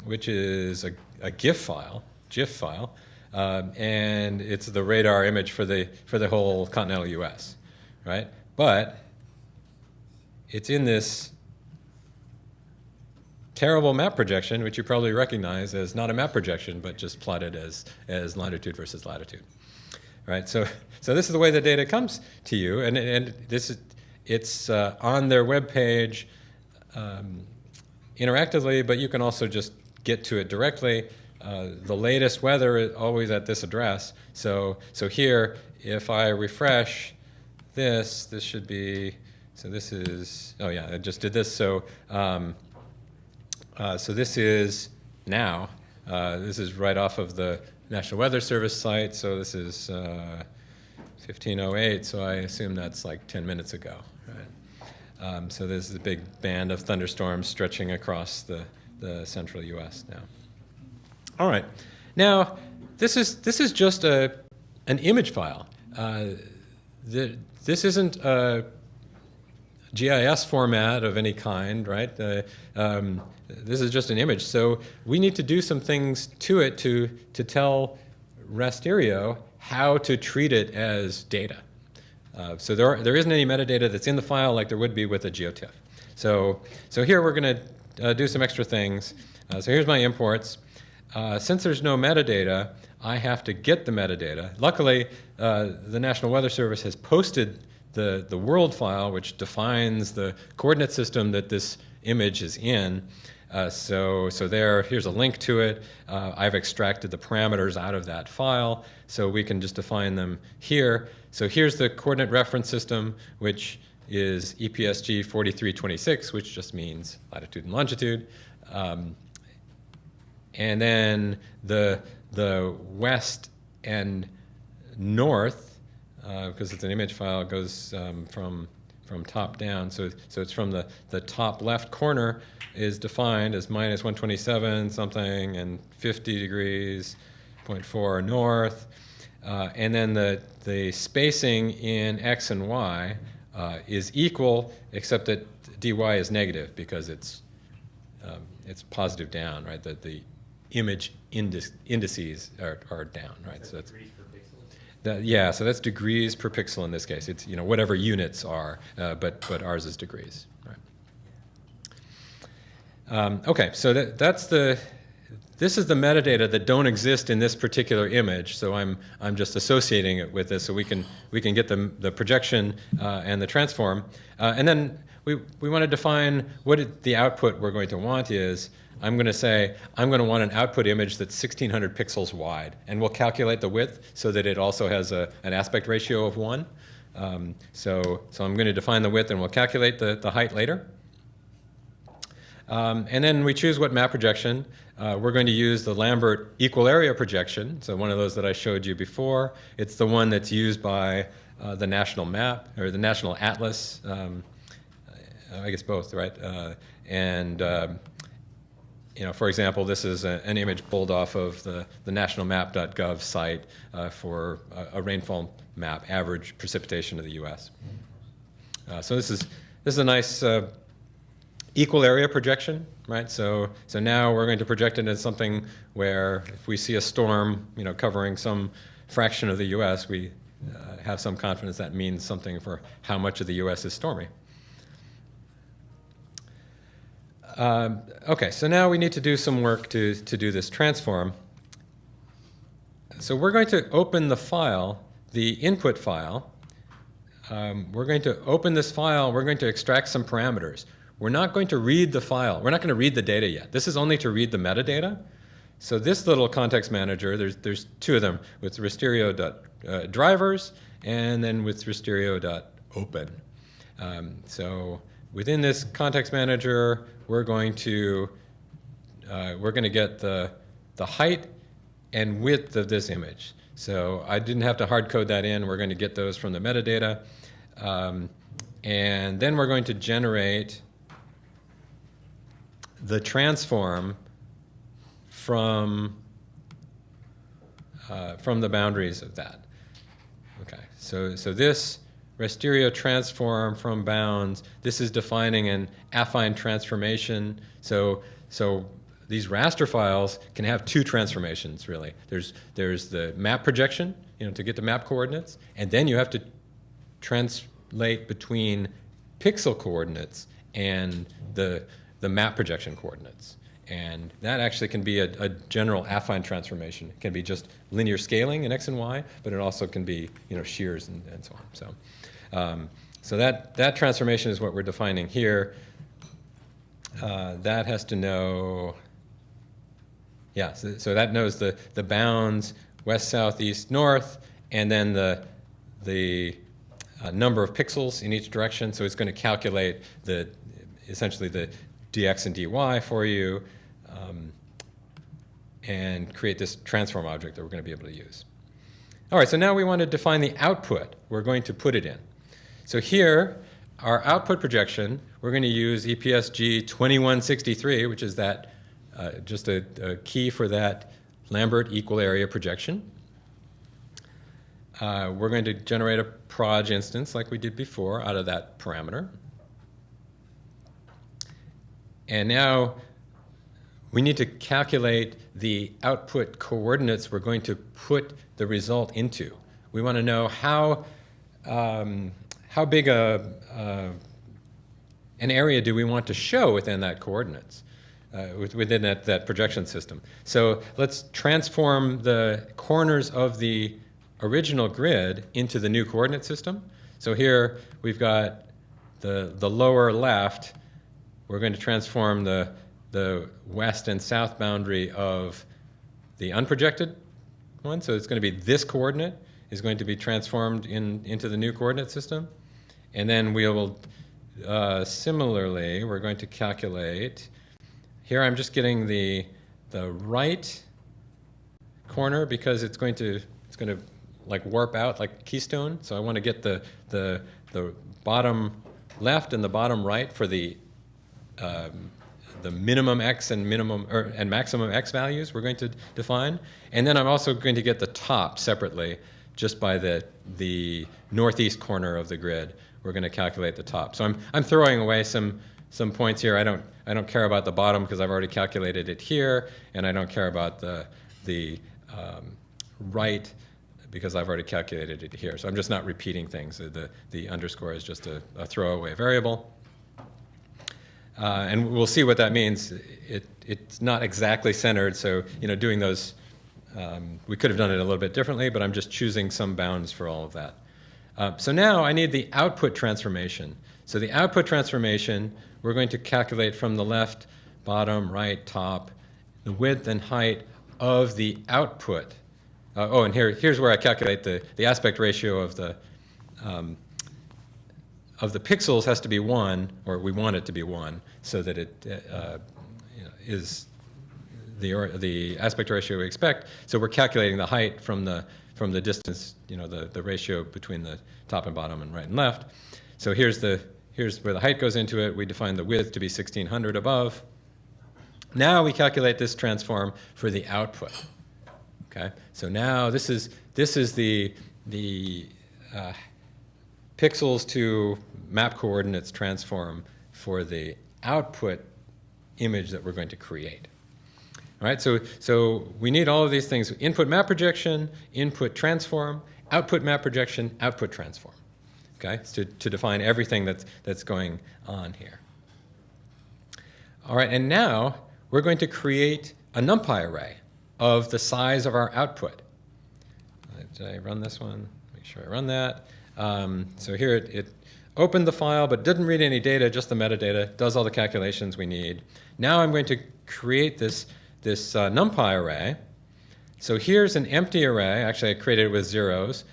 which is a GIF file, and it's the radar image for the whole continental U.S., right? But it's in this terrible map projection, which you probably recognize as not a map projection, but just plotted as longitude versus latitude, right? So this is the way the data comes to you, and it's on their web page interactively, but you can also just get to it directly. The latest weather is always at this address. So here, if I refresh this should be. So this is. Oh yeah, I just did this. So this is now. This is right off of the National Weather Service site. So this is 1508. So I assume that's like 10 minutes ago. Right? So there's a big band of thunderstorms stretching across the central U.S. now. All right. Now, this is just an image file. This isn't a GIS format of any kind, right? This is just an image. So we need to do some things to it to tell Rasterio how to treat it as data. So there isn't any metadata that's in the file like there would be with a GeoTIFF. So here we're going to do some extra things. So here's my imports. Since there's no metadata, I have to get the metadata. Luckily, the National Weather Service has posted the world file, which defines the coordinate system that this image is in. So here's a link to it. I've extracted the parameters out of that file, so we can just define them here. So here's the coordinate reference system, which is EPSG 4326, which just means latitude and longitude. And then the west and north, because it's an image file, goes from top down. So it's from the top left corner is defined as minus 127 something and 50 degrees, 0.4 north. And then the spacing in X and Y is equal, except that dy is negative because it's positive down, right? The image indices are down, right? So that's degrees per pixel. Yeah, so that's degrees per pixel in this case. It's whatever units are, but ours is degrees, right? Okay, so this is the metadata that don't exist in this particular image. So I'm just associating it with this, so we can get the projection and the transform, and then we want to define what the output we're going to want is. I'm going to say I'm going to want an output image that's 1,600 pixels wide, and we'll calculate the width so that it also has an aspect ratio of 1. So I'm going to define the width, and we'll calculate the height later. And then we choose what map projection. We're going to use the Lambert equal area projection, so one of those that I showed you before. It's the one that's used by the national map, or the national atlas, I guess both, right? For example, this is an image pulled off of the nationalmap.gov site for a rainfall map, average precipitation of the U.S. So this is a nice equal area projection, right? So now we're going to project it as something where if we see a storm, covering some fraction of the U.S., we have some confidence that means something for how much of the U.S. is stormy. Okay, so now we need to do some work to do this transform. So we're going to open the file, the input file. We're going to open this file. We're going to extract some parameters. We're not going to read the file. We're not going to read the data yet. This is only to read the metadata. So this little context manager, there's two of them, with wisterio.drivers and then with wisterio.open. So within this context manager, we're going to get the height and width of this image. So I didn't have to hard code that in. We're going to get those from the metadata. And then we're going to generate the transform from the boundaries of that. Okay, so this Wisterio transform from bounds, this is defining an affine transformation. So these raster files can have two transformations, really. There's the map projection, to get the map coordinates, and then you have to translate between pixel coordinates and the map projection coordinates. And that actually can be a general affine transformation. It can be just linear scaling in x and y, but it also can be shears and so on. So that transformation is what we're defining here. That has to know, so that knows the bounds west, south, east, north, and then the number of pixels in each direction. So it's going to calculate essentially the dx and dy for you, and create this transform object that we're going to be able to use. All right, so now we want to define the output we're going to put it in. So here, our output projection, we're going to use EPSG 2163, which is that just a key for that Lambert equal area projection. We're going to generate a proj instance like we did before out of that parameter. And now we need to calculate the output coordinates we're going to put the result into. We want to know how big an area do we want to show within that coordinates, within that projection system. So let's transform the corners of the original grid into the new coordinate system. So here we've got the lower left. We're going to transform the west and south boundary of the unprojected one. So it's going to be this coordinate is going to be transformed into the new coordinate system. And then we will, similarly, we're going to calculate, here I'm just getting the right corner because it's going to like warp out like Keystone. So I want to get the bottom left and the bottom right for the minimum x and maximum x values we're going to define. And then I'm also going to get the top separately just by the northeast corner of the grid. We're going to calculate the top. So I'm throwing away some points here. I don't care about the bottom because I've already calculated it here, and I don't care about the right because I've already calculated it here. So I'm just not repeating things. The underscore is just a throwaway variable. And we'll see what that means. It's not exactly centered, so doing those, we could have done it a little bit differently, but I'm just choosing some bounds for all of that. So now I need the output transformation. So the output transformation, we're going to calculate from the left, bottom, right, top, the width and height of the output. And here's where I calculate the aspect ratio of the pixels has to be 1, or we want it to be 1, so that it is the aspect ratio we expect. So we're calculating the height from the distance, the ratio between the top and bottom and right and left. So here's where the height goes into it. We define the width to be 1600 above. Now we calculate this transform for the output. Okay, so now this is the pixels to map coordinates transform for the output image that we're going to create. All right, so we need all of these things: input map projection, input transform, output map projection, output transform. Okay, to define everything that's going on here. All right, and now we're going to create a NumPy array of the size of our output. Did I run this one? Make sure I run that. So here it opened the file, but didn't read any data, just the metadata, does all the calculations we need. Now I'm going to create this NumPy array. So here's an empty array. Actually, I created it with zeros,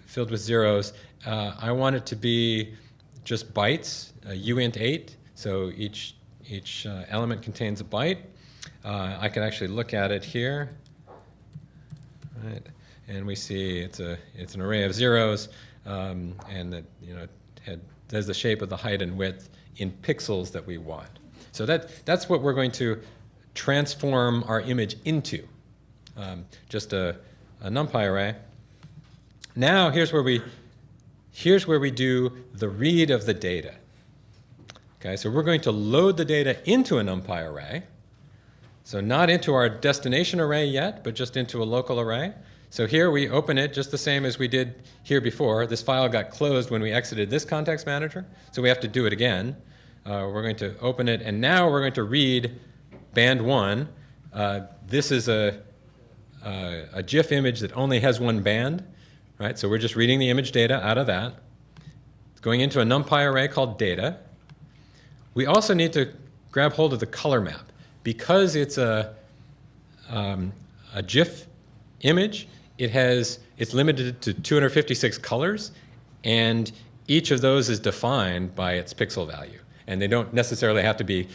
filled with zeros. I want it to be just bytes, uint 8. So each element contains a byte. I can actually look at it here, right? And we see it's an array of zeros, and that has the shape of the height and width in pixels that we want. So that's what we're going to transform our image into, just a NumPy array. Now here's where we do the read of the data. Okay, so we're going to load the data into a NumPy array. So not into our destination array yet, but just into a local array. So here we open it just the same as we did here before. This file got closed when we exited this context manager, so we have to do it again. We're going to open it, and now we're going to read band 1. This is a GIF image that only has one band, right? So we're just reading the image data out of that. It's going into a NumPy array called data. We also need to grab hold of the color map. Because it's a GIF image, it's limited to 256 colors, and each of those is defined by its pixel value. And they don't necessarily have to be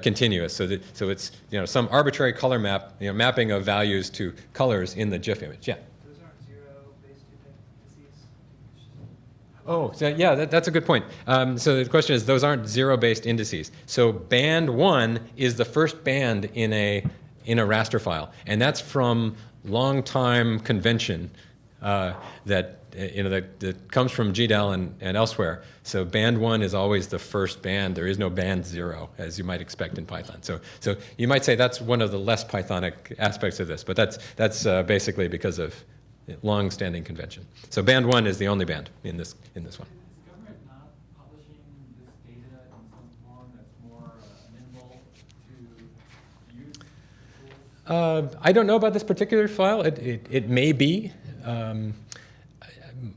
continuous. So it's some arbitrary color map, mapping of values to colors in the GIF image. Yeah. Those aren't zero-based indices? Oh, so yeah, that's a good point. So the question is, those aren't zero-based indices. So band 1 is the first band in a raster file, and that's from long-time convention that comes from Jordahl and elsewhere. So band 1 is always the first band. There is no band 0, as you might expect in Python. So you might say that's one of the less Pythonic aspects of this, but that's basically because of long-standing convention. So band 1 is the only band in this one. Is the government not publishing this data in some form that's more amenable to use tools? I don't know about this particular file. It may be.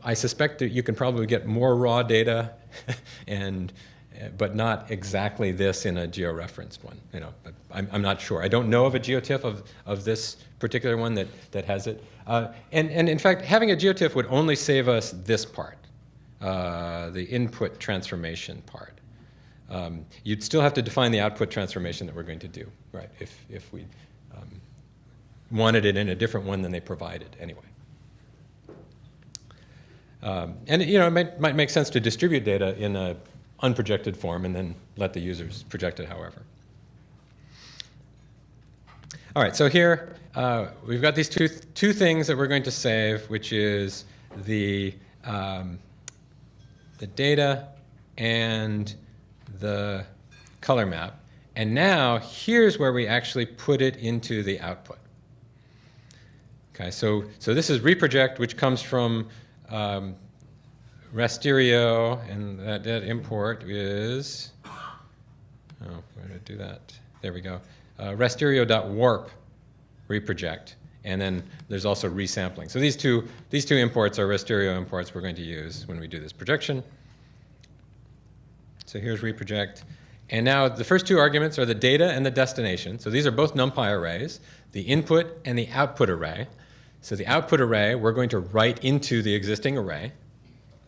I suspect that you can probably get more raw data, but not exactly this in a georeferenced one. I'm not sure. I don't know of a geotiff of this particular one that has it. And in fact, having a geotiff would only save us this part, the input transformation part. You'd still have to define the output transformation that we're going to do, right? If we wanted it in a different one than they provided anyway. And it might make sense to distribute data in an unprojected form and then let the users project it however. All right, so here we've got these two things that we're going to save, which is the data and the color map. And now here's where we actually put it into the output. Okay, so this is reproject, which comes from Rasterio, and that import is, where did I do that? There we go. Rasterio.warp reproject, and then there's also resampling. So these two imports are Rasterio imports we're going to use when we do this projection. So here's reproject. And now the first two arguments are the data and the destination. So these are both NumPy arrays, the input and the output array. So the output array, we're going to write into the existing array.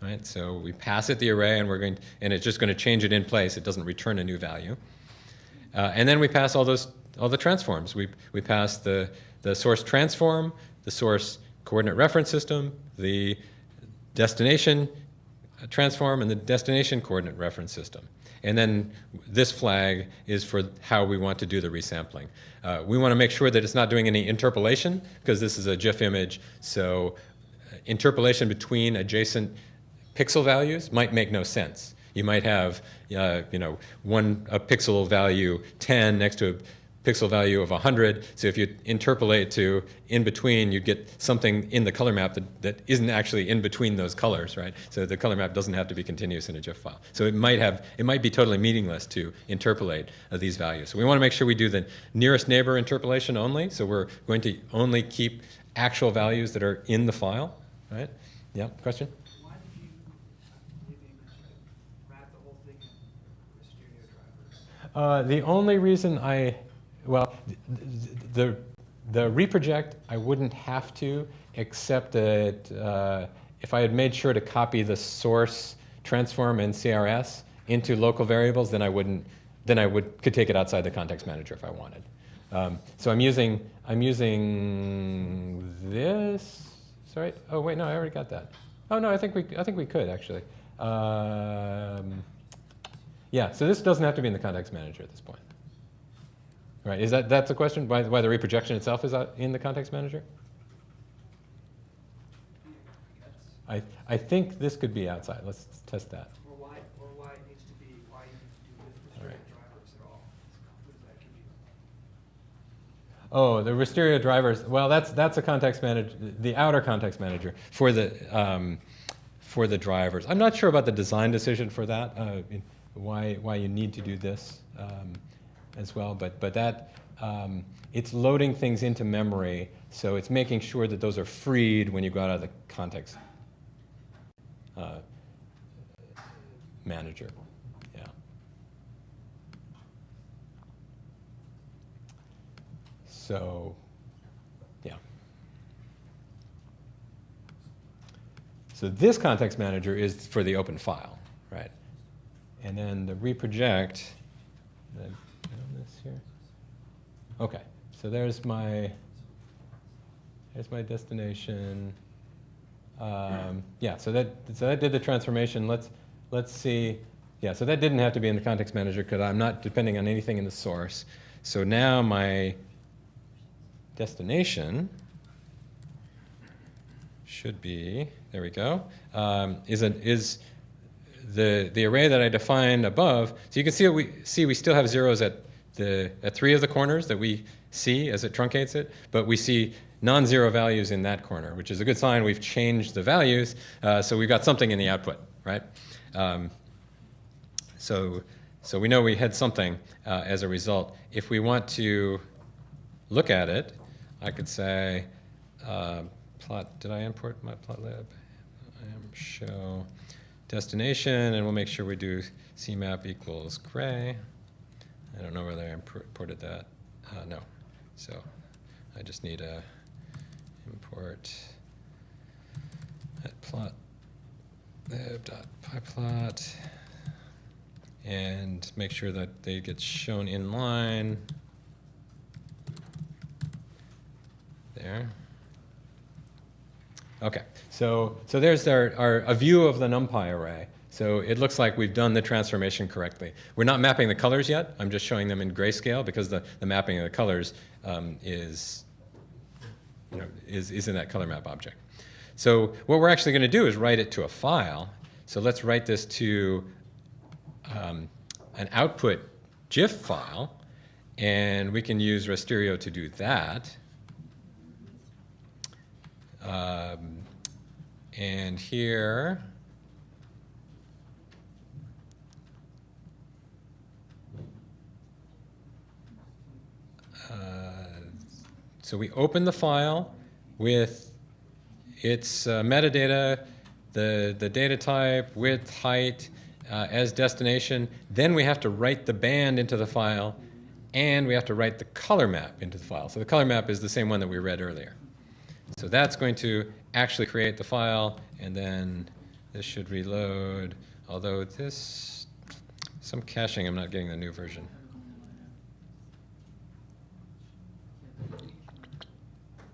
Right? So we pass it the array, and it's just going to change it in place. It doesn't return a new value. And then we pass all the transforms. We pass the source transform, the source coordinate reference system, the destination transform, and the destination coordinate reference system. And then this flag is for how we want to do the resampling. We want to make sure that it's not doing any interpolation, because this is a GIF image. So interpolation between adjacent pixel values might make no sense. You might have, a pixel value 10 next to a pixel value of 100. So if you interpolate to in between, you get something in the color map that isn't actually in between those colors, right? So the color map doesn't have to be continuous in a GIF file. So it might be totally meaningless to interpolate these values. So we want to make sure we do the nearest neighbor interpolation only. So we're going to only keep actual values that are in the file, right? Yeah, question? Why did you, I believe you mentioned, wrap the whole thing in Wisteria drivers? The only reason the reproject, I wouldn't have to, except that if I had made sure to copy the source transform in CRS into local variables, then could take it outside the context manager if I wanted. So I'm using this. Sorry. Oh wait, no, I already got that. Oh no, I think we could actually. Yeah. So this doesn't have to be in the context manager at this point. Right, that's the question? Why the reprojection itself is in the context manager? I think this could be outside. Let's test that. Or why it needs to be, why you need to do with All Wisteria right. drivers at all? What does that give you? Oh, the Wisteria drivers. Well, that's a context manager, the outer context manager for the drivers. I'm not sure about the design decision for that. Why you need to do this as well, but that it's loading things into memory, so it's making sure that those are freed when you go out of the context manager. Yeah. So, yeah. So this context manager is for the open file, right? And then the reproject. Did I put on this here? Okay. So there's my destination. Yeah. So that did the transformation. Let's see. Yeah. So that didn't have to be in the context manager because I'm not depending on anything in the source. So now my destination should be, there we go, is the array that I defined above. So you can see we still have zeros at 3 of the corners that we see as it truncates it, but we see non-zero values in that corner, which is a good sign. We've changed the values, so we've got something in the output, right? So we know we had something as a result. If we want to look at it, I could say plot. Did I import matplotlib? Show destination, and we'll make sure we do CMap equals gray. I don't know whether I imported that. No. So I just need a import matplotlib.pyplot and make sure that they get shown in line. There. Okay, so there's a view of the NumPy array. So it looks like we've done the transformation correctly. We're not mapping the colors yet. I'm just showing them in grayscale because the mapping of the colors is in that color map object. So what we're actually going to do is write it to a file. So let's write this to an output GIF file, and we can use Rasterio to do that. And here, so we open the file with its metadata, the data type, width, height, as destination. Then we have to write the band into the file, and we have to write the color map into the file. So the color map is the same one that we read earlier. So that's going to actually create the file, and then this should reload. Although some caching, I'm not getting the new version.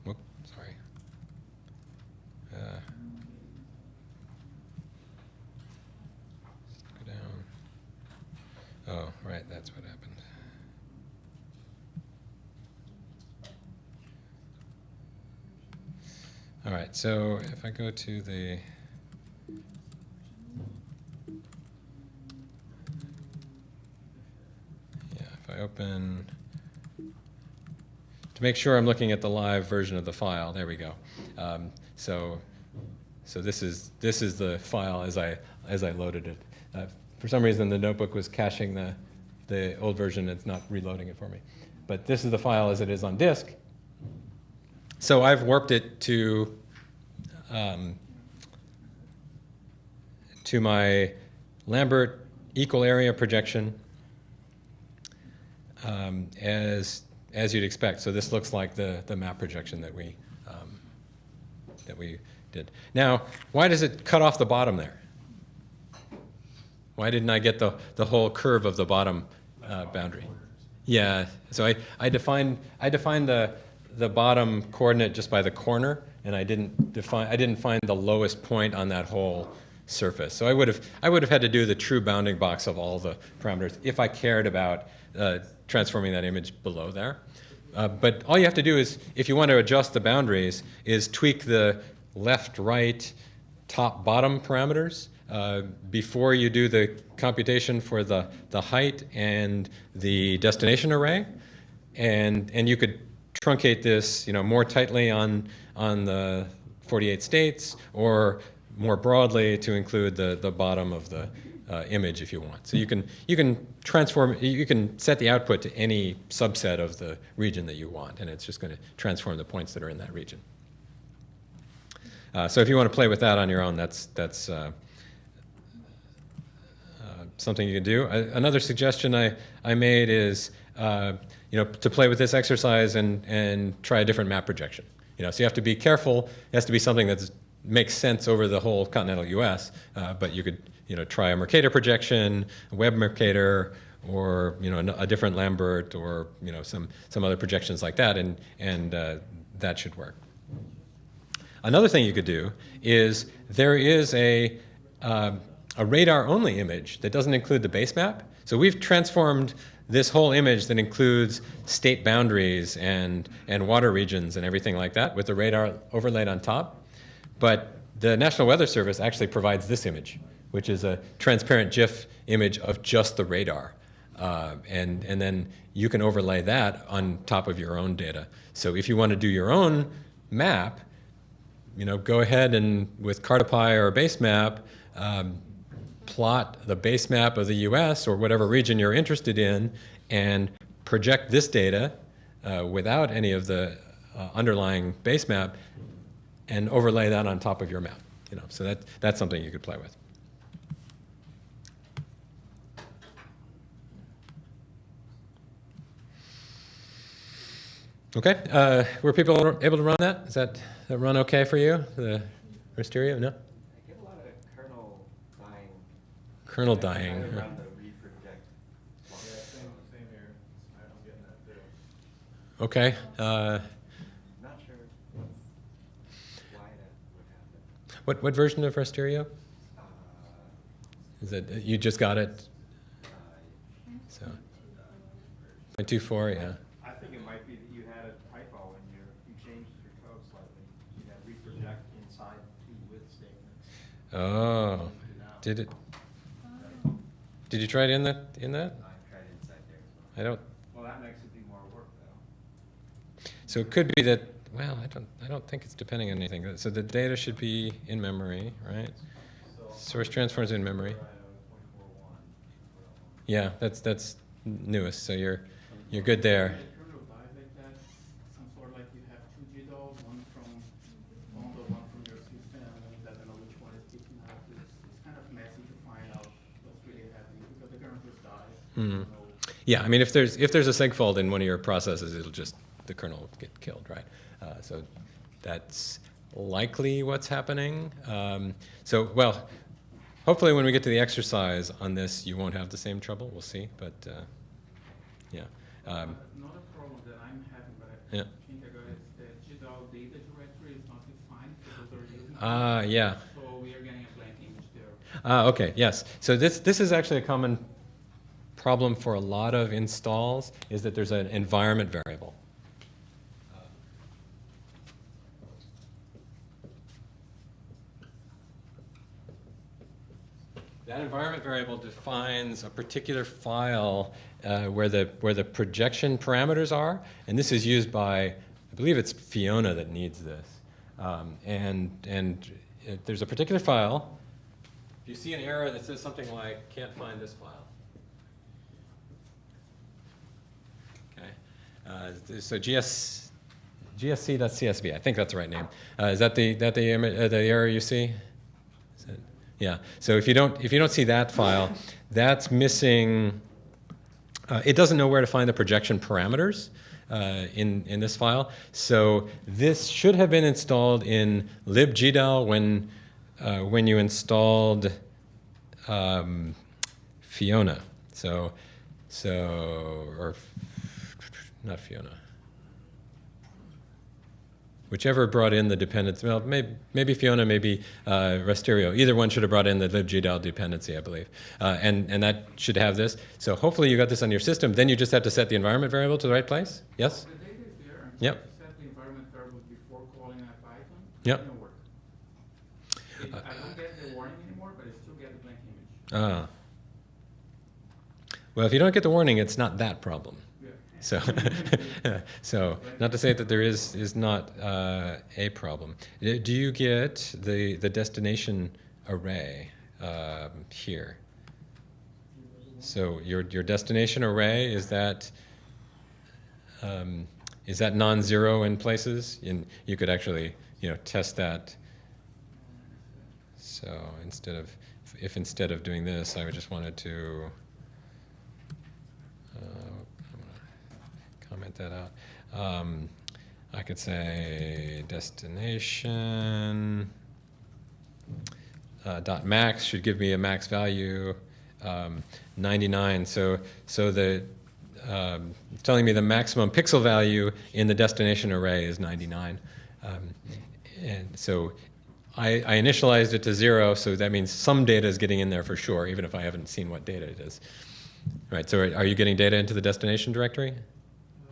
Whoop, sorry. Go down. Oh, right, that's what happened. All right, so if I go to the open, to make sure I'm looking at the live version of the file. There we go. So this is the file as I loaded it. For some reason, the notebook was caching the old version. It's not reloading it for me. But this is the file as it is on disk. So I've warped it to my Lambert equal area projection as you'd expect. So this looks like the map projection that we did. Now, why does it cut off the bottom there? Why didn't I get the whole curve of the bottom boundary? Yeah, so I defined the bottom coordinate just by the corner, and I didn't find the lowest point on that whole surface. So I would have had to do the true bounding box of all the parameters if I cared about transforming that image below there. But all you have to do is, if you want to adjust the boundaries, is tweak the left, right, top, bottom parameters before you do the computation for the height and the destination array. And you could truncate this, more tightly on the 48 states, or more broadly to include the bottom of the image if you want. So you can set the output to any subset of the region that you want, and it's just going to transform the points that are in that region. So if you want to play with that on your own, that's something you can do. Another suggestion I made is to play with this exercise and try a different map projection. So you have to be careful. It has to be something that makes sense over the whole continental U.S. But you could try a Mercator projection, a Web Mercator, or a different Lambert, or some other projections like that, and that should work. Another thing you could do is there is a radar-only image that doesn't include the base map. So we've transformed this whole image that includes state boundaries and water regions and everything like that with the radar overlaid on top. But the National Weather Service actually provides this image, which is a transparent GIF image of just the radar. And then you can overlay that on top of your own data. So if you want to do your own map, go ahead and with Cartopy or base map, plot the base map of the US or whatever region you're interested in and project this data without any of the underlying base map and overlay that on top of your map. So that's something you could play with. Okay, were people able to run that? Is that run okay for you, the Rasterio? No? I get a lot of kernel dying. Kernel dying. I run the reproject. Yeah, same here. I'm getting that too. Okay. Not sure why that would happen. What version of Rasterio? Is it you just got it? So 0.24, yeah. I think it might be that you had a typo and you changed your code slightly. You had reproject inside two with statements. Oh, did it? Did you try it in that? I tried it inside there as well. I don't. Well, that makes it do more work though. So it could be that. Well, I don't think it's depending on anything. So the data should be in memory, right? Source transforms in memory. Yeah, that's newest. So you're good there. Kernel died like that, some sort like you have two GDAL, one from Mondo, one from your system, and you doesn't know which one is kicking out. It's kind of messy to find out what's really happening because the kernel just died. Mhm. So Yeah, I mean, if there's a segfault in one of your processes, the kernel will get killed, right? So that's likely what's happening. Well, hopefully when we get to the exercise on this, you won't have the same trouble. We'll see, but yeah. not a problem that I'm having, but I Yeah. think I got it. The GDAL data directory is not defined for those who are using it. Yeah. So we are getting a blank image there. Okay, yes. So this is actually a common problem for a lot of installs, is that there's an environment variable. That environment variable defines a particular file where the projection parameters are, and this is used by, I believe it's Fiona that needs this. There's a particular file. If you see an error that says something like "can't find this file," okay. So gsc.csv, I think that's the right name. Is that the error you see? Yeah. So if you don't see that file, that's missing. It doesn't know where to find the projection parameters in this file. So this should have been installed in libgdal when you installed Fiona. Or not Fiona. Whichever brought in the dependency, well, maybe Fiona, maybe Rasterio. Either one should have brought in the libgdal dependency, I believe. And that should have this. So hopefully you got this on your system. Then you just have to set the environment variable to the right place. Yes? The data is there. And Yep. you set the environment variable before calling a Python. Yep. It doesn't work. I don't get the warning anymore, but I still get the blank image. Well, if you don't get the warning, it's not that problem. Yeah. So not to say that there is not a problem. Do you get the destination array here? So your destination array, is that non-zero in places? And you could actually test that. So instead of doing this, I just wanted to comment that out. I could say destination dot max should give me a max value 99. So the telling me the maximum pixel value in the destination array is 99. And so I initialized it to 0, so that means some data is getting in there for sure, even if I haven't seen what data it is. Right, so are you getting data into the destination directory?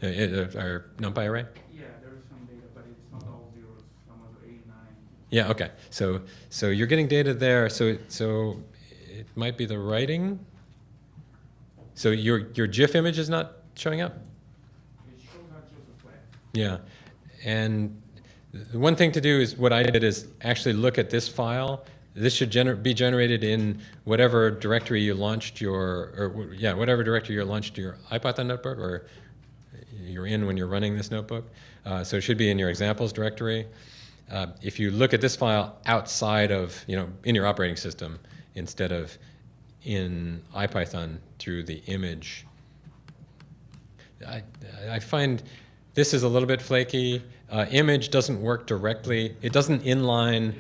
Or NumPy array? Yeah, there is some data, but it's not all zeros. Some are 89. Yeah, okay. So you're getting data there, so it might be the writing. So your GIF image is not showing up? It shows up just a flag. Yeah, and the one thing to do is what I did is actually look at this file. This should be generated in whatever directory you launched whatever directory you launched your IPython notebook, or you're in when you're running this notebook. So it should be in your examples directory. If you look at this file outside of, in your operating system, instead of in IPython through the image, I find this is a little bit flaky. Image doesn't work directly. It doesn't inline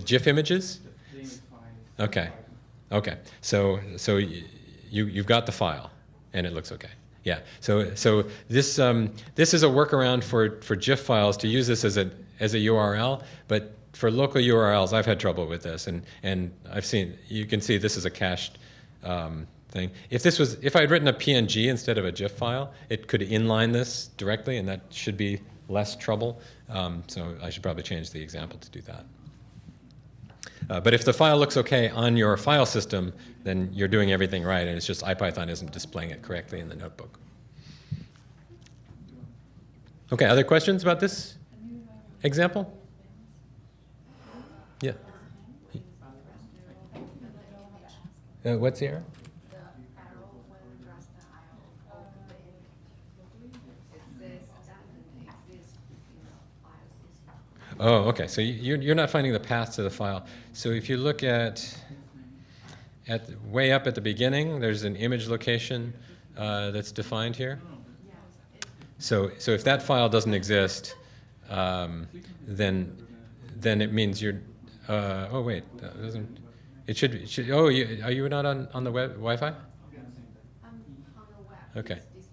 GIF images. The thing is fine. Okay. Okay. So you've got the file, and it looks okay. Yeah. So this is a workaround for GIF files to use this as a URL, but for local URLs, I've had trouble with this, and you can see this is a cached thing. If I had written a PNG instead of a GIF file, it could inline this directly, and that should be less trouble. So I should probably change the example to do that. But if the file looks okay on your file system, then you're doing everything right, and it's just IPython isn't displaying it correctly in the notebook. Okay, other questions about this example? Yeah. What's the error? Oh, okay. So you're not finding the path to the file. So if you look at way up at the beginning, there's an image location that's defined here. So if that file doesn't exist, then it means you're. Oh wait, that doesn't. It should. Are you not on the Wi-Fi? On the web. Okay. It's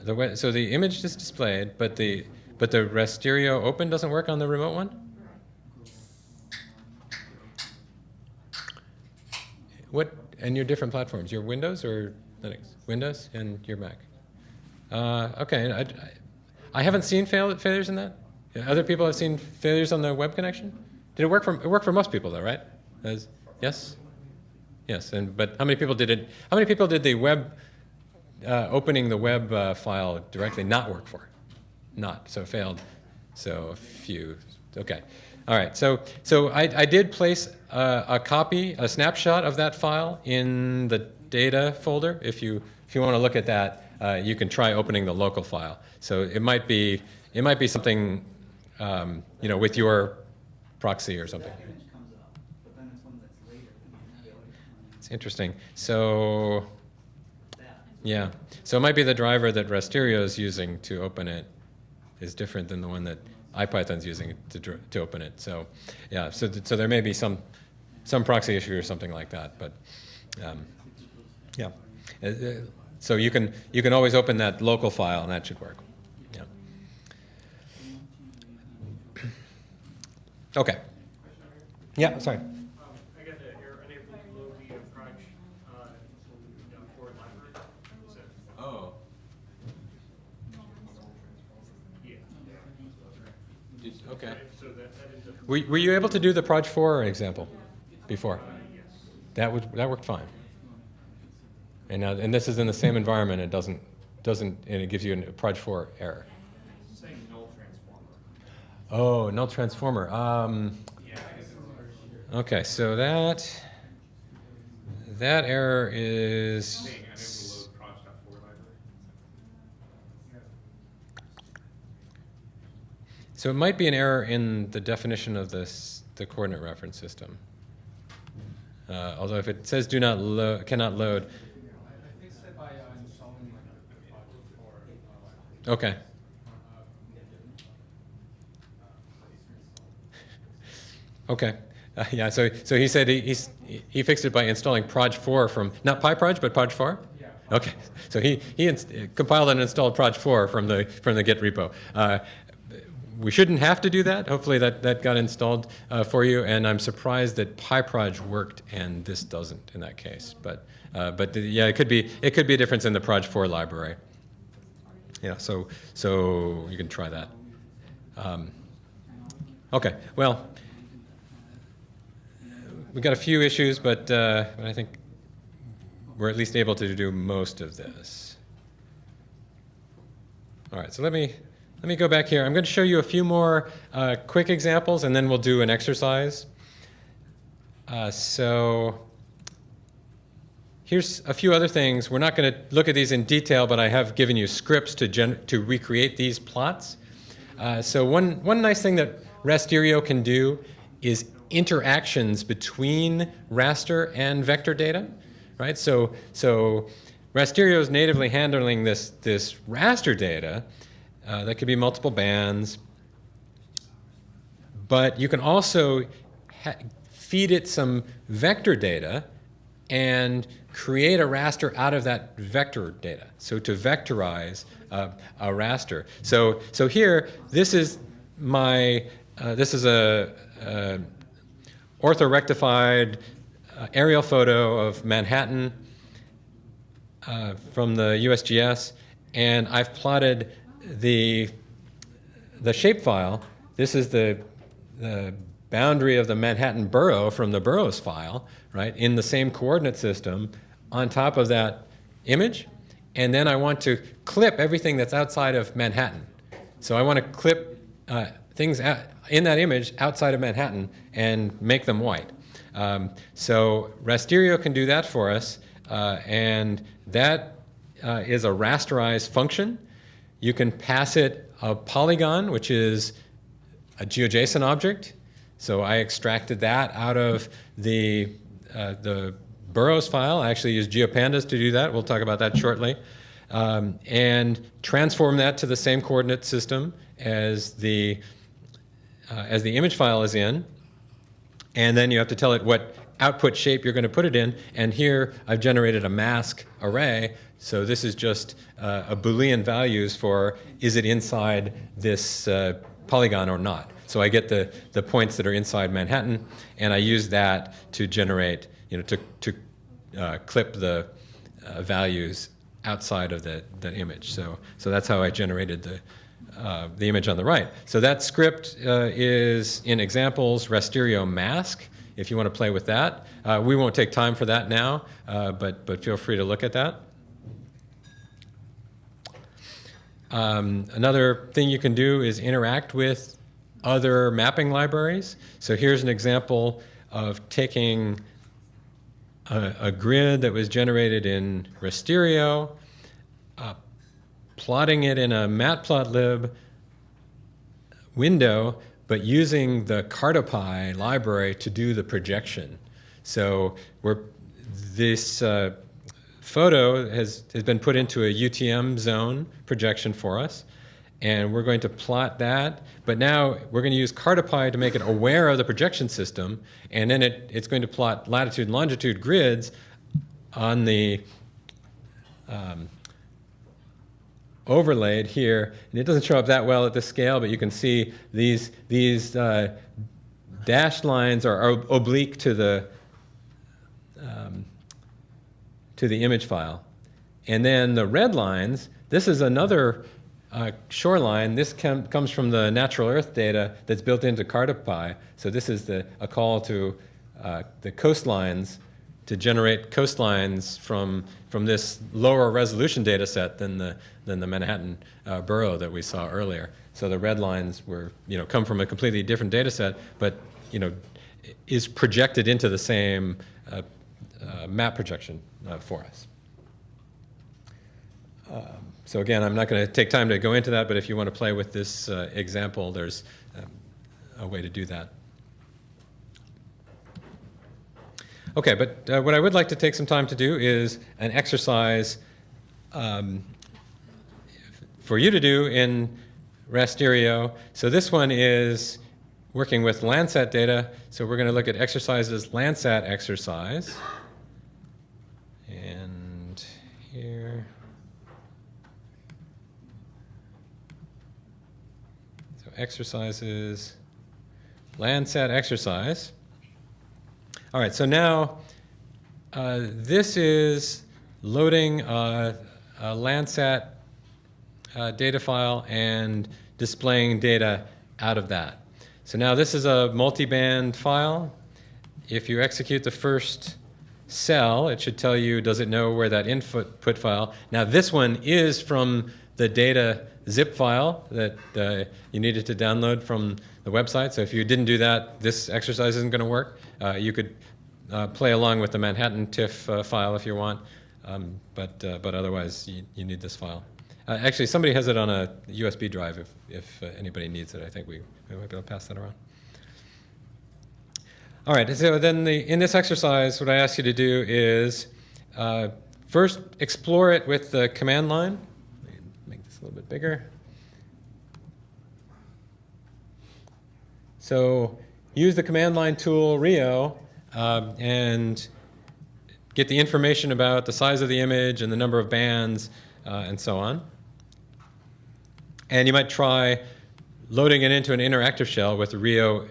displayed. So the image is displayed, but the Rasterio open doesn't work on the remote one? What, and your different platforms, your Windows or Linux? Windows and your Mac. Okay, I haven't seen failures in that. Other people have seen failures on the web connection? Did it work for most people though, right? Yes? Yes, but how many people did it? How many people did the web opening the web file directly not work for? Not, so it failed. So a few. Okay. All right. So I did place a snapshot of that file in the data folder. If you want to look at that, you can try opening the local file. So it might be something with your proxy or something. That image comes up, but then it's one that's later. It's interesting. So That. yeah. So it might be the driver that Rasterio is using to open it is different than the one that IPython's using to open it. So yeah. So there may be some proxy issue or something like that. But yeah. So you can always open that local file and that should work. Yeah. Okay. Yeah. Sorry. I got the error unable to load the approach forward library. Is that? Oh. Yeah. Okay. So that ends up. Were you able to do the Proj 4 example before? Yes. That worked fine. And this is in the same environment. It doesn't and it gives you a Proj 4 error. It's saying null transformer. Oh, null transformer. Okay, so that error is. Saying unable to load proj.4 library. So it might be an error in the definition of the coordinate reference system. Although if it says cannot load. I fixed it by installing like a project for Okay. Okay. Yeah. So he said he fixed it by installing Proj 4 from not PyProj but Proj 4. Yeah. Okay. So he compiled and installed Proj 4 from the Git repo. We shouldn't have to do that. Hopefully that got installed for you. And I'm surprised that PyProj worked and this doesn't in that case. But yeah, it could be a difference in the Proj 4 library. Yeah. So you can try that. Okay. Well, we've got a few issues, but I think we're at least able to do most of this. All right. So let me go back here. I'm going to show you a few more quick examples, and then we'll do an exercise. So here's a few other things. We're not going to look at these in detail, but I have given you scripts to recreate these plots. So one nice thing that Rasterio can do is interactions between raster and vector data, right? So Rasterio is natively handling this raster data. That could be multiple bands, but you can also feed it some vector data and create a raster out of that vector data. So to vectorize a raster. So here, this is a orthorectified aerial photo of Manhattan from the USGS, and I've plotted the shapefile. This is the boundary of the Manhattan borough from the boroughs file, right, in the same coordinate system on top of that image. And then I want to clip everything that's outside of Manhattan. So I want to clip things in that image outside of Manhattan and make them white. So Rasterio can do that for us, and that is a rasterized function. You can pass it a polygon, which is a GeoJSON object. So I extracted that out of the boroughs file. I actually used GeoPandas to do that. We'll talk about that shortly. And transform that to the same coordinate system as the image file is in. And then you have to tell it what output shape you're going to put it in. And here I've generated a mask array. So this is just a Boolean values for is it inside this polygon or not. So I get the points that are inside Manhattan, and I use that to generate, to clip the values outside of the image. So that's how I generated the image on the right. So that script is in examples Rasterio mask. if you want to play with that. We won't take time for that now, but feel free to look at that. Another thing you can do is interact with other mapping libraries. So here's an example of taking a grid that was generated in Rasterio, plotting it in a matplotlib window, but using the CartoPy library to do the projection. So this photo has been put into a UTM zone projection for us, and we're going to plot that, but now we're going to use CartoPy to make it aware of the projection system, and then it's going to plot latitude and longitude grids on the overlaid here. And it doesn't show up that well at this scale, but you can see these dashed lines are oblique to the image file. And then the red lines, this is another shoreline. This comes from the natural earth data that's built into CartoPy. So this is a call to the coastlines to generate coastlines from this lower resolution data set than the Manhattan borough that we saw earlier. So the red lines come from a completely different data set, but is projected into the same map projection for us. So again, I'm not going to take time to go into that, but if you want to play with this example, there's a way to do that. Okay, but what I would like to take some time to do is an exercise for you to do in Rasterio. So this one is working with Landsat data. So we're going to look at exercises, Landsat exercise. And here. So exercises, Landsat exercise. All right, so now this is loading a Landsat data file and displaying data out of that. So now this is a multi-band file. If you execute the first cell, it should tell you, does it know where that input file. Now this one is from the data zip file that you needed to download from the website. So if you didn't do that, this exercise isn't going to work. You could play along with the Manhattan TIFF file if you want, but otherwise you need this file. Actually, somebody has it on a USB drive if anybody needs it. I think we might be able to pass that around. All right, so then in this exercise, what I ask you to do is first explore it with the command line. Let me make this a little bit bigger. So use the command line tool Rio and get the information about the size of the image and the number of bands and so on. And you might try loading it into an interactive shell with Rio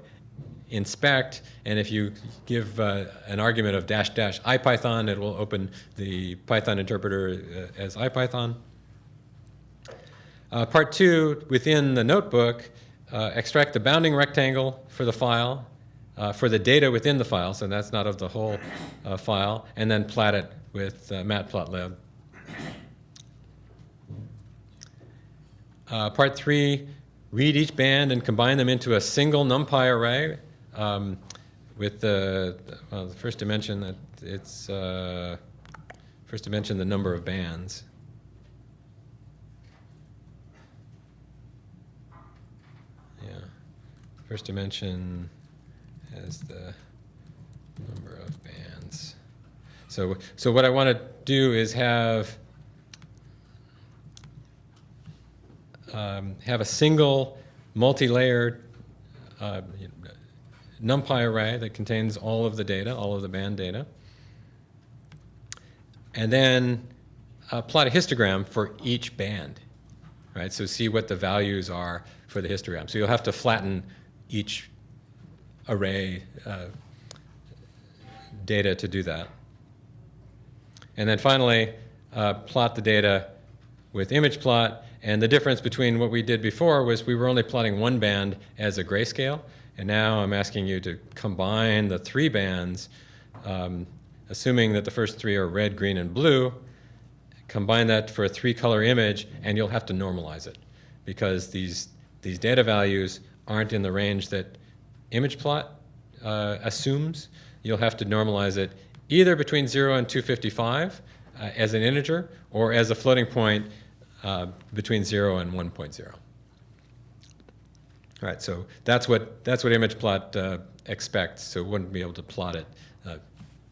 inspect, and if you give an argument of -- IPython, it will open the Python interpreter as IPython. Part 2, within the notebook, extract the bounding rectangle for the file, for the data within the file, so that's not of the whole file, and then plot it with matplotlib. Part 3, read each band and combine them into a single NumPy array with the first dimension. That it's first dimension the number of bands. Yeah, first dimension has the number of bands. So what I want to do is have a single multi-layered NumPy array that contains all of the data, all of the band data, and then plot a histogram for each band, right? So see what the values are for the histogram. So you'll have to flatten each array data to do that. And then finally, plot the data with image plot. And the difference between what we did before was we were only plotting one band as a grayscale, And now I'm asking you to combine the three bands, assuming that the first three are red, green, and blue. Combine that for a three-color image, and you'll have to normalize it because these data values aren't in the range that ImagePlot assumes. You'll have to normalize it either between 0 and 255 as an integer, or as a floating point between 0 and 1.0. All right, so that's what ImagePlot expects. So it wouldn't be able to plot it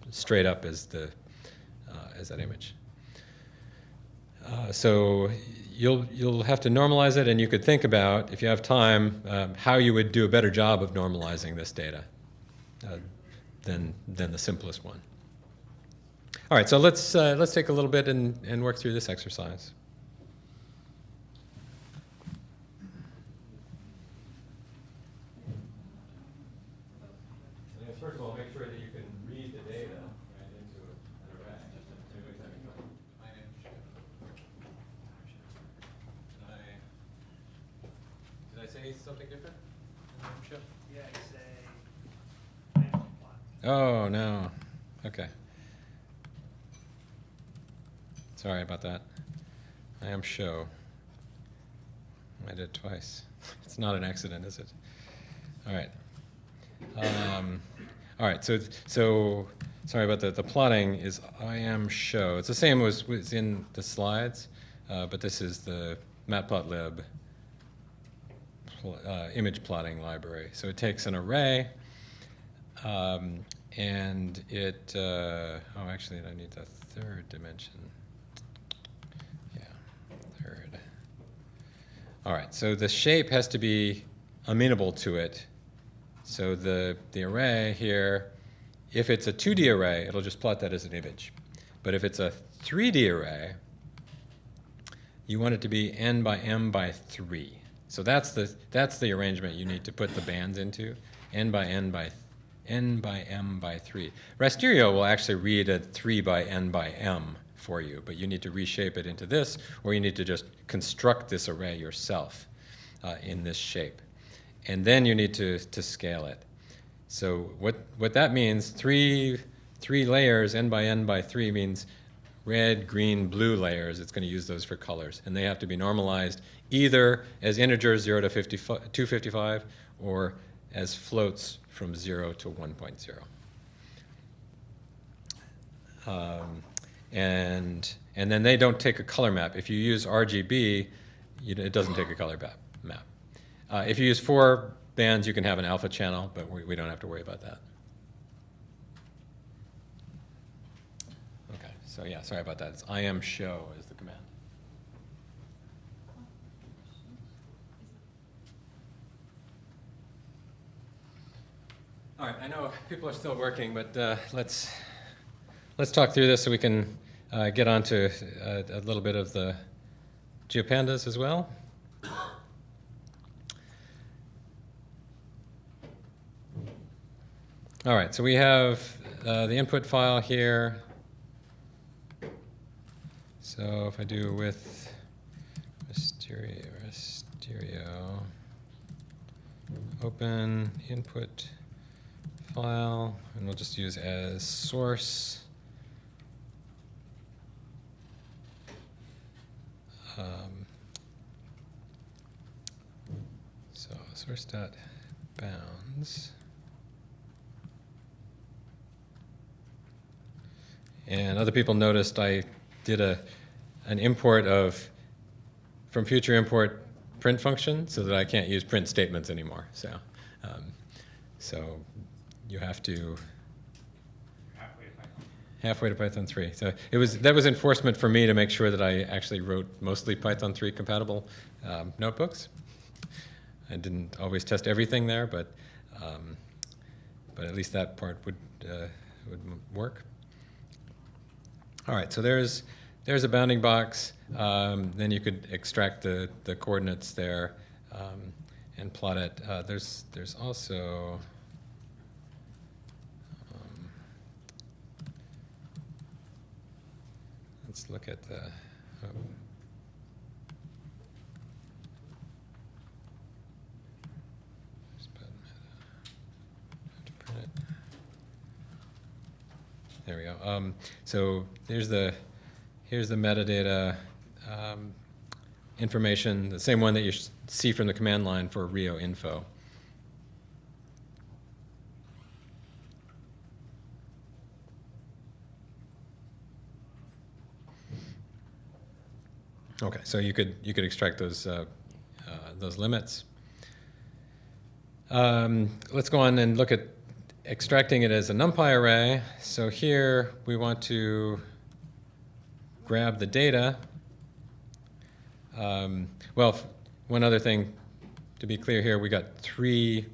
straight up as that image. So you'll have to normalize it, and you could think about, if you have time, how you would do a better job of normalizing this data than the simplest one. All right, so let's take a little bit and work through this exercise. First of all, make sure that you can read the data into an array. Did I say something different? Yeah, you say random plot. Oh, no. Okay. Sorry about that. I am show. I did it twice. It's not an accident, is it? All right. All right, so sorry about the plotting is I am show. It's the same as was in the slides, but this is the matplotlib image plotting library. So it takes an array, and it, oh, actually, I need the third dimension. Yeah, third. All right, so the shape has to be amenable to it. So the array here, if it's a 2D array, it'll just plot that as an image. But if it's a 3D array, you want it to be n by m by 3. So that's the arrangement you need to put the bands into, n by m by 3. Rasterio will actually read a 3 by n by m for you, but you need to reshape it into this, or you need to just construct this array yourself in this shape. And then you need to scale it. So what that means, three layers, n by 3, means red, green, blue layers. It's going to use those for colors. And they have to be normalized either as integers 0 to 255 or as floats from 0 to 1.0. And then they don't take a color map. If you use RGB, it doesn't take a color map. If you use 4 bands, you can have an alpha channel, but we don't have to worry about that. Okay, so yeah, sorry about that. It's imshow is the command. All right, I know people are still working, but let's talk through this so we can get on to a little bit of the GeoPandas as well. All right, so we have the input file here. So if I do with Rasterio, open input file, and we'll just use as source. So source.bounds. And other people noticed I did an import from future import print function so that I can't use print statements anymore. So you have to halfway to Python 3. So that was enforcement for me to make sure that I actually wrote mostly Python 3 compatible notebooks. I didn't always test everything there, but at least that part would work. All right, so there's a bounding box. Then you could extract the coordinates there and plot it. There's also let's look at the. There we go. So here's the metadata information, the same one that you see from the command line for Rio info. Okay, so you could extract those limits. Let's go on and look at extracting it as a NumPy array. So here we want to grab the data. Well, one other thing to be clear here, we got 3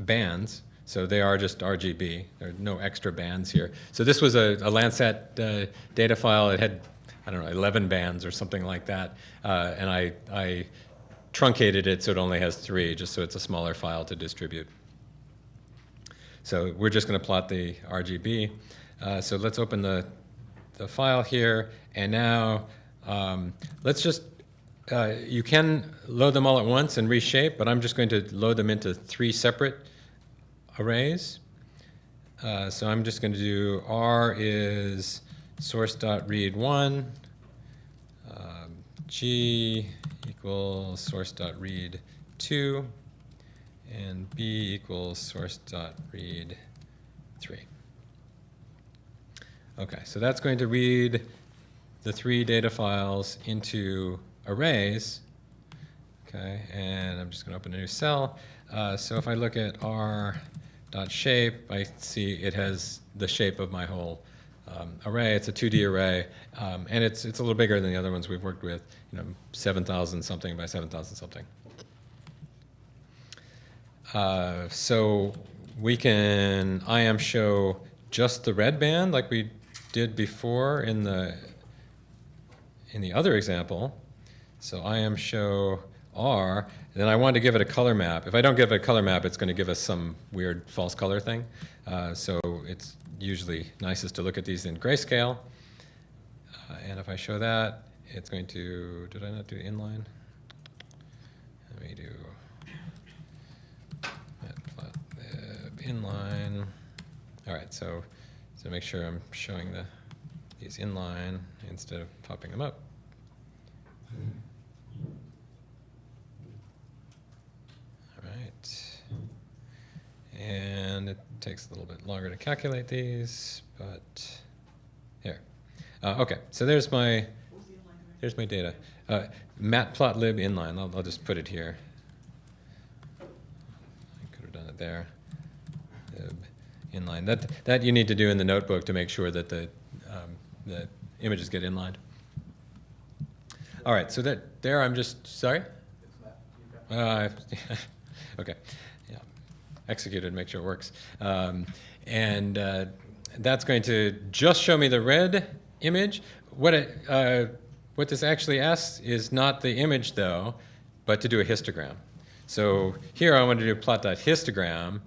bands. So they are just RGB. There are no extra bands here. So this was a Landsat data file. It had, I don't know, 11 bands or something like that. And I truncated it so it only has 3, just so it's a smaller file to distribute. So we're just going to plot the RGB. So let's open the file here. And now let's just, you can load them all at once and reshape, but I'm just going to load them into 3 separate arrays. So I'm just going to do R is source.read1, G equals source.read2, and B equals source.read3. Okay, so that's going to read the 3 data files into arrays. Okay, and I'm just going to open a new cell. So if I look at r.shape, I see it has the shape of my whole array. It's a 2D array, and it's a little bigger than the other ones we've worked with. 7,000 something by 7,000 something. So we can IM show just the red band like we did before in the other example. So IM show R, and then I want to give it a color map. If I don't give it a color map, it's going to give us some weird false color thing. So it's usually nicest to look at these in grayscale. And if I show that, it's going to, did I not do inline? Let me do matplotlib inline. All right, so make sure I'm showing these inline instead of popping them up. All right. And it takes a little bit longer to calculate these, but here. Okay, so there's my data. Matplotlib inline. I'll just put it here. I could have done it there. Inline. That you need to do in the notebook to make sure that the images get inlined. All right, so there I'm just, sorry? Okay, yeah, executed, make sure it works. And that's going to just show me the red image. What this actually asks is not the image though, but to do a histogram. So here I want to do plot.histogram.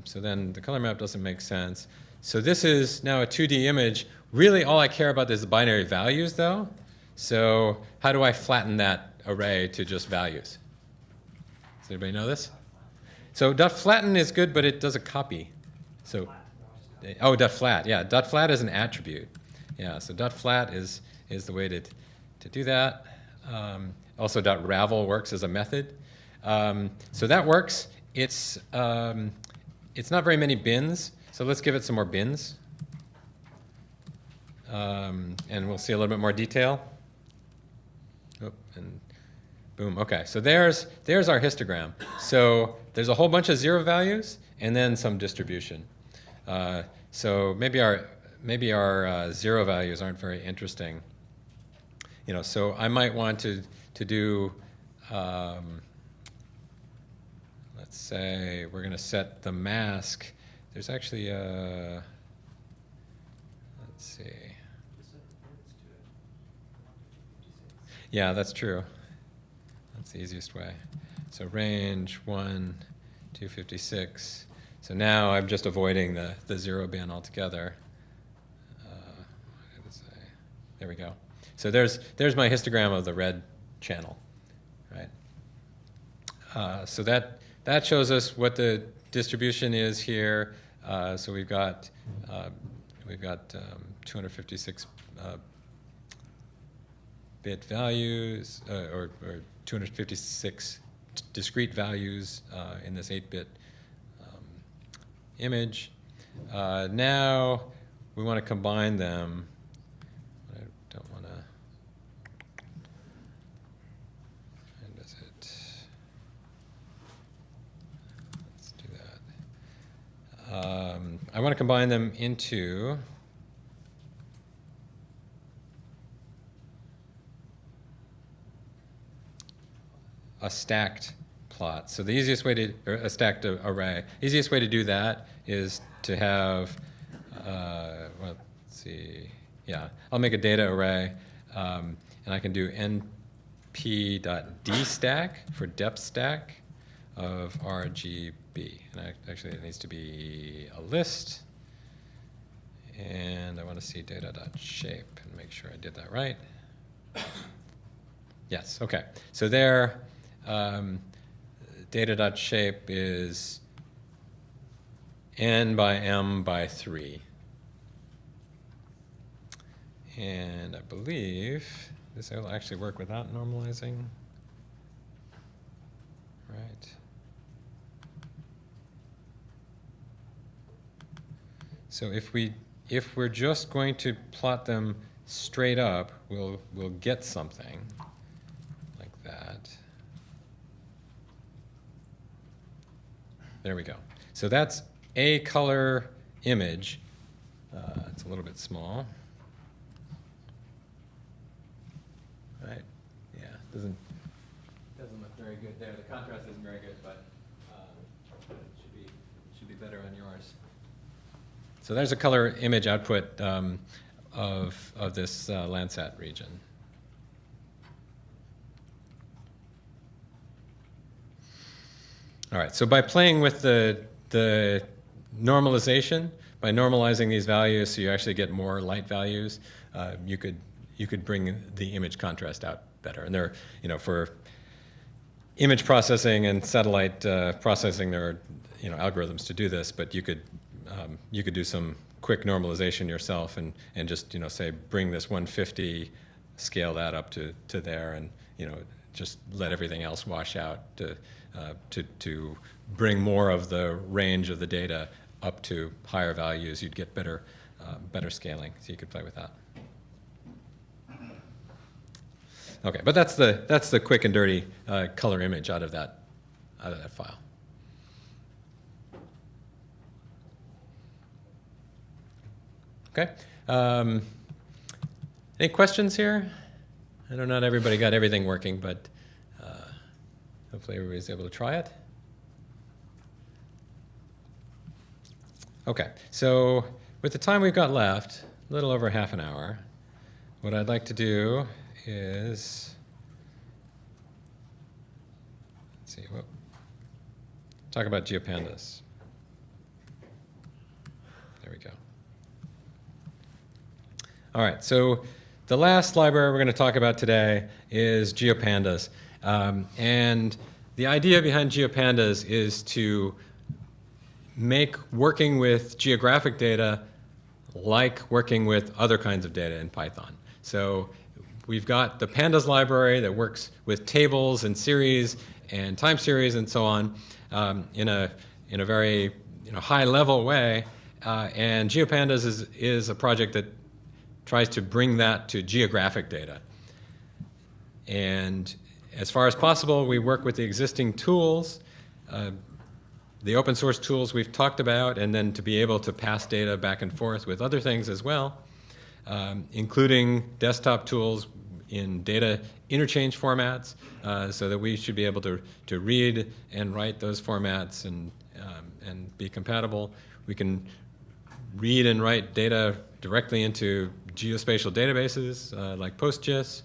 So then the color map doesn't make sense. So this is now a 2D image. Really all I care about is the binary values though. So how do I flatten that array to just values? Does anybody know this? So .flatten is good, but it does a copy. So, .flat, yeah, .flat is an attribute. Yeah, so .flat is the way to do that. Also .ravel works as a method. So that works. It's not very many bins, so let's give it some more bins. And we'll see a little bit more detail. Oh, and boom, okay, so there's our histogram. So there's a whole bunch of 0 values and then some distribution. So maybe our 0 values aren't very interesting. So I might want to do, let's say we're going to set the mask. There's actually a, let's see. Yeah, that's true. That's the easiest way. So range 1, 256. So now I'm just avoiding the 0 bin altogether. What did it say? There we go. So there's my histogram of the red channel, right? So that shows us what the distribution is here. So we've got we've got 256 bit values, or 256 discrete values in this 8-bit image. Now we want to combine them. I don't want to. And is it? Let's do that. I want to combine them into a stacked plot. So the easiest way to, or a stacked array, easiest way to do that is to have, well, let's see, yeah, I'll make a data array, and I can do np.dstack for depth stack of RGB. And actually it needs to be a list, and I want to see data.shape and make sure I did that right. Yes, okay. So there, data.shape is n by m by 3. And I believe this will actually work without normalizing. Right. So if we're just going to plot them straight up, we'll get something like that. There we go. So that's a color image. It's a little bit small. Right? Yeah, doesn't look very good there. The contrast isn't very good, but it should be better on yours. So there's a color image output of this Landsat region. All right, so by playing with the normalization, by normalizing these values so you actually get more light values, you could bring the image contrast out better. And there, for image processing and satellite processing, there are algorithms to do this, but you could do some quick normalization yourself and just say bring this 150, scale that up to there, and just let everything else wash out to bring more of the range of the data up to higher values. You'd get better scaling, so you could play with that. Okay, but that's the quick and dirty color image out of that file. Okay. Any questions here? I know not everybody got everything working, but hopefully everybody's able to try it. Okay, so with the time we've got left, a little over half an hour, what I'd like to do is, let's see, talk about GeoPandas. There we go. All right, so the last library we're going to talk about today is GeoPandas. And the idea behind GeoPandas is to make working with geographic data like working with other kinds of data in Python. So we've got the pandas library that works with tables and series and time series and so on in a very high level way. And GeoPandas is a project that tries to bring that to geographic data. And as far as possible, we work with the existing tools, the open source tools we've talked about, and then to be able to pass data back and forth with other things as well, including desktop tools in data interchange formats, so that we should be able to read and write those formats and be compatible. We can read and write data directly into geospatial databases like PostGIS.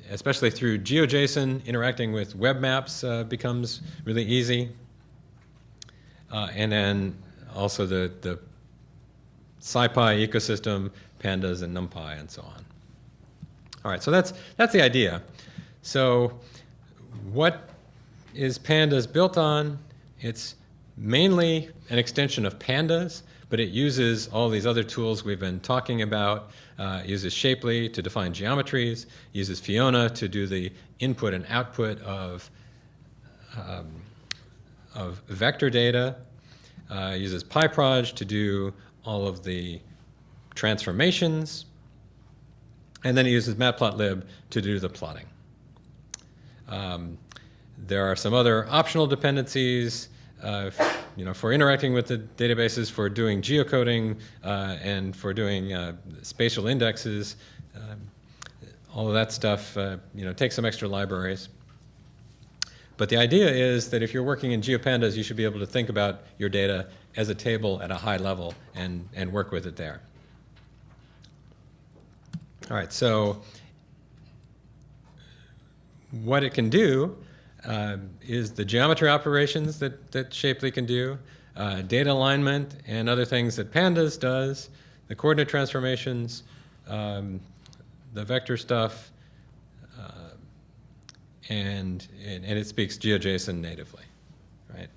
Especially through GeoJSON, interacting with web maps becomes really easy. And then also the SciPy ecosystem, pandas and NumPy and so on. All right, so that's the idea. So what is pandas built on? It's mainly an extension of pandas, but it uses all these other tools we've been talking about. It uses Shapely to define geometries, uses Fiona to do the input and output of vector data, uses PyProj to do all of the transformations, and then it uses Matplotlib to do the plotting. There are some other optional dependencies, for interacting with the databases, for doing geocoding, and for doing spatial indexes. All of that stuff, takes some extra libraries. But the idea is that if you're working in GeoPandas, you should be able to think about your data as a table at a high level and work with it there. All right, so what it can do is the geometry operations that Shapely can do, data alignment and other things that Pandas does, the coordinate transformations, the vector stuff, and it speaks GeoJSON natively, right?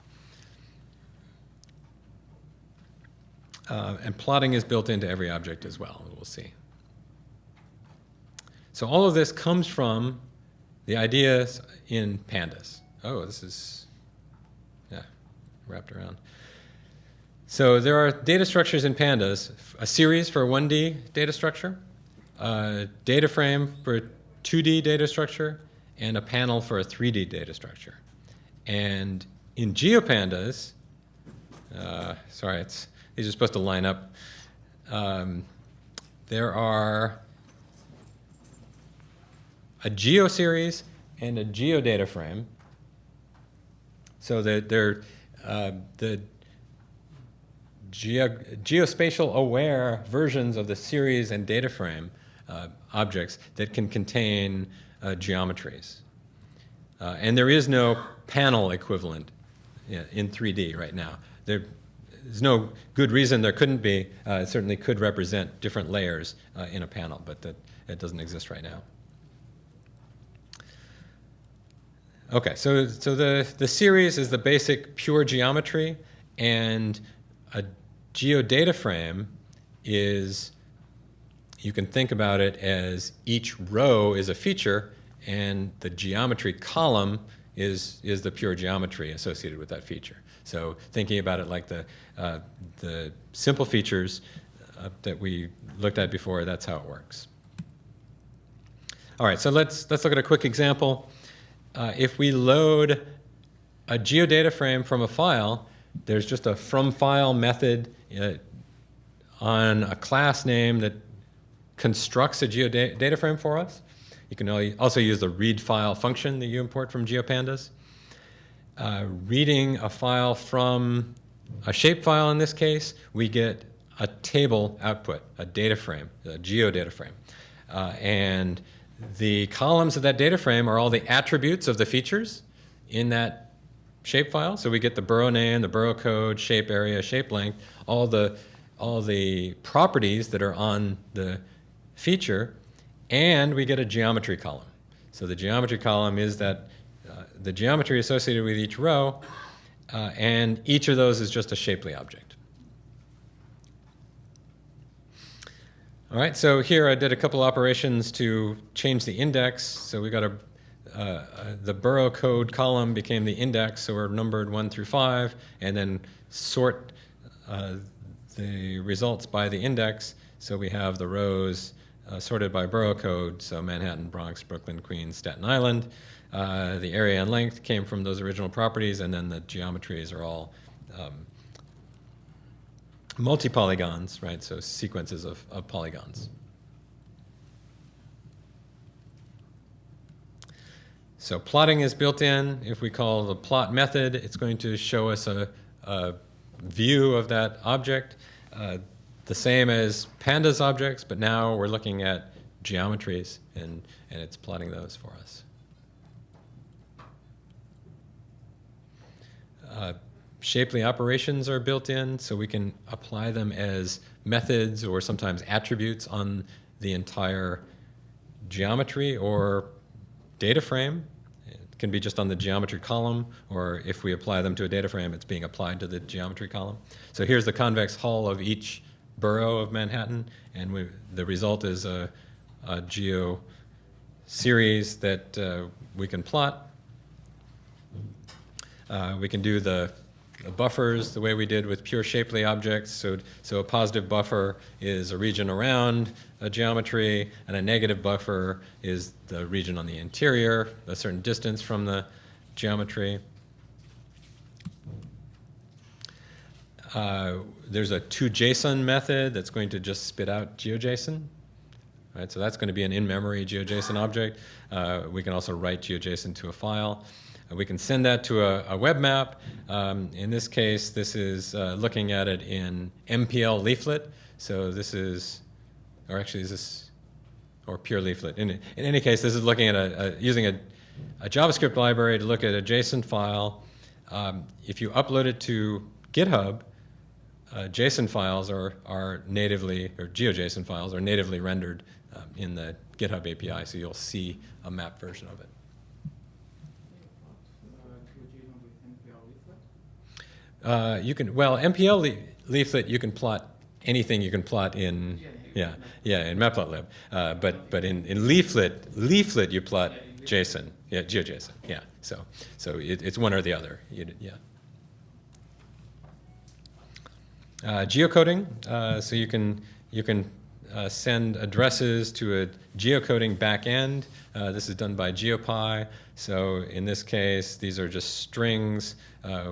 And plotting is built into every object as well, we'll see. So all of this comes from the ideas in Pandas. Oh, this is, wrapped around. So there are data structures in Pandas, a series for a 1D data structure, a data frame for a 2D data structure, and a panel for a 3D data structure. And in GeoPandas, these are supposed to line up. There are a geoseries and a geodata frame. So that they're the geospatial aware versions of the series and data frame objects that can contain geometries. And there is no panel equivalent in 3D right now. There's no good reason there couldn't be. It certainly could represent different layers in a panel, but that doesn't exist right now. Okay, so the series is the basic pure geometry, and a geodata frame is, you can think about it as each row is a feature, and the geometry column is the pure geometry associated with that feature. So thinking about it like the simple features that we looked at before, that's how it works. All right, so let's look at a quick example. If we load a geodata frame from a file, there's just a from file method on a class name that constructs a geodata frame for us. You can also use the read file function that you import from GeoPandas. Reading a file from a shapefile in this case, we get a table output, a data frame, a geodata frame. And the columns of that data frame are all the attributes of the features in that shapefile. So we get the burrow name, the burrow code, shape area, shape length, all the properties that are on the feature, and we get a geometry column. So the geometry column is that the geometry associated with each row, and each of those is just a Shapely object. All right, so here I did a couple operations to change the index. So we got the burrow code column became the index, so we're numbered 1 through 5, and then sort the results by the index. So we have the rows sorted by burrow code, so Manhattan, Bronx, Brooklyn, Queens, Staten Island. The area and length came from those original properties, and then the geometries are all multi-polygons, right? So sequences of polygons. So plotting is built in. If we call the plot method, it's going to show us a view of that object, the same as Pandas objects, but now we're looking at geometries, and it's plotting those for us. Shapely operations are built in, so we can apply them as methods or sometimes attributes on the entire geometry or data frame. It can be just on the geometry column, or if we apply them to a data frame, it's being applied to the geometry column. So here's the convex hull of each borough of Manhattan, and the result is a geo series that we can plot. We can do the buffers the way we did with pure shapely objects. So a positive buffer is a region around a geometry, and a negative buffer is the region on the interior, a certain distance from the geometry. There's a toJSON method that's going to just spit out GeoJSON. Right, so that's going to be an in-memory GeoJSON object. We can also write GeoJSON to a file. We can send that to a web map. In this case, this is looking at it in MPL leaflet. So this is, or actually is this, or pure leaflet. In any case, this is looking at using a JavaScript library to look at a JSON file. If you upload it to GitHub, JSON files are natively, or GeoJSON files are natively rendered in the GitHub API, so you'll see a map version of it. You can, well, MPL leaflet, you can plot anything you can plot in, in Matplotlib. But in leaflet you plot JSON, GeoJSON, So it's one or the other, Geocoding, so you can send addresses to a geocoding backend. This is done by SciPy. So in this case, these are just strings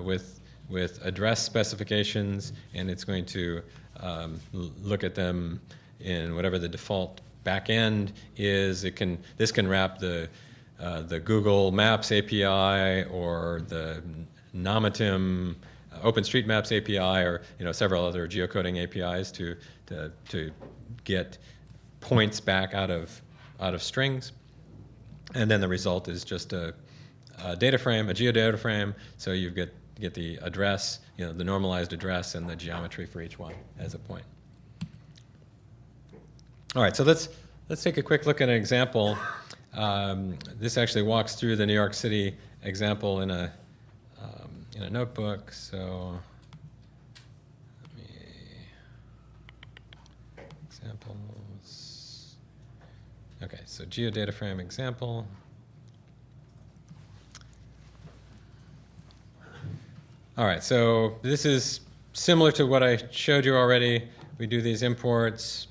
with address specifications, and it's going to look at them in whatever the default backend is. This can wrap the Google Maps API or the Nomatim OpenStreetMaps API, or several other geocoding APIs to get points back out of strings, and then the result is just a data frame, a geodata frame. So you get the address, the normalized address, and the geometry for each one as a point. All right, so let's take a quick look at an example. This actually walks through the New York City example in a notebook. So let me examples. Okay, so geodata frame example. All right, so this is similar to what I showed you already. We do these imports.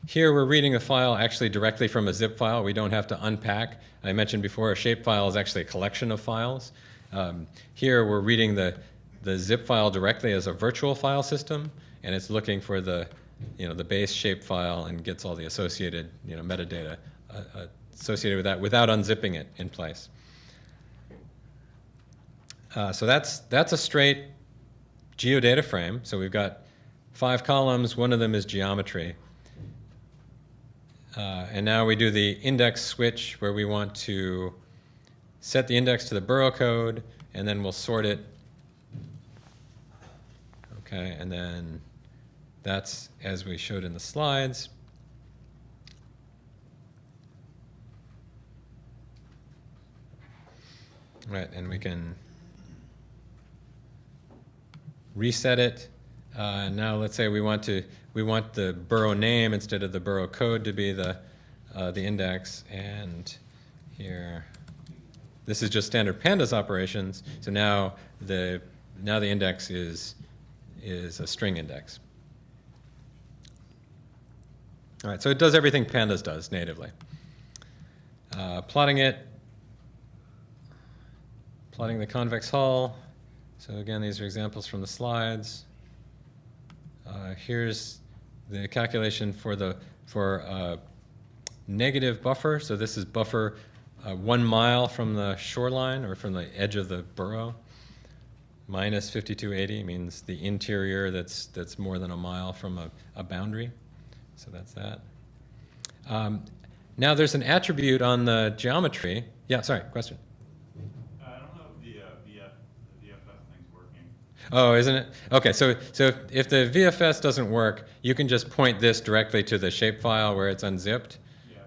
Here we're reading the file actually directly from a zip file. We don't have to unpack. I mentioned before, a shapefile is actually a collection of files. Here we're reading the zip file directly as a virtual file system, and it's looking for the base shapefile and gets all the associated metadata associated with that without unzipping it in place. So that's a straight geodata frame. So we've got 5 columns. One of them is geometry. And now we do the index switch, where we want to set the index to the borough code, and then we'll sort it. Okay, and then that's as we showed in the slides. Right, and we can reset it. Now let's say we want the borough name instead of the borough code to be the index, and here this is just standard pandas operations. So now the index is a string index. All right, so it does everything pandas does natively. Plotting the convex hull. So again, these are examples from the slides. Here's the calculation for negative buffer. So this is buffer 1 mile from the shoreline, or from the edge of the borough. Minus 5280 means the interior that's more than a mile from a boundary. So that's that. Now there's an attribute on the geometry. Yeah, sorry, question. Oh, isn't it? Okay, so if the VFS doesn't work, you can just point this directly to the shapefile where it's unzipped. Yeah,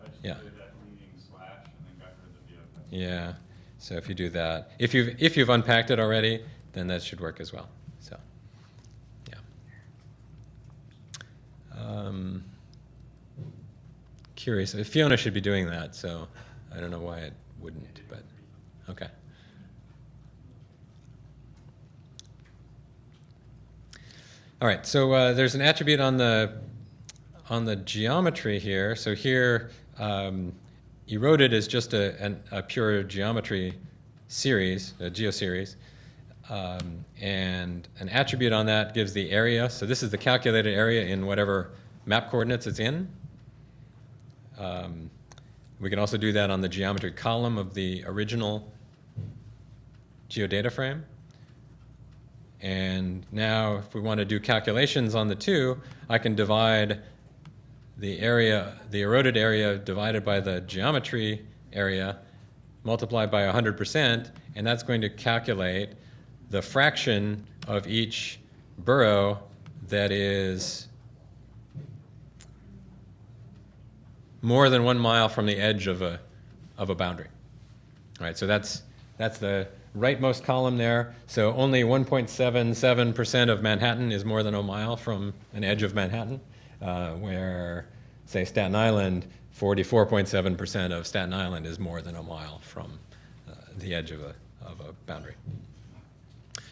Yeah. So if you do that, if you've unpacked it already, then that should work as well. So, yeah. Curious. Fiona should be doing that, so I don't know why it wouldn't, but okay. All right. So there's an attribute on the geometry here. So here, eroded is just a pure geometry series, a geoseries. And an attribute on that gives the area. So this is the calculated area in whatever map coordinates it's in. We can also do that on the geometry column of the original geodata frame. And now if we want to do calculations on the two, I can divide the area, the eroded area divided by the geometry area multiplied by 100%, and that's going to calculate the fraction of each burrow that is more than 1 mile from the edge of a boundary. All right, so that's the rightmost column there. So only 1.77% of Manhattan is more than a mile from an edge of Manhattan, where, say, Staten Island, 44.7% of Staten Island is more than a mile from the edge of a boundary.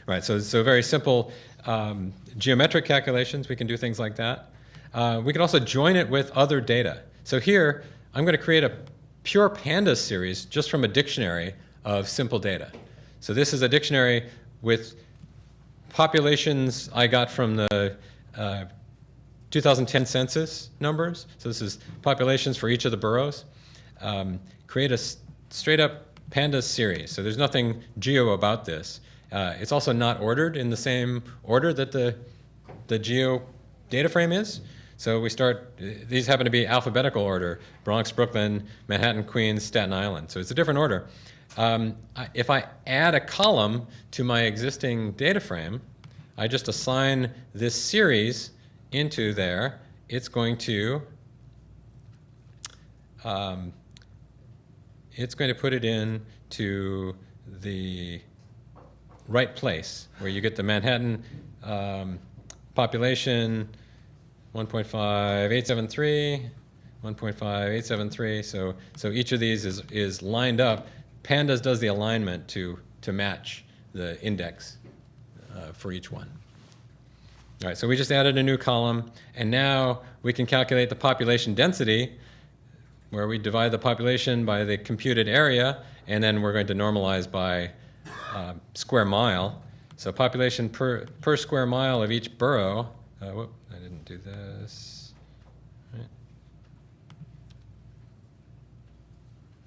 Right, so very simple geometric calculations. We can do things like that. We can also join it with other data. So here, I'm going to create a pure pandas series just from a dictionary of simple data. So this is a dictionary with populations I got from the 2010 census numbers. So this is populations for each of the boroughs. Create a straight up pandas series. So there's nothing geo about this. It's also not ordered in the same order that the geo data frame is. So we start, these happen to be alphabetical order: Bronx, Brooklyn, Manhattan, Queens, Staten Island. So it's a different order. If I add a column to my existing data frame, I just assign this series into there. It's going to put it into the right place where you get the Manhattan population 1.5873, 1.5873. So each of these is lined up. Pandas does the alignment to match the index for each one. All right, so we just added a new column, and now we can calculate the population density, where we divide the population by the computed area, and then we're going to normalize by square mile. So population per square mile of each borough. Whoop, I didn't do this. Right.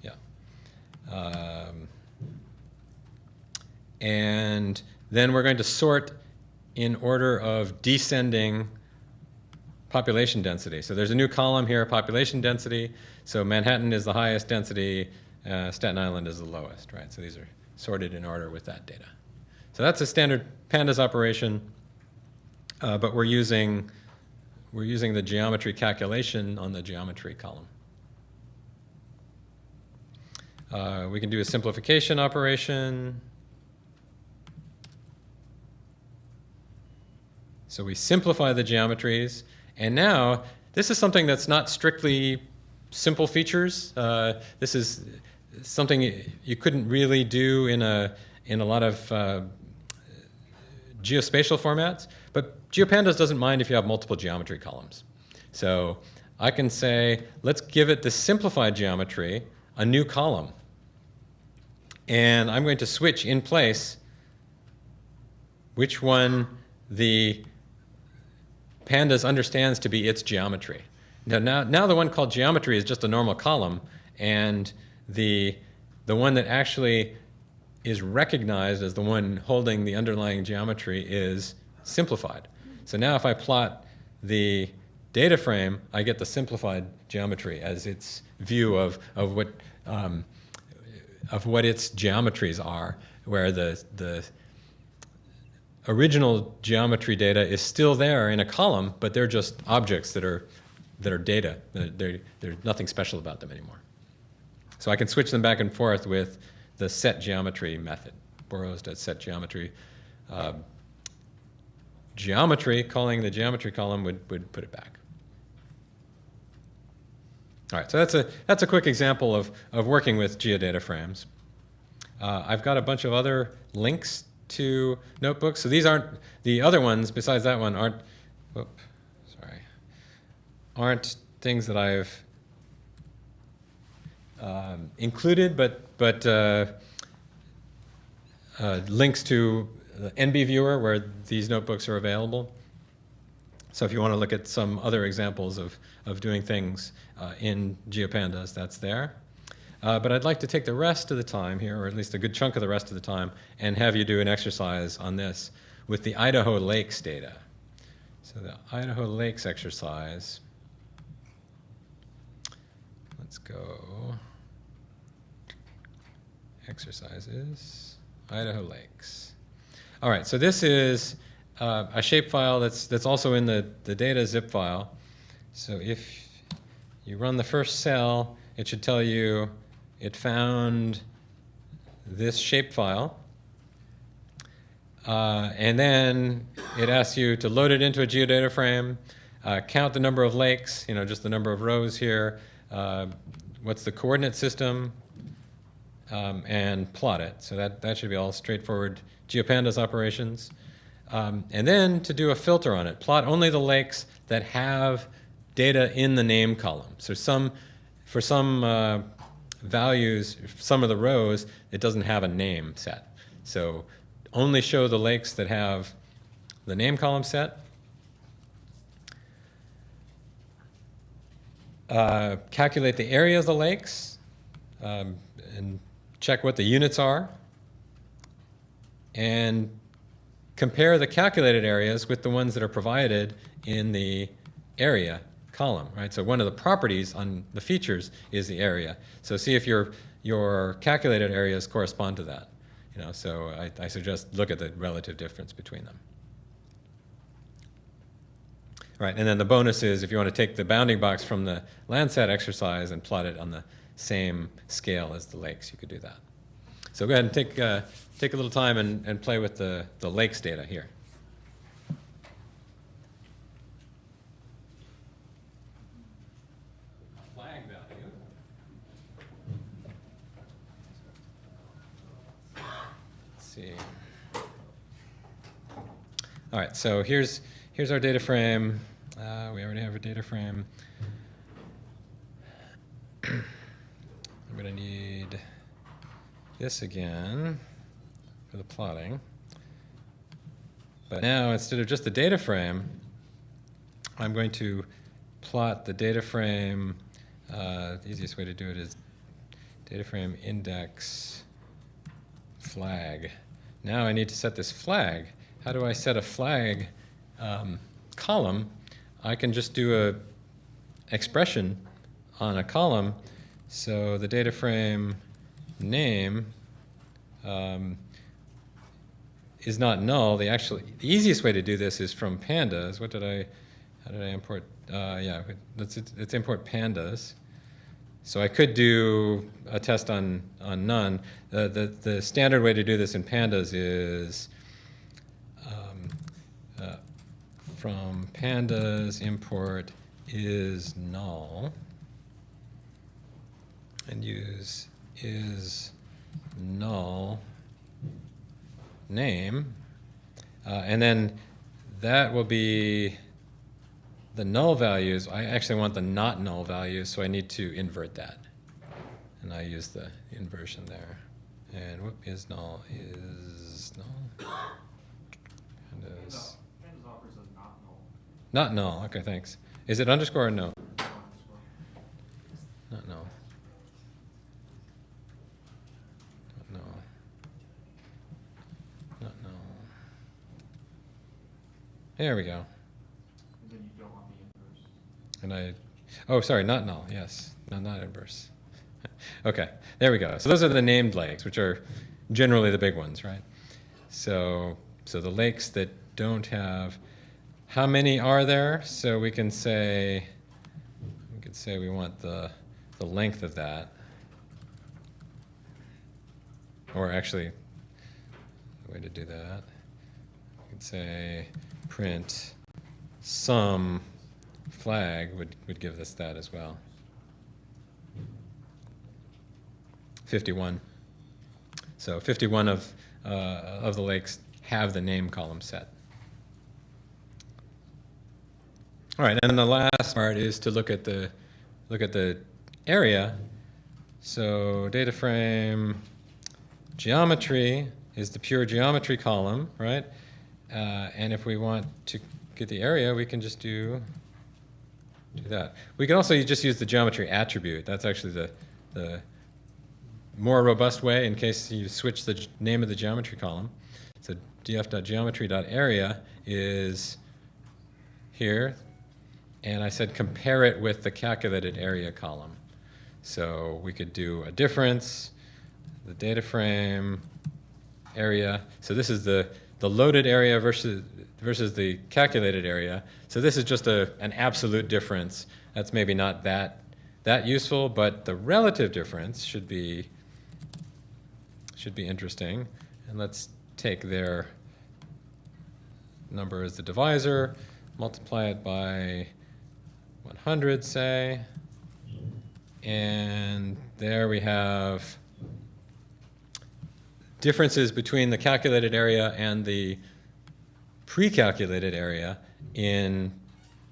Yeah. And then we're going to sort in order of descending population density. So there's a new column here, population density. So Manhattan is the highest density, Staten Island is the lowest, right? So these are sorted in order with that data. So that's a standard pandas operation, but we're using the geometry calculation on the geometry column. We can do a simplification operation. So we simplify the geometries, and now this is something that's not strictly simple features. This is something you couldn't really do in a lot of geospatial formats, but GeoPandas doesn't mind if you have multiple geometry columns. So I can say, let's give it the simplified geometry a new column, and I'm going to switch in place which one the pandas understands to be its geometry. Now the one called geometry is just a normal column, and the one that actually is recognized as the one holding the underlying geometry is simplified. So now if I plot the data frame, I get the simplified geometry as its view of what its geometries are, where the original geometry data is still there in a column, but they're just objects that are data. There's nothing special about them anymore. So I can switch them back and forth with the set geometry method. Borrows does set geometry. Geometry, calling the geometry column would put it back. All right, so that's a quick example of working with geodata frames. I've got a bunch of other links to notebooks. So these aren't, the other ones besides that one aren't things that I've included, but links to the NB Viewer where these notebooks are available. So if you want to look at some other examples of doing things in GeoPandas, that's there. But I'd like to take the rest of the time here, or at least a good chunk of the rest of the time, and have you do an exercise on this with the Idaho Lakes data. So the Idaho Lakes exercise, let's go, exercises, Idaho Lakes. All right, so this is a shapefile that's also in the data zip file. So if you run the first cell, it should tell you it found this shapefile. And then it asks you to load it into a geodata frame, count the number of lakes, just the number of rows here, what's the coordinate system, and plot it. So that should be all straightforward GeoPandas operations. And then to do a filter on it, plot only the lakes that have data in the name column. So for some values, some of the rows, it doesn't have a name set. So only show the lakes that have the name column set. Calculate the area of the lakes and check what the units are. And compare the calculated areas with the ones that are provided in the area column, right? So one of the properties on the features is the area. So see if your calculated areas correspond to that. So I suggest look at the relative difference between them. Right, and then the bonus is if you want to take the bounding box from the Landsat exercise and plot it on the same scale as the lakes, you could do that. So go ahead and take a little time and play with the lakes data here. Flag value. Let's see. All right, so here's our data frame. We already have a data frame. I'm going to need this again for the plotting. But now, instead of just the data frame, I'm going to plot the data frame. The easiest way to do it is data frame index flag. Now I need to set this flag. How do I set a flag column? I can just do a expression on a column. So the data frame name is not null. The easiest way to do this is from pandas. How did I import? Yeah, let's import pandas. So I could do a test on none. The standard way to do this in pandas is from pandas import is null and use is null name, and then that will be the null values. I actually want the not null values, so I need to invert that, and I use the inversion there. And whoop, is null. Pandas. Pandas offers a not null. Not null. Okay, thanks. Is it underscore or no? Not null. Not null. Not null. There we go. And then you don't want the inverse. And oh, sorry, not null. Yes, no, not inverse. Okay, there we go. So those are the named lakes, which are generally the big ones, right? So the lakes that don't have, how many are there? So we can say we want the length of that. or actually, the way to do that, you could say print some flag would give us that as well. 51. So 51 of the lakes have the name column set. All right, and the last part is to look at the area. So data frame geometry is the pure geometry column, right? And if we want to get the area, we can just do that. We can also just use the geometry attribute. That's actually the more robust way in case you switch the name of the geometry column. So df.geometry.area is here, and I said compare it with the calculated area column. So we could do a difference, the data frame area. So this is the loaded area versus the calculated area. So this is just an absolute difference. That's maybe not that useful, but the relative difference should be interesting. And let's take their number as the divisor, multiply it by 100, say, and there we have differences between the calculated area and the pre-calculated area in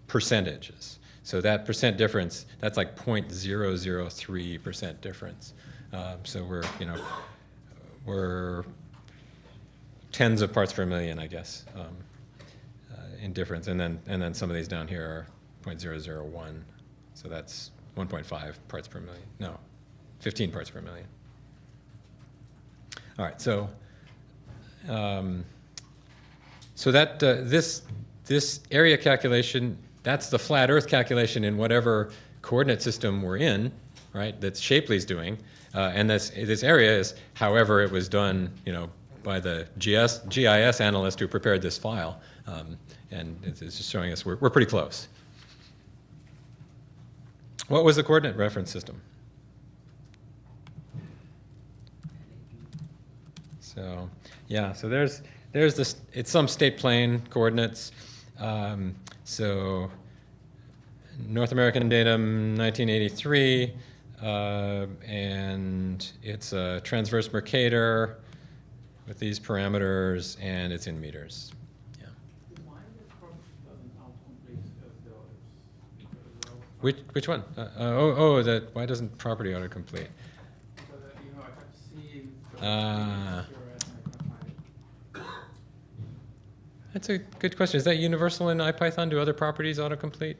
percentages. So that percent difference, that's like 0.003% difference. So we're tens of parts per million, I guess, in difference. And then some of these down here are 0.001. So that's 1.5 parts per million. No, 15 parts per million. All right, so that this area calculation, that's the flat Earth calculation in whatever coordinate system we're in, right? That Shapley's doing, and this area is however it was done, by the GIS analyst who prepared this file, and it's just showing us we're pretty close. What was the coordinate reference system? So yeah, so there's this. It's some state plane coordinates. So North American datum 1983, and it's a transverse Mercator with these parameters, and it's in meters. Yeah. Why this project doesn't autocomplete as the others? Which one? Why doesn't property autocomplete? Because, I kept seeing the Ah. CRS and I couldn't find it. That's a good question. Is that universal in IPython? Do other properties autocomplete?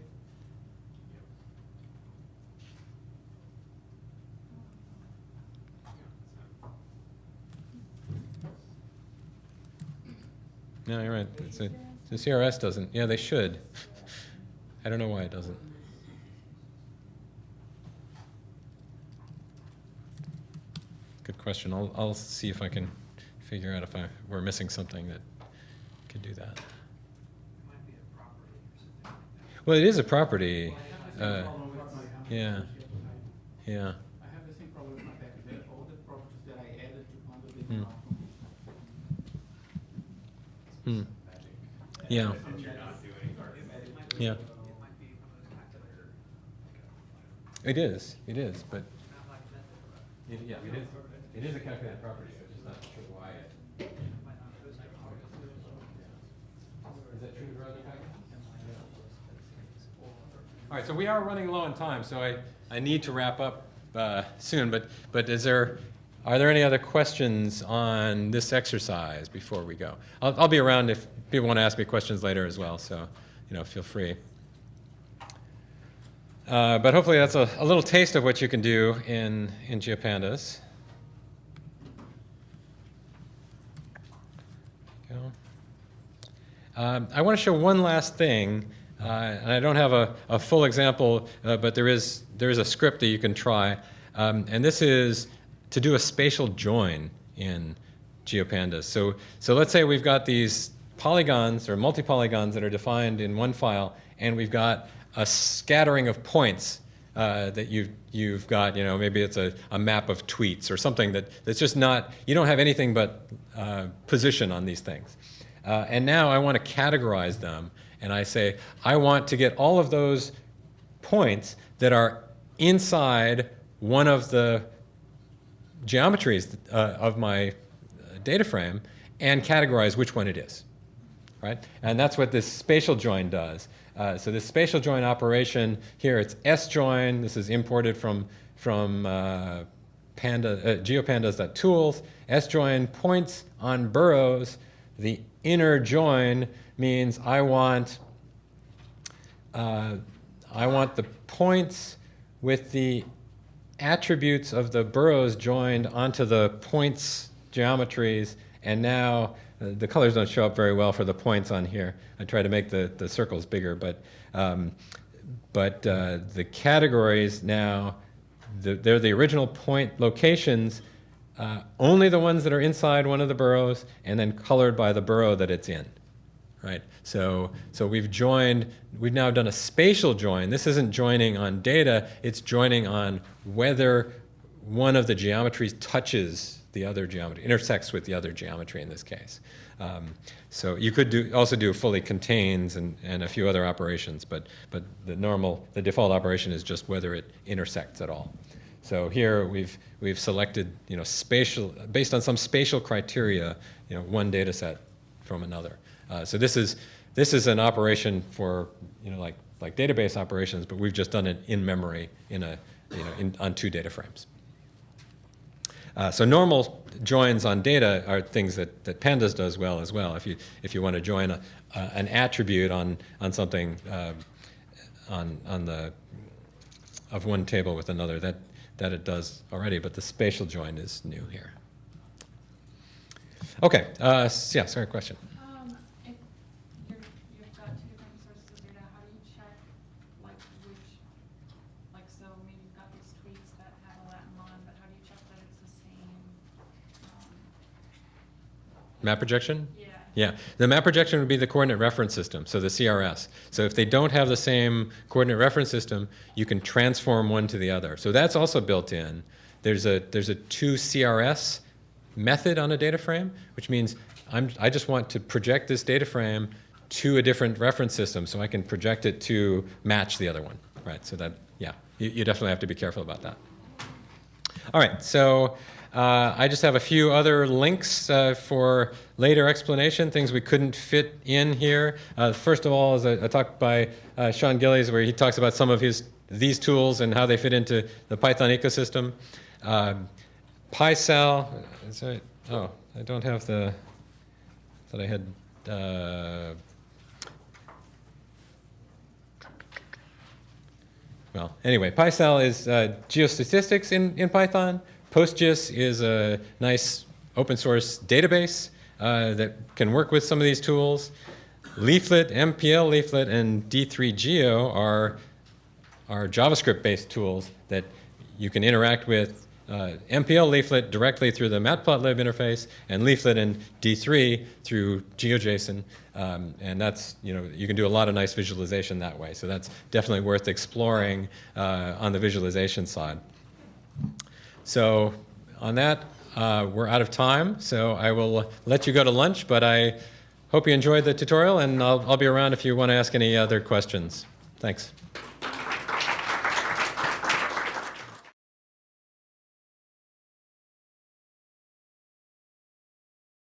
No, you're right. The CRS doesn't. Yeah, they should. I don't know why it doesn't. Good question. I'll see if I can figure out if we're missing something that could do that. It might be a property or something like that. Well, it is a property. I have the same problem with my Yeah. Yeah. I have the same problem with my package. That all the properties that I added to Panda did Hmm. not complete. Hmm. Yeah. It might be Yeah. one of those calculator. It is, but Not like method. it is a calculated property. I'm just not sure why it. Might not post it. Is that true for other packages? All right, so we are running low on time, so I need to wrap up soon. But are there any other questions on this exercise before we go? I'll be around if people want to ask me questions later as well. So feel free. But hopefully that's a little taste of what you can do in GeoPandas. I want to show one last thing, and I don't have a full example, but there is a script that you can try, and this is to do a spatial join in GeoPandas. So let's say we've got these polygons or multi-polygons that are defined in one file, and we've got a scattering of points that you've got, maybe it's a map of tweets or something that's just not, you don't have anything but position on these things. And now I want to categorize them, and I say, I want to get all of those points that are inside one of the geometries of my data frame and categorize which one it is, right? And that's what this spatial join does. So this spatial join operation here, it's sjoin. This is imported from geopandas.tools. Sjoin points on burrows. The inner join means I want the points with the attributes of the burrows joined onto the points geometries, and now the colors don't show up very well for the points on here. I try to make the circles bigger, but the categories now, they're the original point locations, only the ones that are inside one of the burrows, and then colored by the burrow that it's in, right? So we've now done a spatial join. This isn't joining on data, it's joining on whether one of the geometries touches the other geometry, intersects with the other geometry in this case. So you could also do fully contains and a few other operations, but the default operation is just whether it intersects at all. So here we've selected spatial, based on some spatial criteria, one data set from another. So this is an operation for like database operations, but we've just done it in memory on two data frames. So normal joins on data are things that Pandas does well as well. If you want to join an attribute on something of one table with another, that it does already, but the spatial join is new here. Okay, yeah, sorry, question. If you've got two different sources of data, how do you check so maybe you've got these tweets that have a Latin mon, but how do you check that it's the same? Map projection? Yeah. Yeah, the map projection would be the coordinate reference system, so the CRS. So if they don't have the same coordinate reference system, you can transform one to the other. So that's also built in. There's a to CRS method on a data frame, which means I just want to project this data frame to a different reference system so I can project it to match the other one, right? So that, yeah, you definitely have to be careful about that. All right, so I just have a few other links for later explanation, things we couldn't fit in here. First of all is a talk by Sean Gillies where he talks about some of these tools and how they fit into the Python ecosystem. PySal, is that, oh, I don't have the, that I had, well, anyway, PySal is geostatistics in Python. PostGIS is a nice open source database that can work with some of these tools. Leaflet, MPL Leaflet, and D3Geo are JavaScript-based tools that you can interact with MPL Leaflet directly through the Matplotlib interface, and Leaflet and D3 through GeoJSON. And that's, you can do a lot of nice visualization that way. So that's definitely worth exploring on the visualization side. So on that, we're out of time. So I will let you go to lunch, but I hope you enjoyed the tutorial, and I'll be around if you want to ask any other questions. Thanks.